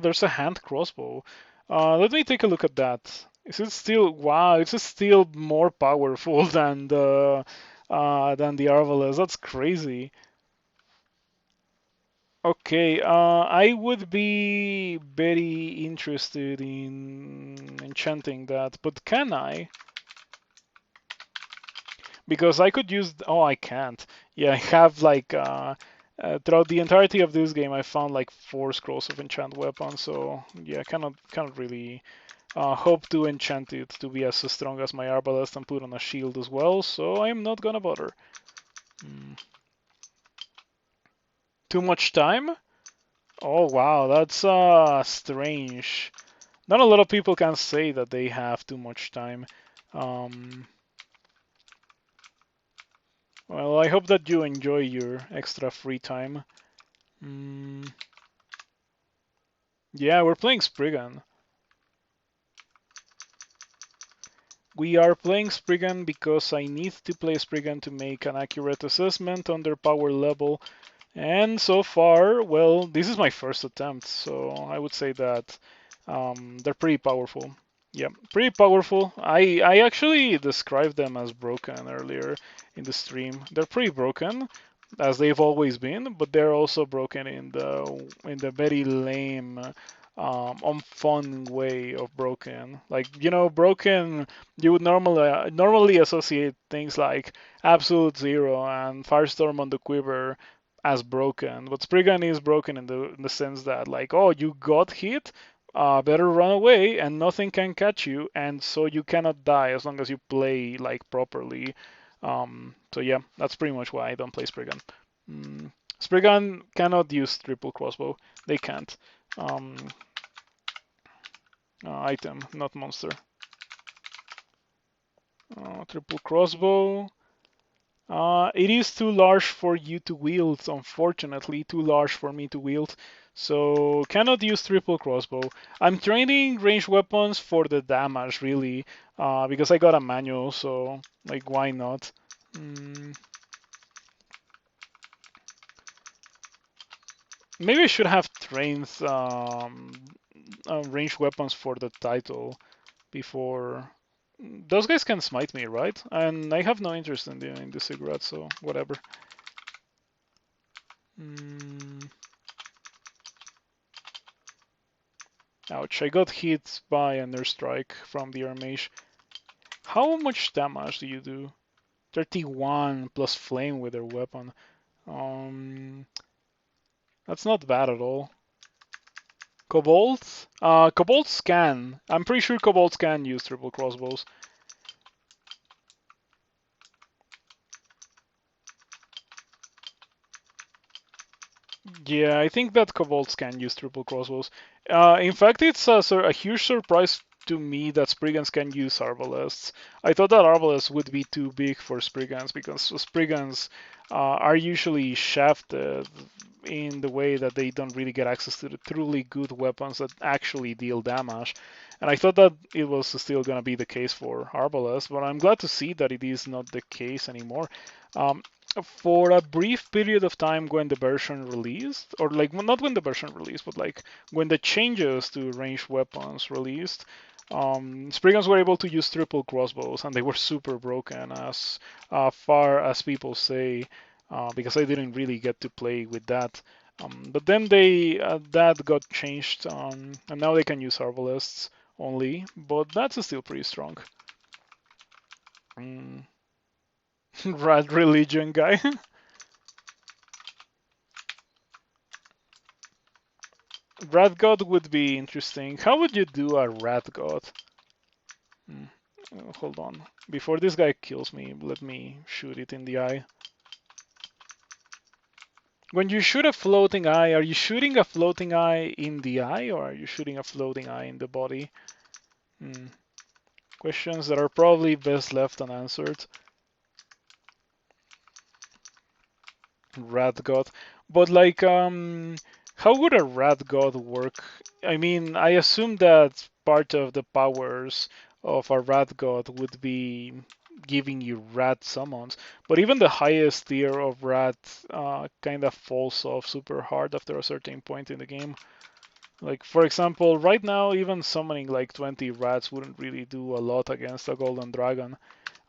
There's a hand crossbow. Let me take a look at that. Is it still? Wow, it's still more powerful than the Arbalest. That's crazy. Okay, I would be very interested in enchanting that, but can I? because I could use. Oh, I can't. Yeah, I have like throughout the entirety of this game, I found like 4 scrolls of enchant weapons. So yeah, cannot really hope to enchant it to be as strong as my arbalest and put on a shield as well. So I'm not gonna bother. Mm. Too much time? Oh wow, that's strange. Not a lot of people can say that they have too much time. Um, well, I hope that you enjoy your extra free time. Mm, yeah, we're playing Spriggan. We are playing Spriggan because I need to play Spriggan to make an accurate assessment on their power level. And so far, well, this is my first attempt, so I would say that they're pretty powerful. Yeah, pretty powerful. I actually described them as broken earlier in the stream. They're pretty broken, as they've always been, but they're also broken in the very lame, unfun way of broken. Like broken. You would normally associate things like Absolute Zero and Firestorm on the Quiver as broken, but Spriggan is broken in the sense that like, oh, you got hit, better run away and nothing can catch you, and so you cannot die as long as you play like properly. So yeah, that's pretty much why I don't play Spriggan. Mm, Spriggan cannot use triple crossbow. They can't. Um, Item, not monster. Triple crossbow. It is too large for you to wield, unfortunately, too large for me to wield. So cannot use triple crossbow. I'm training ranged weapons for the damage, really, because I got a manual, so like why not? Mm, maybe I should have trained ranged weapons for the title before. Those guys can smite me, right? And I have no interest in the cigarette, so whatever. Mm. Ouch, I got hit by an airstrike from the air mage. How much damage do you do? 31 plus flame with their weapon. Um, that's not bad at all. Kobolds? Kobolds can. I'm pretty sure kobolds can use triple crossbows. Yeah, I think that kobolds can use triple crossbows. In fact, it's a huge surprise to me that Spriggans can use arbalests. I thought that arbalests would be too big for Spriggans because Spriggans are usually shafted in the way that they don't really get access to the truly good weapons that actually deal damage. And I thought that it was still going to be the case for arbalests, but I'm glad to see that it is not the case anymore. For a brief period of time when the version released, or like not when the version released, but like when the changes to ranged weapons released, Spriggans were able to use triple crossbows, and they were super broken as far as people say, because I didn't really get to play with that. But then that got changed, and now they can use arbalests only, but that's still pretty strong. Mm. Rat religion guy. Rat God would be interesting. How would you do a Rat God? Hmm. Hold on. Before this guy kills me, let me shoot it in the eye. When you shoot a floating eye, are you shooting a floating eye in the eye or are you shooting a floating eye in the body? Hmm. Questions that are probably best left unanswered. Rat God. But like, how would a rat god work? I mean, I assume that part of the powers of a rat god would be giving you rat summons, but even the highest tier of rat kind of falls off super hard after a certain point in the game. Like, for example, right now, even summoning like 20 rats wouldn't really do a lot against a golden dragon.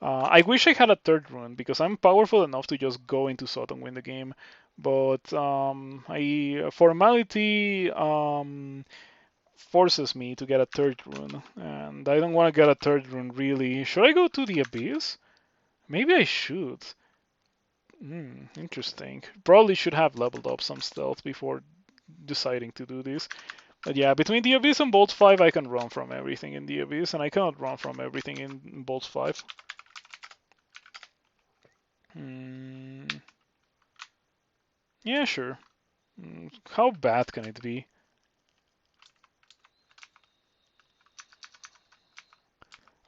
I wish I had a third rune because I'm powerful enough to just go into Sot and win the game. But formality forces me to get a third rune, and I don't want to get a third rune really. Should I go to the Abyss? Maybe I should. Interesting. Probably should have leveled up some stealth before deciding to do this. But yeah, between the Abyss and Bolt 5, I can run from everything in the Abyss, and I cannot run from everything in Bolt 5. Yeah, sure. How bad can it be?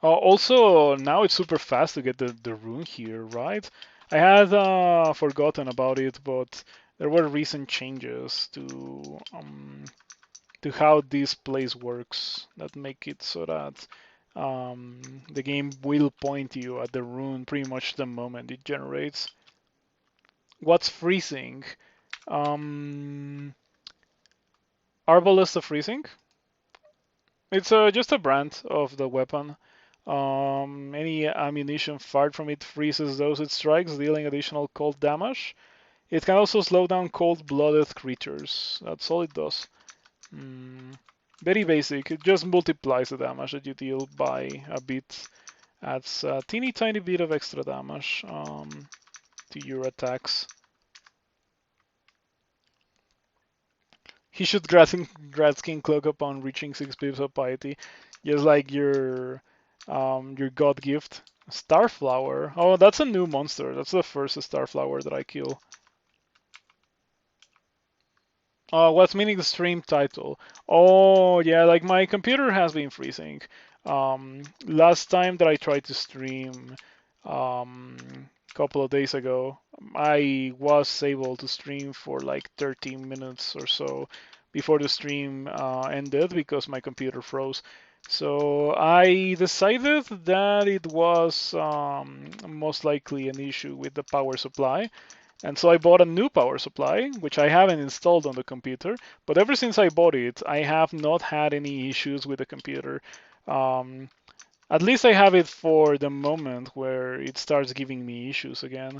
Also, now it's super fast to get the rune here, right? I had forgotten about it, but there were recent changes to how this place works that make it so that the game will point you at the rune pretty much the moment it generates. What's freezing? Arbalest of Freezing. It's just a brand of the weapon. Any ammunition fired from it freezes those it strikes, dealing additional cold damage. It can also slow down cold-blooded creatures. That's all it does. Very basic. It just multiplies the damage that you deal by a bit. Adds a teeny tiny bit of extra damage to your attacks. He should Gradskin Cloak upon reaching 6 pips of piety. Just like your god gift. Starflower. Oh, that's a new monster. That's the first Starflower that I kill. What's meaning the stream title? Oh, yeah, like my computer has been freezing. Last time that I tried to stream, a couple of days ago, I was able to stream for like 13 minutes or so before the stream ended because my computer froze. So I decided that it was most likely an issue with the power supply. And so I bought a new power supply, which I haven't installed on the computer. But ever since I bought it, I have not had any issues with the computer. Um, at least I have it for the moment where it starts giving me issues again.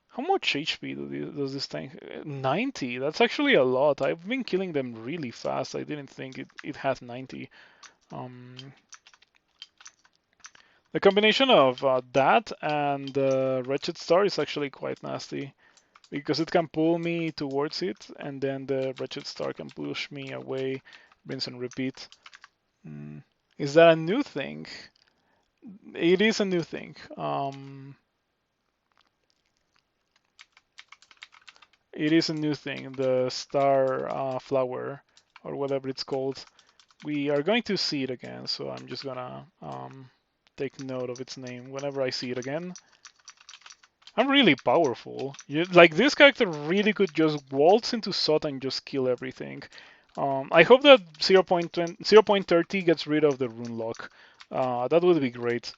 How much HP does this thing? 90. That's actually a lot. I've been killing them really fast. I didn't think it had 90. The combination of that and the Wretched Star is actually quite nasty. Because it can pull me towards it, and then the Wretched Star can push me away, rinse and repeat. Is that a new thing? It is a new thing. It is a new thing, the Star Flower, or whatever it's called. We are going to see it again, so I'm just gonna take note of its name whenever I see it again. I'm really powerful. Like, this character really could just waltz into Sot and just kill everything. I hope that 0.30 gets rid of the rune lock. That would be great.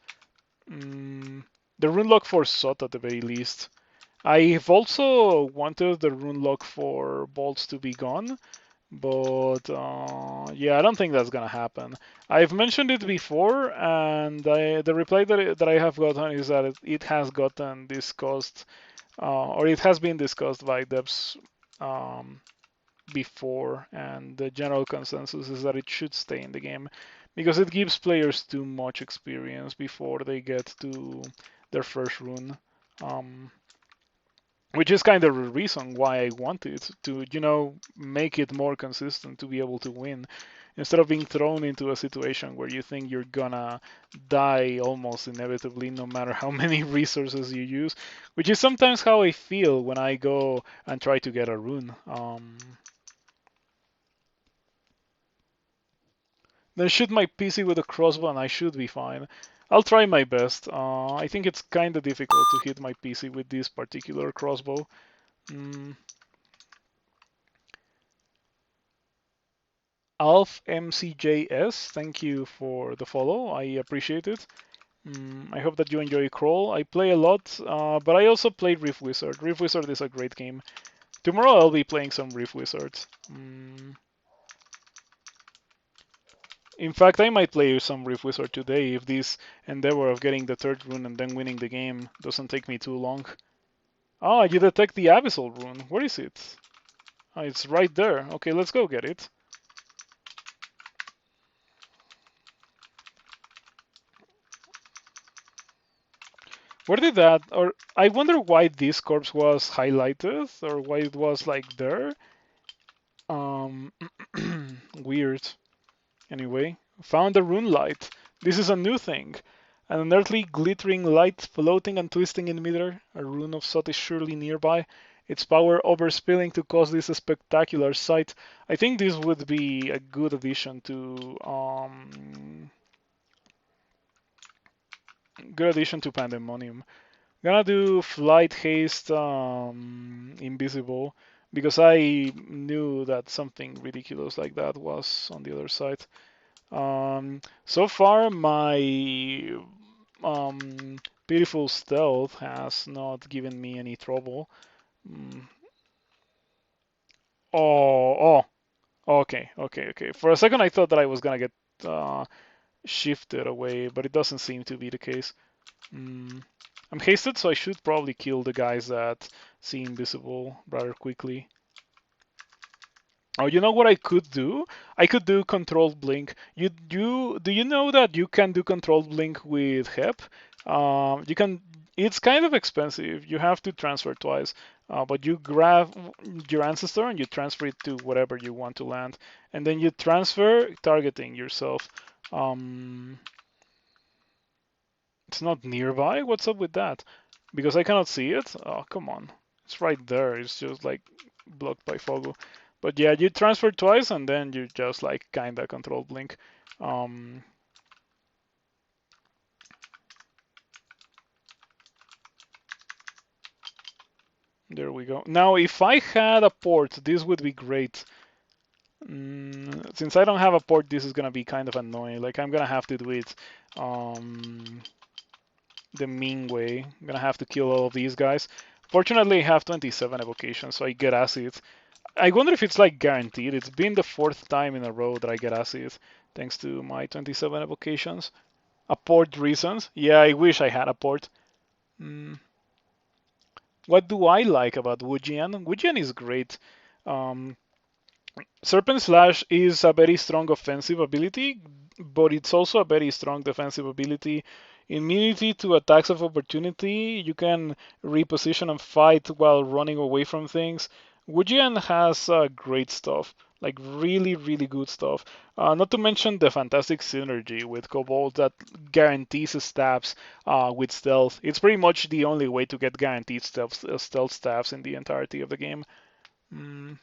The rune lock for Sot at the very least. I've also wanted the rune lock for bolts to be gone, but yeah, I don't think that's gonna happen. I've mentioned it before, and the reply that I have gotten is that it has gotten discussed, or it has been discussed by devs before, and the general consensus is that it should stay in the game because it gives players too much experience before they get to their first rune. Which is kind of the reason why I wanted to, make it more consistent to be able to win, instead of being thrown into a situation where you think you're gonna die almost inevitably, no matter how many resources you use, which is sometimes how I feel when I go and try to get a rune. Then shoot my PC with a crossbow and I should be fine. I'll try my best. I think it's kind of difficult to hit my PC with this particular crossbow. Alf MCJS, thank you for the follow. I appreciate it. I hope that you enjoy Crawl. I play a lot, but I also play Rift Wizard. Rift Wizard is a great game. Tomorrow I'll be playing some Rift Wizard. In fact, I might play some Rift Wizard today if this endeavor of getting the third rune and then winning the game doesn't take me too long. Ah, you detect the Abyssal rune. Where is it? Ah, it's right there. Okay, let's go get it. Where did that, or I wonder why this corpse was highlighted, or why it was like there. Um, Weird. Anyway, found a rune light. This is a new thing. An unearthly glittering light floating and twisting in midair. A rune of Sot is surely nearby. Its power overspilling to cause this spectacular sight. I think this would be a good addition to Pandemonium. Gonna do flight haste invisible because I knew that something ridiculous like that was on the other side. So far, my beautiful stealth has not given me any trouble. Mm. Oh, okay. For a second, I thought that I was gonna get shifted away, but it doesn't seem to be the case. Mm. I'm hasted, so I should probably kill the guys that see invisible rather quickly. Oh, you know what I could do? I could do controlled blink. Do you know that you can do controlled blink with HEP? You can. It's kind of expensive. You have to transfer twice, but you grab your ancestor and you transfer it to whatever you want to land, and then you transfer targeting yourself. Um, it's not nearby. What's up with that? Because I cannot see it. Oh, come on. It's right there. It's just like blocked by Fogo. But yeah, you transfer twice and then you just like kinda control blink. Um, there we go. Now, if I had a port, this would be great. Since I don't have a port, this is gonna be kind of annoying. Like I'm gonna have to do it the mean way. I'm gonna have to kill all of these guys. Fortunately, I have 27 evocations, so I get acid. I wonder if it's like guaranteed. It's been the fourth time in a row that I get acid thanks to my 27 evocations. A port reasons? Yeah, I wish I had a port. Mm. What do I like about Wujian? Wujian is great. Um, Serpent Slash is a very strong offensive ability, but it's also a very strong defensive ability. Immunity to attacks of opportunity, you can reposition and fight while running away from things. Wujian has great stuff, like really good stuff. Not to mention the fantastic synergy with Kobold that guarantees stabs with stealth. It's pretty much the only way to get guaranteed stealth stabs in the entirety of the game. Mm.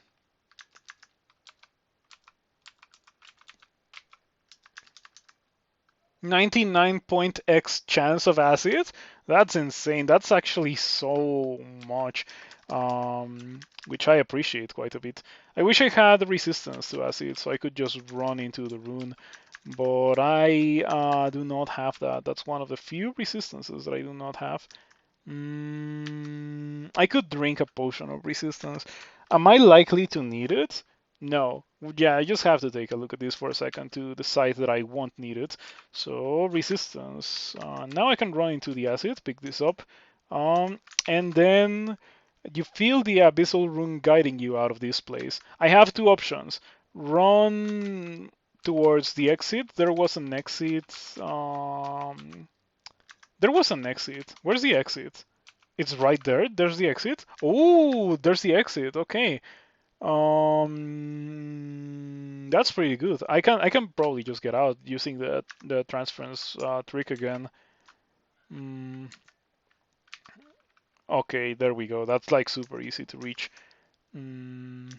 99.x chance of acid? That's insane. That's actually so much, which I appreciate quite a bit. I wish I had resistance to acid so I could just run into the rune, but I do not have that. That's one of the few resistances that I do not have. I could drink a potion of resistance. Am I likely to need it? No. Yeah, I just have to take a look at this for a second to decide that I won't need it. So, resistance. Now I can run into the acid, pick this up. And then you feel the abyssal rune guiding you out of this place. I have two options. Run towards the exit. There was an exit. There was an exit. Where's the exit? It's right there. There's the exit. Oh, there's the exit. Okay. That's pretty good. I can probably just get out using the transference trick again. Mm, okay, there we go. That's like super easy to reach. Mm,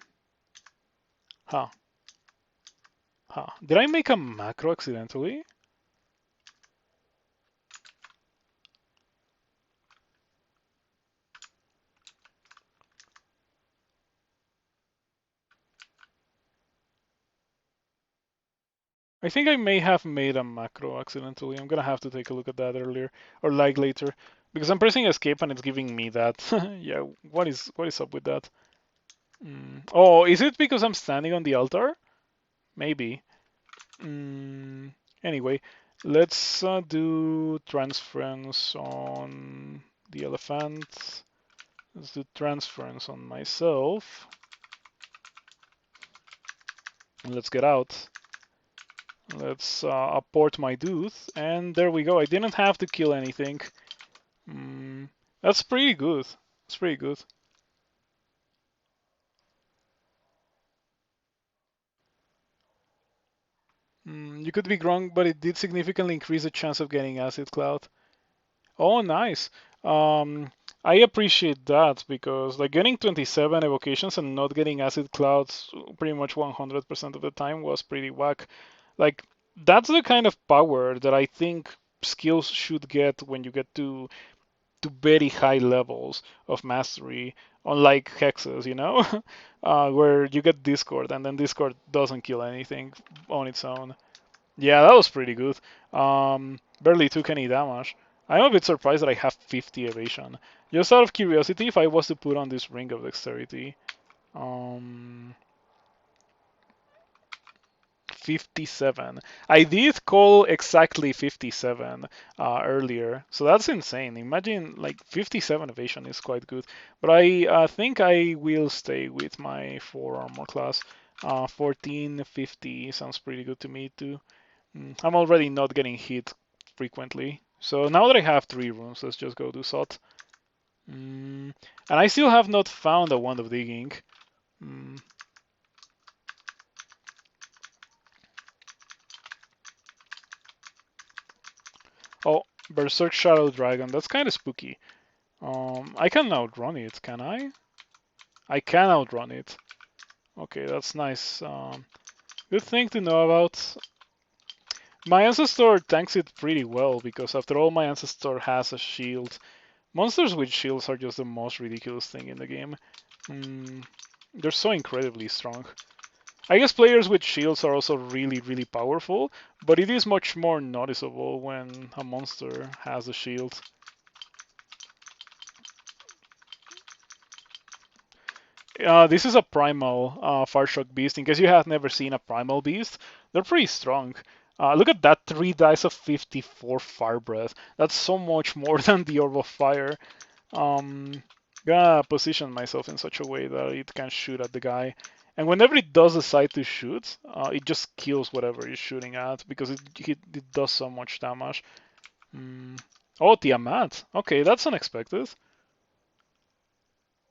huh. Huh. Did I make a macro accidentally? I think I may have made a macro accidentally. I'm gonna have to take a look at that earlier or like later because I'm pressing escape and it's giving me that. Yeah, what is up with that? Oh, is it because I'm standing on the altar? Maybe. Anyway, let's do transference on the elephant. Let's do transference on myself. And let's get out. Let's apport my dude, and there we go. I didn't have to kill anything. That's pretty good. That's pretty good. You could be wrong, but it did significantly increase the chance of getting Acid Cloud. Oh, nice. Um, I appreciate that because like getting 27 evocations and not getting acid clouds pretty much 100% of the time was pretty whack. Like that's the kind of power that I think skills should get when you get to very high levels of mastery, unlike hexes, where you get Discord and then Discord doesn't kill anything on its own. Yeah, that was pretty good. Barely took any damage. I'm a bit surprised that I have 50 evasion. Just out of curiosity, if I was to put on this Ring of Dexterity, um, 57. I did call exactly 57 earlier, so that's insane. Imagine like 57 evasion is quite good. But I think I will stay with my 4 armor class. 1450 sounds pretty good to me too. I'm already not getting hit frequently. So now that I have 3 rooms, let's just go do SOT. And I still have not found a Wand of Digging. Oh, Berserk Shadow Dragon. That's kind of spooky. I can outrun it, can I? I can outrun it. Okay, that's nice. Good thing to know about. My Ancestor tanks it pretty well because after all, my Ancestor has a shield. Monsters with shields are just the most ridiculous thing in the game. They're so incredibly strong. I guess players with shields are also really, really powerful, but it is much more noticeable when a monster has a shield. This is a primal Farshock Beast. In case you have never seen a primal beast, they're pretty strong. Look at that 3 dice of 54 Fire Breath. That's so much more than the Orb of Fire. Gonna position myself in such a way that it can shoot at the guy. And whenever it does decide to shoot, it just kills whatever it's shooting at because it does so much damage. Oh, Tiamat. Okay, that's unexpected.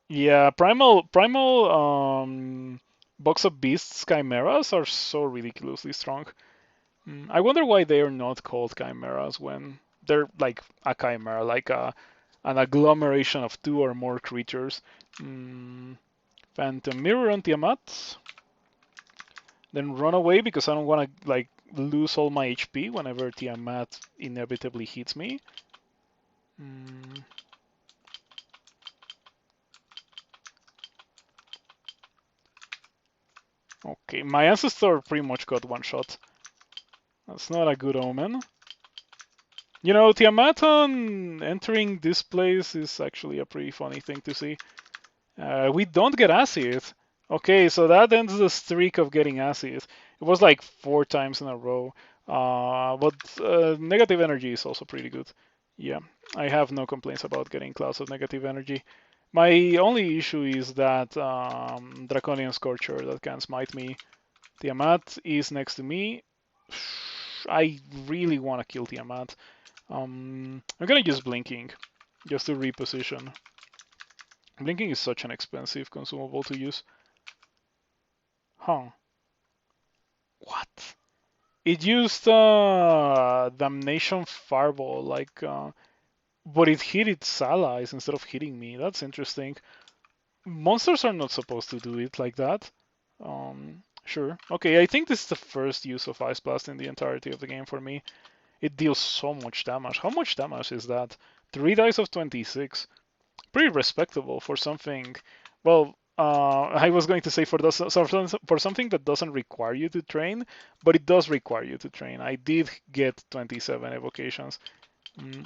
Yeah, primal box of beasts chimeras are so ridiculously strong. I wonder why they are not called chimeras when they're like a chimera, like an agglomeration of 2 or more creatures. Phantom Mirror on Tiamat. Then run away because I don't want to like lose all my HP whenever Tiamat inevitably hits me. Okay, my ancestor pretty much got one shot. That's not a good omen. You know, Tiamat on entering this place is actually a pretty funny thing to see. We don't get acid. Okay, so that ends the streak of getting acid. It was like 4 times in a row. But negative energy is also pretty good. Yeah, I have no complaints about getting clouds of negative energy. My only issue is that Draconian Scorcher that can smite me. Tiamat is next to me. I really want to kill Tiamat. I'm gonna use Blinking just to reposition. Blinking is such an expensive consumable to use. Huh. What? It used Damnation Fireball, like, but it hit its allies instead of hitting me. That's interesting. Monsters are not supposed to do it like that. Sure. Okay, I think this is the first use of Ice Blast in the entirety of the game for me. It deals so much damage. How much damage is that? 3 dice of 26. Pretty respectable for something. Well, I was going to say for something that doesn't require you to train, but it does require you to train. I did get 27 evocations.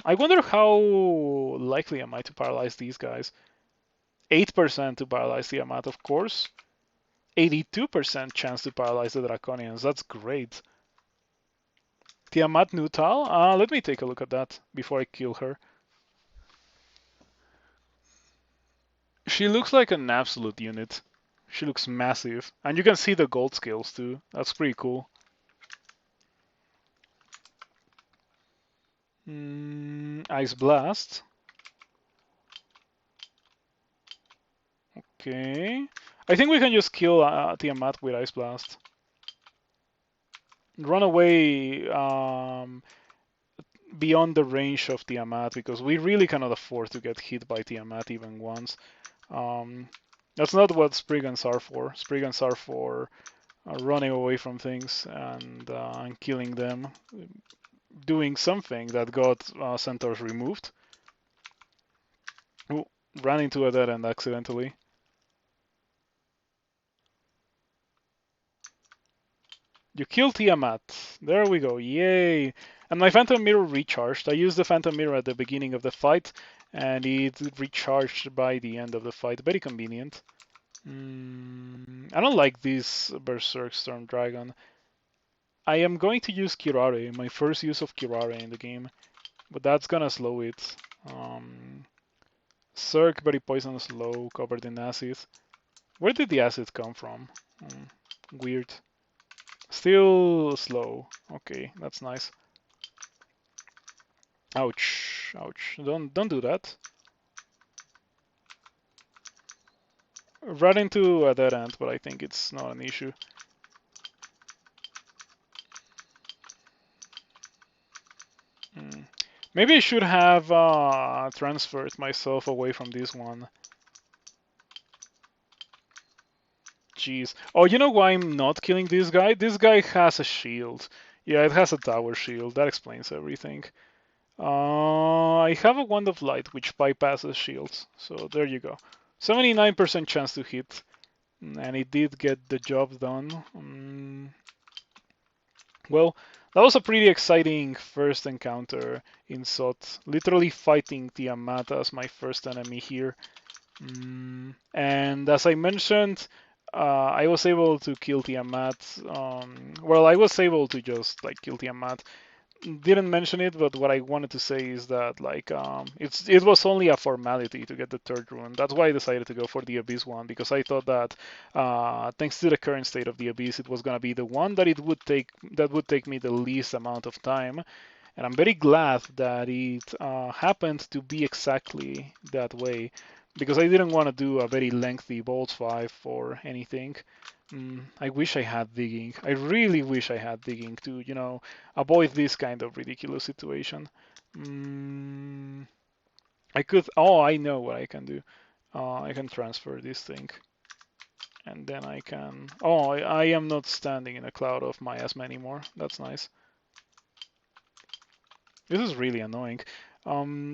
I wonder how likely am I to paralyze these guys? 8% to paralyze Tiamat, of course. 82% chance to paralyze the Draconians. That's great. Tiamat Nutal? Let me take a look at that before I kill her. She looks like an absolute unit. She looks massive. And you can see the gold scales too. That's pretty cool. Ice Blast. Okay. I think we can just kill Tiamat with Ice Blast. Run away beyond the range of Tiamat because we really cannot afford to get hit by Tiamat even once. That's not what Spriggans are for. Spriggans are for running away from things and killing them, doing something that got centaurs removed. Ooh, ran into a dead end accidentally. You killed Tiamat. There we go. Yay. And my Phantom Mirror recharged. I used the Phantom Mirror at the beginning of the fight, and it recharged by the end of the fight. Very convenient. I don't like this Berserk Storm Dragon. I am going to use Kirare, my first use of Kirare in the game, but that's gonna slow it. Cirque, very poisonous, low, covered in acid. Where did the acid come from? Weird. Still slow. Okay, that's nice. Ouch, ouch. Don't do that. Right into a dead end, but I think it's not an issue. Maybe I should have transferred myself away from this one. Jeez. Oh, you know why I'm not killing this guy? This guy has a shield. Yeah, it has a tower shield. That explains everything. I have a Wand of Light, which bypasses shields. So there you go. 79% chance to hit. And it did get the job done. Well, that was a pretty exciting first encounter in Sot. Literally fighting Tiamat as my first enemy here. And as I mentioned, I was able to kill Tiamat. Well, I was able to just like kill Tiamat. Didn't mention it, but what I wanted to say is that like it was only a formality to get the third rune. That's why I decided to go for the Abyss one, because I thought that thanks to the current state of the Abyss, it was gonna be the one that would take me the least amount of time. And I'm very glad that it happened to be exactly that way, because I didn't want to do a very lengthy Bolts 5 or anything. I wish I had digging. I really wish I had digging to, avoid this kind of ridiculous situation. I could. Oh, I know what I can do. I can transfer this thing, and then I can. Oh, I am not standing in a cloud of miasma anymore. That's nice. This is really annoying.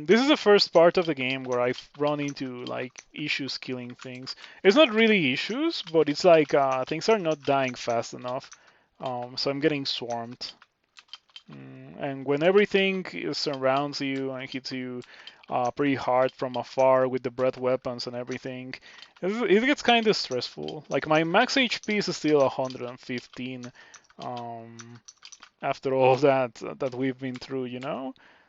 This is the first part of the game where I've run into like issues killing things. It's not really issues, but it's like things are not dying fast enough. So I'm getting swarmed. And when everything surrounds you and hits you pretty hard from afar with the breath weapons and everything, it gets kind of stressful. Like my max HP is still 115. After all that we've been through,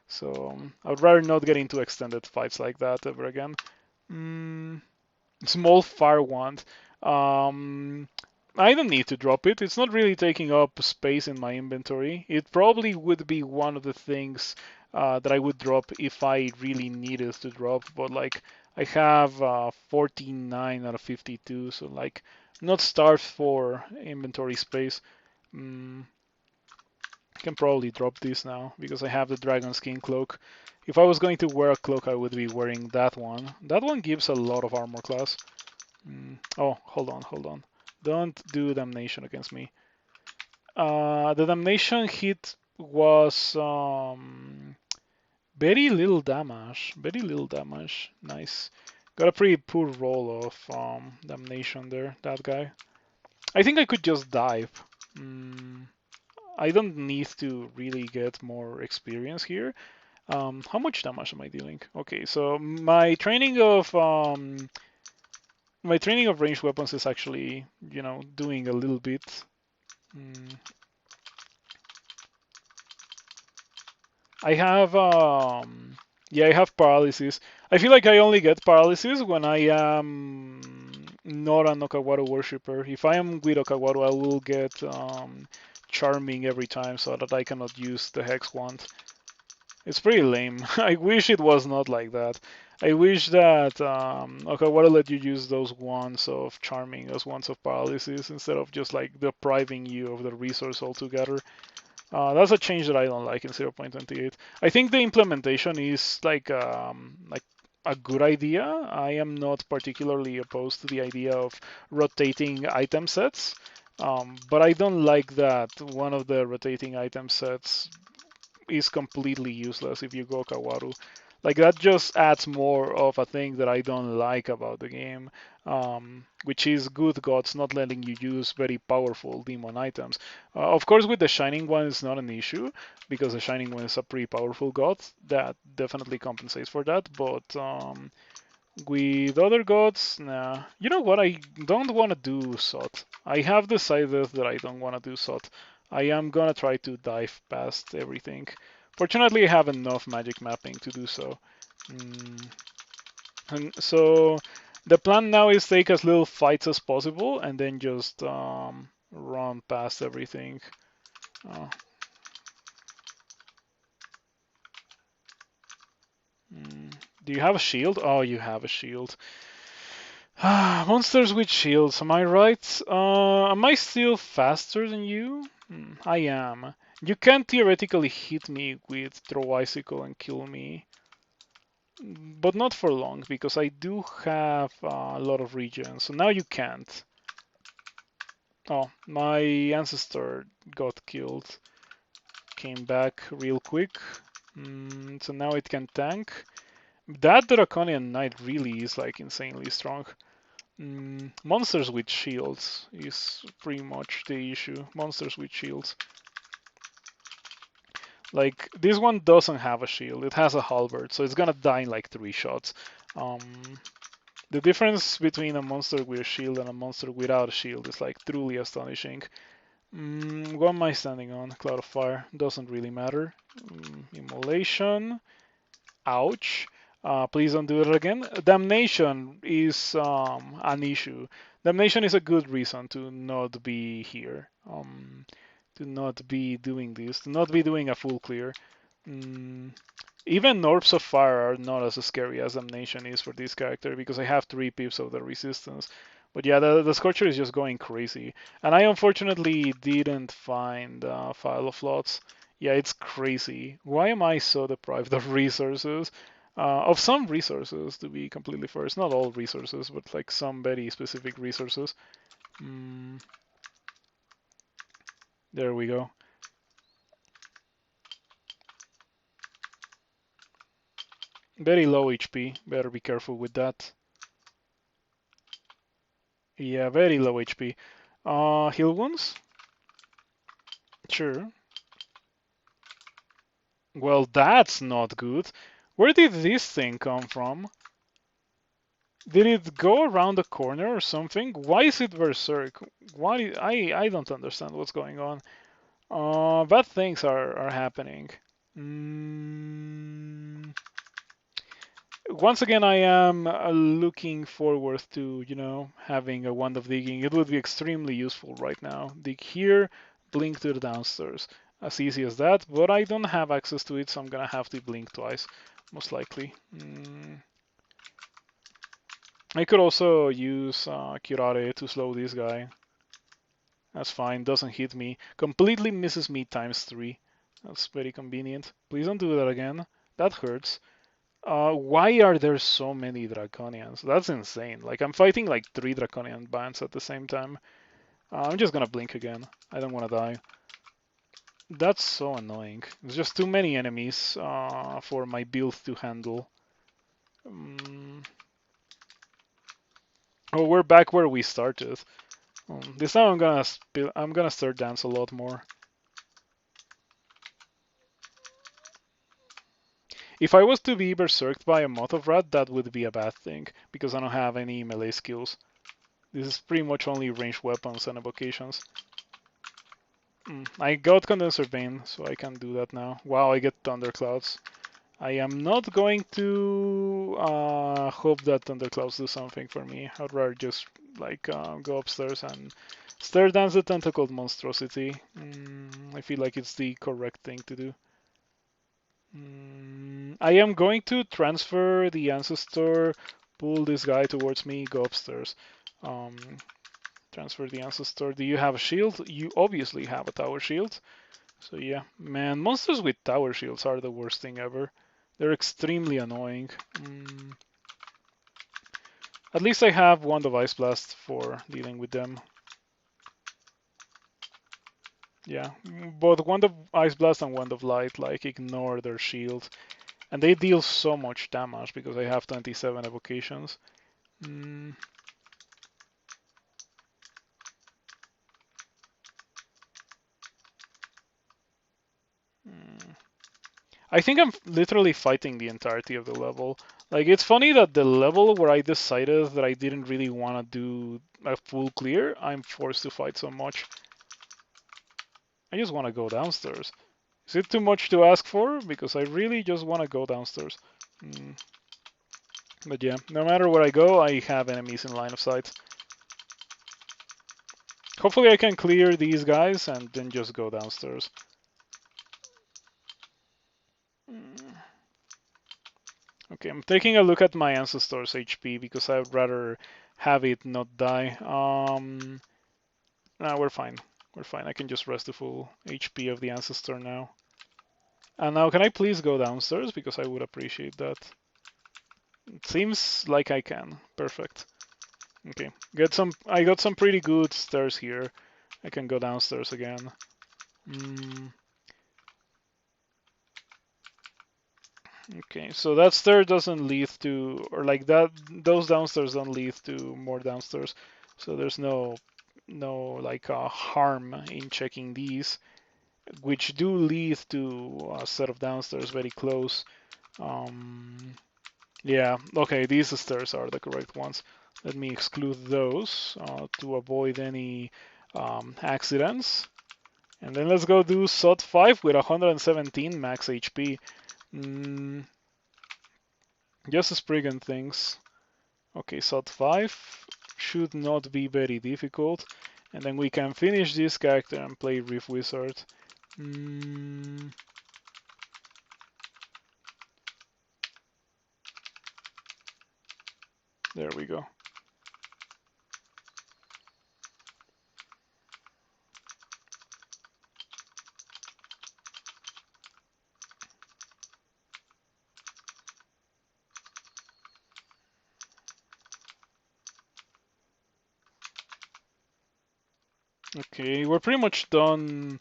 So I would rather not get into extended fights like that ever again. Small fire wand. I don't need to drop it. It's not really taking up space in my inventory. It probably would be one of the things that I would drop if I really needed to drop. But like I have 49 out of 52, so like not starved for inventory space. Can probably drop this now because I have the dragon skin cloak. If I was going to wear a cloak, I would be wearing that one. That one gives a lot of armor class. Oh, hold on. Don't do damnation against me. The damnation hit was very little damage. Very little damage. Nice. Got a pretty poor roll of damnation there, that guy. I think I could just dive. I don't need to really get more experience here. How much damage am I dealing? Okay, so my training of ranged weapons is actually, doing a little bit. I have I have paralysis. I feel like I only get paralysis when I am not an Okawaru worshipper. If I am with Okawaru, I will get charming every time so that I cannot use the hex wand. It's pretty lame. I wish it was not like that. I wish that okay, why let you use those wands of charming as wands of paralysis instead of just like depriving you of the resource altogether. That's a change that I don't like in 0.28. I think the implementation is like a good idea. I am not particularly opposed to the idea of rotating item sets, but I don't like that one of the rotating item sets is completely useless if you go Kawaru. Like that just adds more of a thing that I don't like about the game, which is good gods not letting you use very powerful demon items. Of course, with the Shining One, it's not an issue because the Shining One is a pretty powerful god that definitely compensates for that. But with other gods, nah. You know what? I don't want to do Sot. I have decided that I don't want to do Sot. I am gonna try to dive past everything. Fortunately, I have enough magic mapping to do so. And so the plan now is take as little fights as possible and then just run past everything. Uh, do you have a shield? Oh, you have a shield. Monsters with shields, am I right? Am I still faster than you? I am. You can theoretically hit me with Throw Icicle and kill me, but not for long because I do have a lot of regen, so now you can't. Oh, my ancestor got killed. Came back real quick, so now it can tank. That Draconian Knight really is like insanely strong. Monsters with shields is pretty much the issue. Monsters with shields. Like, this one doesn't have a shield. It has a halberd, so it's gonna die in like 3 shots. The difference between a monster with a shield and a monster without a shield is like truly astonishing. What am I standing on? Cloud of Fire. Doesn't really matter. Immolation. Ouch. Please don't do it again. Damnation is an issue. Damnation is a good reason to not be here. To not be doing this. To not be doing a full clear. Even Orbs of Fire are not as scary as Damnation is for this character because I have 3 pips of the resistance. But yeah, the Scorcher is just going crazy. And I unfortunately didn't find File of Lots. Yeah, it's crazy. Why am I so deprived of resources? Of some resources, to be completely fair. It's not all resources, but like some very specific resources. There we go. Very low HP. Better be careful with that. Yeah, very low HP. Heal wounds? Sure. Well, that's not good. Where did this thing come from? Did it go around the corner or something? Why is it berserk? Why? I don't understand what's going on. Bad things are happening. Once again, I am looking forward to, having a wand of digging. It would be extremely useful right now. Dig here, blink to the downstairs. As easy as that, but I don't have access to it, so I'm gonna have to blink twice, most likely. I could also use Curare to slow this guy. That's fine, doesn't hit me. Completely misses me times 3. That's very convenient. Please don't do that again. That hurts. Why are there so many Draconians? That's insane. Like, I'm fighting like 3 Draconian bands at the same time. I'm just gonna blink again. I don't wanna die. That's so annoying. There's just too many enemies for my build to handle. Oh, we're back where we started. This time I'm gonna stir dance a lot more. If I was to be berserked by a Moth of Rat, that would be a bad thing, because I don't have any melee skills. This is pretty much only ranged weapons and evocations. I got Condenser Bane, so I can do that now. Wow, I get Thunderclouds. I am not going to hope that Thunderclouds do something for me. I'd rather just like go upstairs and stir dance the tentacled monstrosity. I feel like it's the correct thing to do. I am going to transfer the ancestor, pull this guy towards me, go upstairs. Um, transfer the ancestor. Do you have a shield? You obviously have a tower shield. So yeah, man, monsters with tower shields are the worst thing ever. They're extremely annoying. At least I have Wand of Ice Blast for dealing with them. Yeah, both Wand of Ice Blast and Wand of Light like ignore their shield. And they deal so much damage because I have 27 evocations. I think I'm literally fighting the entirety of the level. Like, it's funny that the level where I decided that I didn't really want to do a full clear, I'm forced to fight so much. I just want to go downstairs. Is it too much to ask for? Because I really just want to go downstairs. But yeah, no matter where I go, I have enemies in line of sight. Hopefully I can clear these guys and then just go downstairs. Okay, I'm taking a look at my ancestor's HP because I'd rather have it not die. Nah, we're fine. We're fine. I can just rest the full HP of the ancestor now. And now, can I please go downstairs? Because I would appreciate that. It seems like I can. Perfect. Okay, I got some pretty good stairs here. I can go downstairs again. Okay, so that stair doesn't lead to, or like that, those downstairs don't lead to more downstairs. So there's no like harm in checking these, which do lead to a set of downstairs very close. Yeah, okay, these stairs are the correct ones. Let me exclude those to avoid any accidents. And then let's go do SOT 5 with 117 max HP. Just Spriggan things. Okay, SOT 5 should not be very difficult. And then we can finish this character and play Riff Wizard. There we go. Okay, we're pretty much done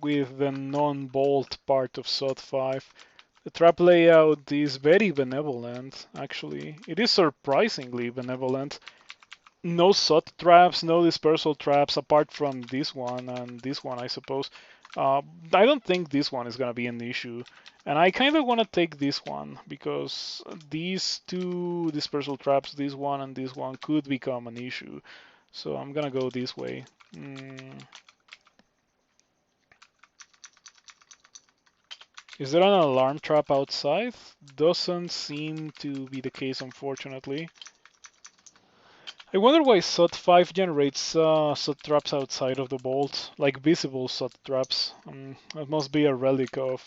with the non-bolt part of SOT 5. The trap layout is very benevolent, actually. It is surprisingly benevolent. No SOT traps, no dispersal traps, apart from this one and this one, I suppose. I don't think this one is going to be an issue. And I kind of want to take this one, because these two dispersal traps, this one and this one, could become an issue. So I'm going to go this way. Is there an alarm trap outside? Doesn't seem to be the case, unfortunately. I wonder why SOT 5 generates SOT traps outside of the bolt, like visible SOT traps. That must be a relic of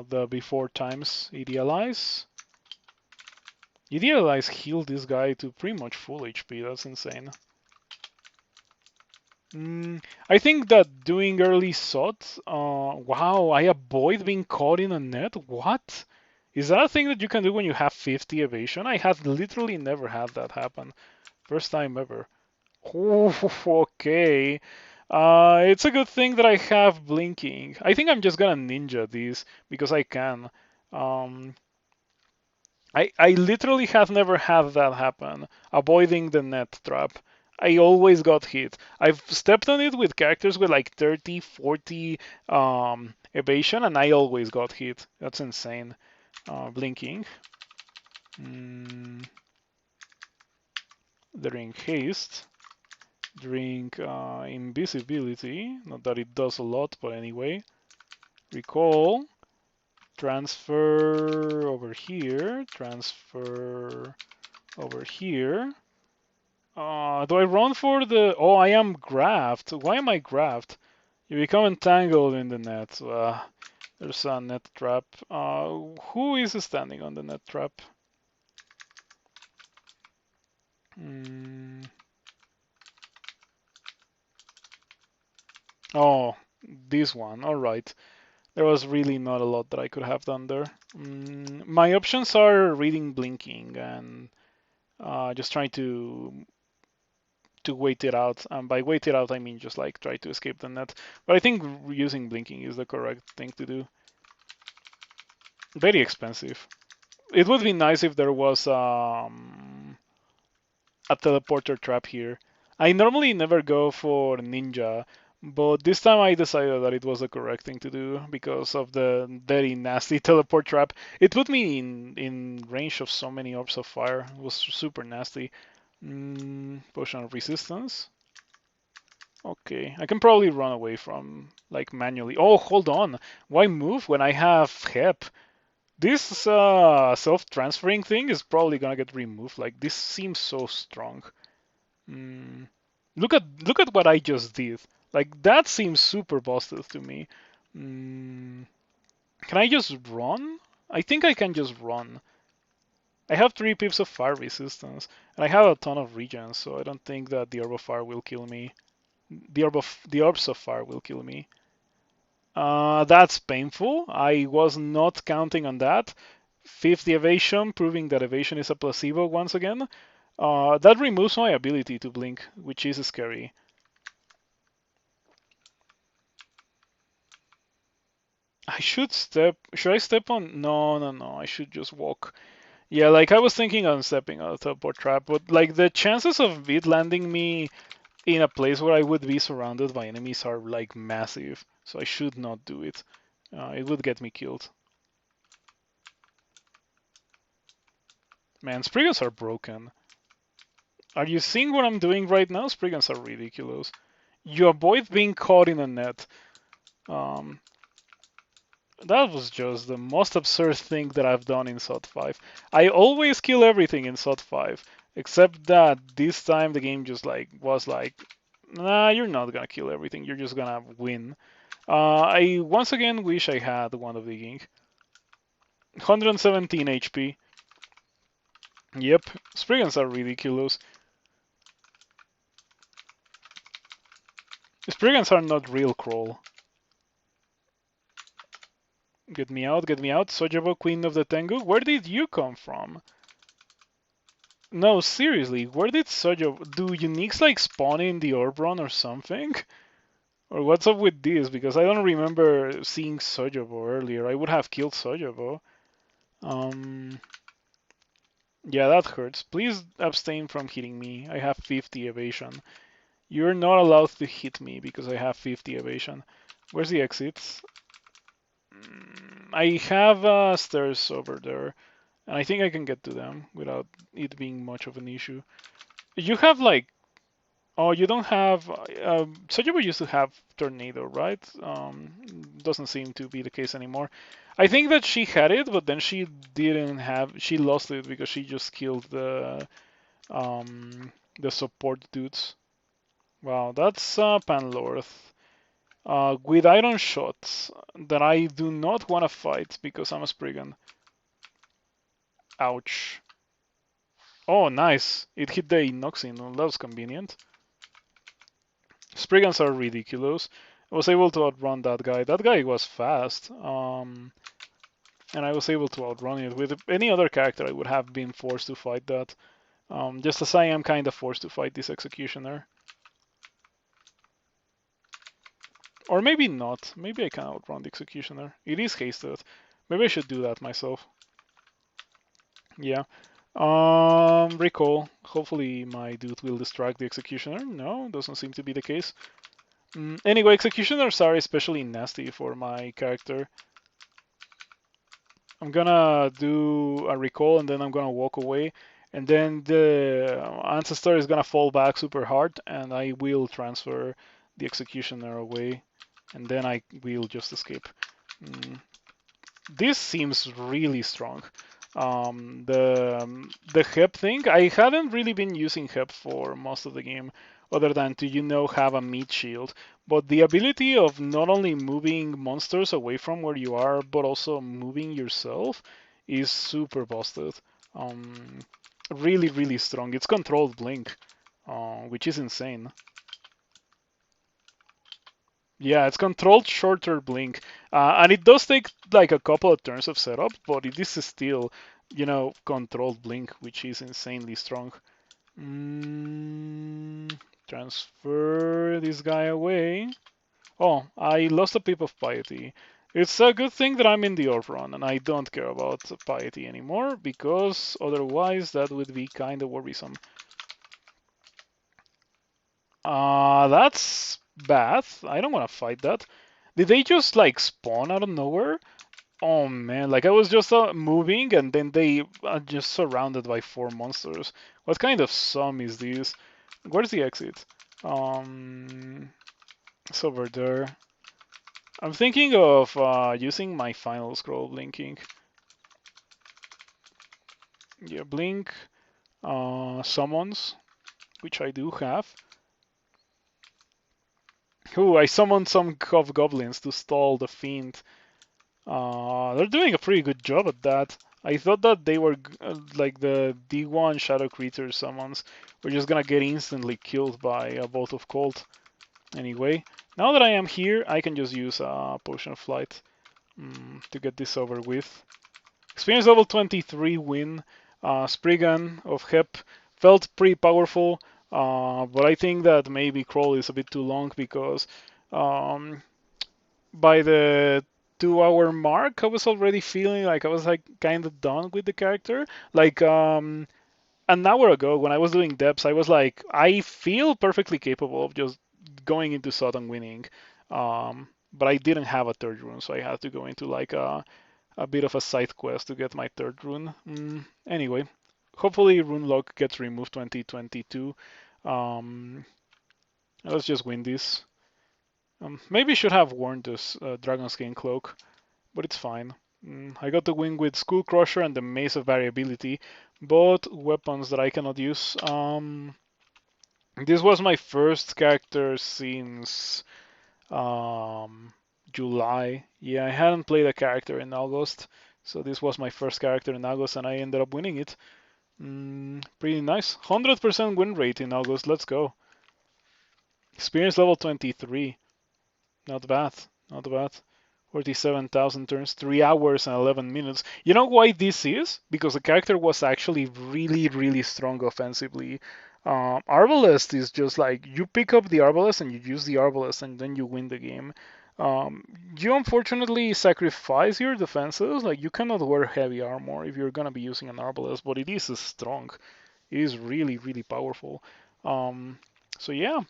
the before times. Idealize? Idealize healed this guy to pretty much full HP, that's insane. I think that doing early SOT, wow, I avoid being caught in a net? What? Is that a thing that you can do when you have 50 evasion? I have literally never had that happen. First time ever. Okay. It's a good thing that I have blinking. I think I'm just gonna ninja these because I can. I literally have never had that happen. Avoiding the net trap. I always got hit. I've stepped on it with characters with like 30, 40 evasion, and I always got hit. That's insane. Blinking. Drink haste. Drink invisibility. Not that it does a lot, but anyway. Recall. Transfer over here. Transfer over here. Do I run for the... Oh, I am grabbed. Why am I grabbed? You become entangled in the net. There's a net trap. Who is standing on the net trap? Oh, this one. All right. There was really not a lot that I could have done there. My options are reading blinking and just trying to wait it out. And by wait it out, I mean just like try to escape the net. But I think using blinking is the correct thing to do. Very expensive. It would be nice if there was a teleporter trap here. I normally never go for ninja, but this time I decided that it was the correct thing to do because of the very nasty teleport trap. It put me in range of so many orbs of fire. It was super nasty. Potion of resistance. Okay, I can probably run away from like manually. Oh, hold on. Why move when I have HEP? This self-transferring thing is probably gonna get removed. Like this seems so strong. Look at what I just did. Like that seems super busted to me. Can I just run? I think I can just run. I have 3 pips of fire resistance, and I have a ton of regen, so I don't think that the orb of fire will kill me. The orbs of fire will kill me. That's painful. I was not counting on that. 50 evasion, proving that evasion is a placebo once again. That removes my ability to blink, which is scary. Should I step on? No. I should just walk. Yeah, like I was thinking on stepping on a teleport trap, but like the chances of it landing me in a place where I would be surrounded by enemies are like massive. So I should not do it. It would get me killed. Man, Spriggans are broken. Are you seeing what I'm doing right now? Spriggans are ridiculous. You avoid being caught in a net. Um, that was just the most absurd thing that I've done in SOT 5. I always kill everything in SOT 5, except that this time the game just like was like, nah, you're not gonna kill everything. You're just gonna win. I once again wish I had one of digging. 117 HP. Yep, Spriggans are ridiculous. Spriggans are not real crawl. Get me out, get me out. Sojabo, Queen of the Tengu. Where did you come from? No, seriously, where did Sojabo... Do uniques like spawn in the orb run or something? Or what's up with this? Because I don't remember seeing Sojabo earlier. I would have killed Sojabo. Yeah, that hurts. Please abstain from hitting me. I have 50 evasion. You're not allowed to hit me because I have 50 evasion. Where's the exits? I have stairs over there, and I think I can get to them without it being much of an issue. You have like, oh, you don't have. Sojabo used to have tornado, right? Doesn't seem to be the case anymore. I think that she had it, but then she didn't have. She lost it because she just killed the support dudes. Wow, that's Panlorth. With iron shots that I do not want to fight because I'm a Spriggan. Ouch. Oh, nice. It hit the Inoxin. That was convenient. Spriggans are ridiculous. I was able to outrun that guy. That guy was fast. And I was able to outrun it. With any other character, I would have been forced to fight that. Just as I am kind of forced to fight this Executioner. Or maybe not. Maybe I can outrun the Executioner. It is hasted. Maybe I should do that myself. Yeah. Recall. Hopefully my dude will distract the Executioner. No, doesn't seem to be the case. Anyway, Executioners are especially nasty for my character. I'm gonna do a recall and then I'm gonna walk away. And then the Ancestor is gonna fall back super hard and I will transfer the Executioner away. And then I will just escape. This seems really strong. The HEP thing, I hadn't really been using HEP for most of the game. other than to, have a meat shield. But the ability of not only moving monsters away from where you are, but also moving yourself is super busted. Um, Really, really strong. It's controlled blink, which is insane. Yeah, it's controlled shorter blink, and it does take like a couple of turns of setup, but it is still, controlled blink, which is insanely strong. Transfer this guy away. Oh, I lost a pip of piety. It's a good thing that I'm in the orb run and I don't care about piety anymore, because otherwise that would be kind of worrisome. That's bad. I don't want to fight that. Did they just like spawn out of nowhere? Oh man, like I was just moving and then they are just surrounded by 4 monsters. What kind of sum is this? Where's the exit? It's over there. I'm thinking of using my final scroll blinking. Yeah, blink, summons, which I do have. Ooh, I summoned some goblins to stall the fiend. They're doing a pretty good job at that. I thought that they were like the D1 Shadow Creature summons were just gonna get instantly killed by a Bolt of Cold. Anyway, now that I am here, I can just use a Potion of Flight to get this over with. Experience level 23 win. Spriggan of Hep felt pretty powerful, but I think that maybe Crawl is a bit too long because um, by the 2 hour mark, I was already feeling like I was like kind of done with the character. Like an hour ago when I was doing depths, I was like, I feel perfectly capable of just going into Sod and winning. But I didn't have a third rune, so I had to go into like a bit of a side quest to get my third rune. Anyway, hopefully rune lock gets removed 2022. Let's just win this. Maybe should have worn this Dragon Skin Cloak, but it's fine. I got the win with Skull Crusher and the Maze of Variability, both weapons that I cannot use. This was my first character since July. Yeah, I hadn't played a character in August, so this was my first character in August, and I ended up winning it. Pretty nice. 100% win rate in August. Let's go. Experience level 23. Not bad. Not bad. 47,000 turns, 3 hours and 11 minutes. You know why this is? Because the character was actually really, really strong offensively. Arbalest is just like you pick up the Arbalest and you use the Arbalest and then you win the game. You unfortunately sacrifice your defenses. Like you cannot wear heavy armor if you're gonna be using an Arbalest, but it is strong. It is really, really powerful. So yeah,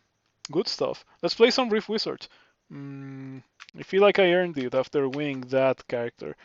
good stuff. Let's play some Rift Wizard. I feel like I earned it after winning that character.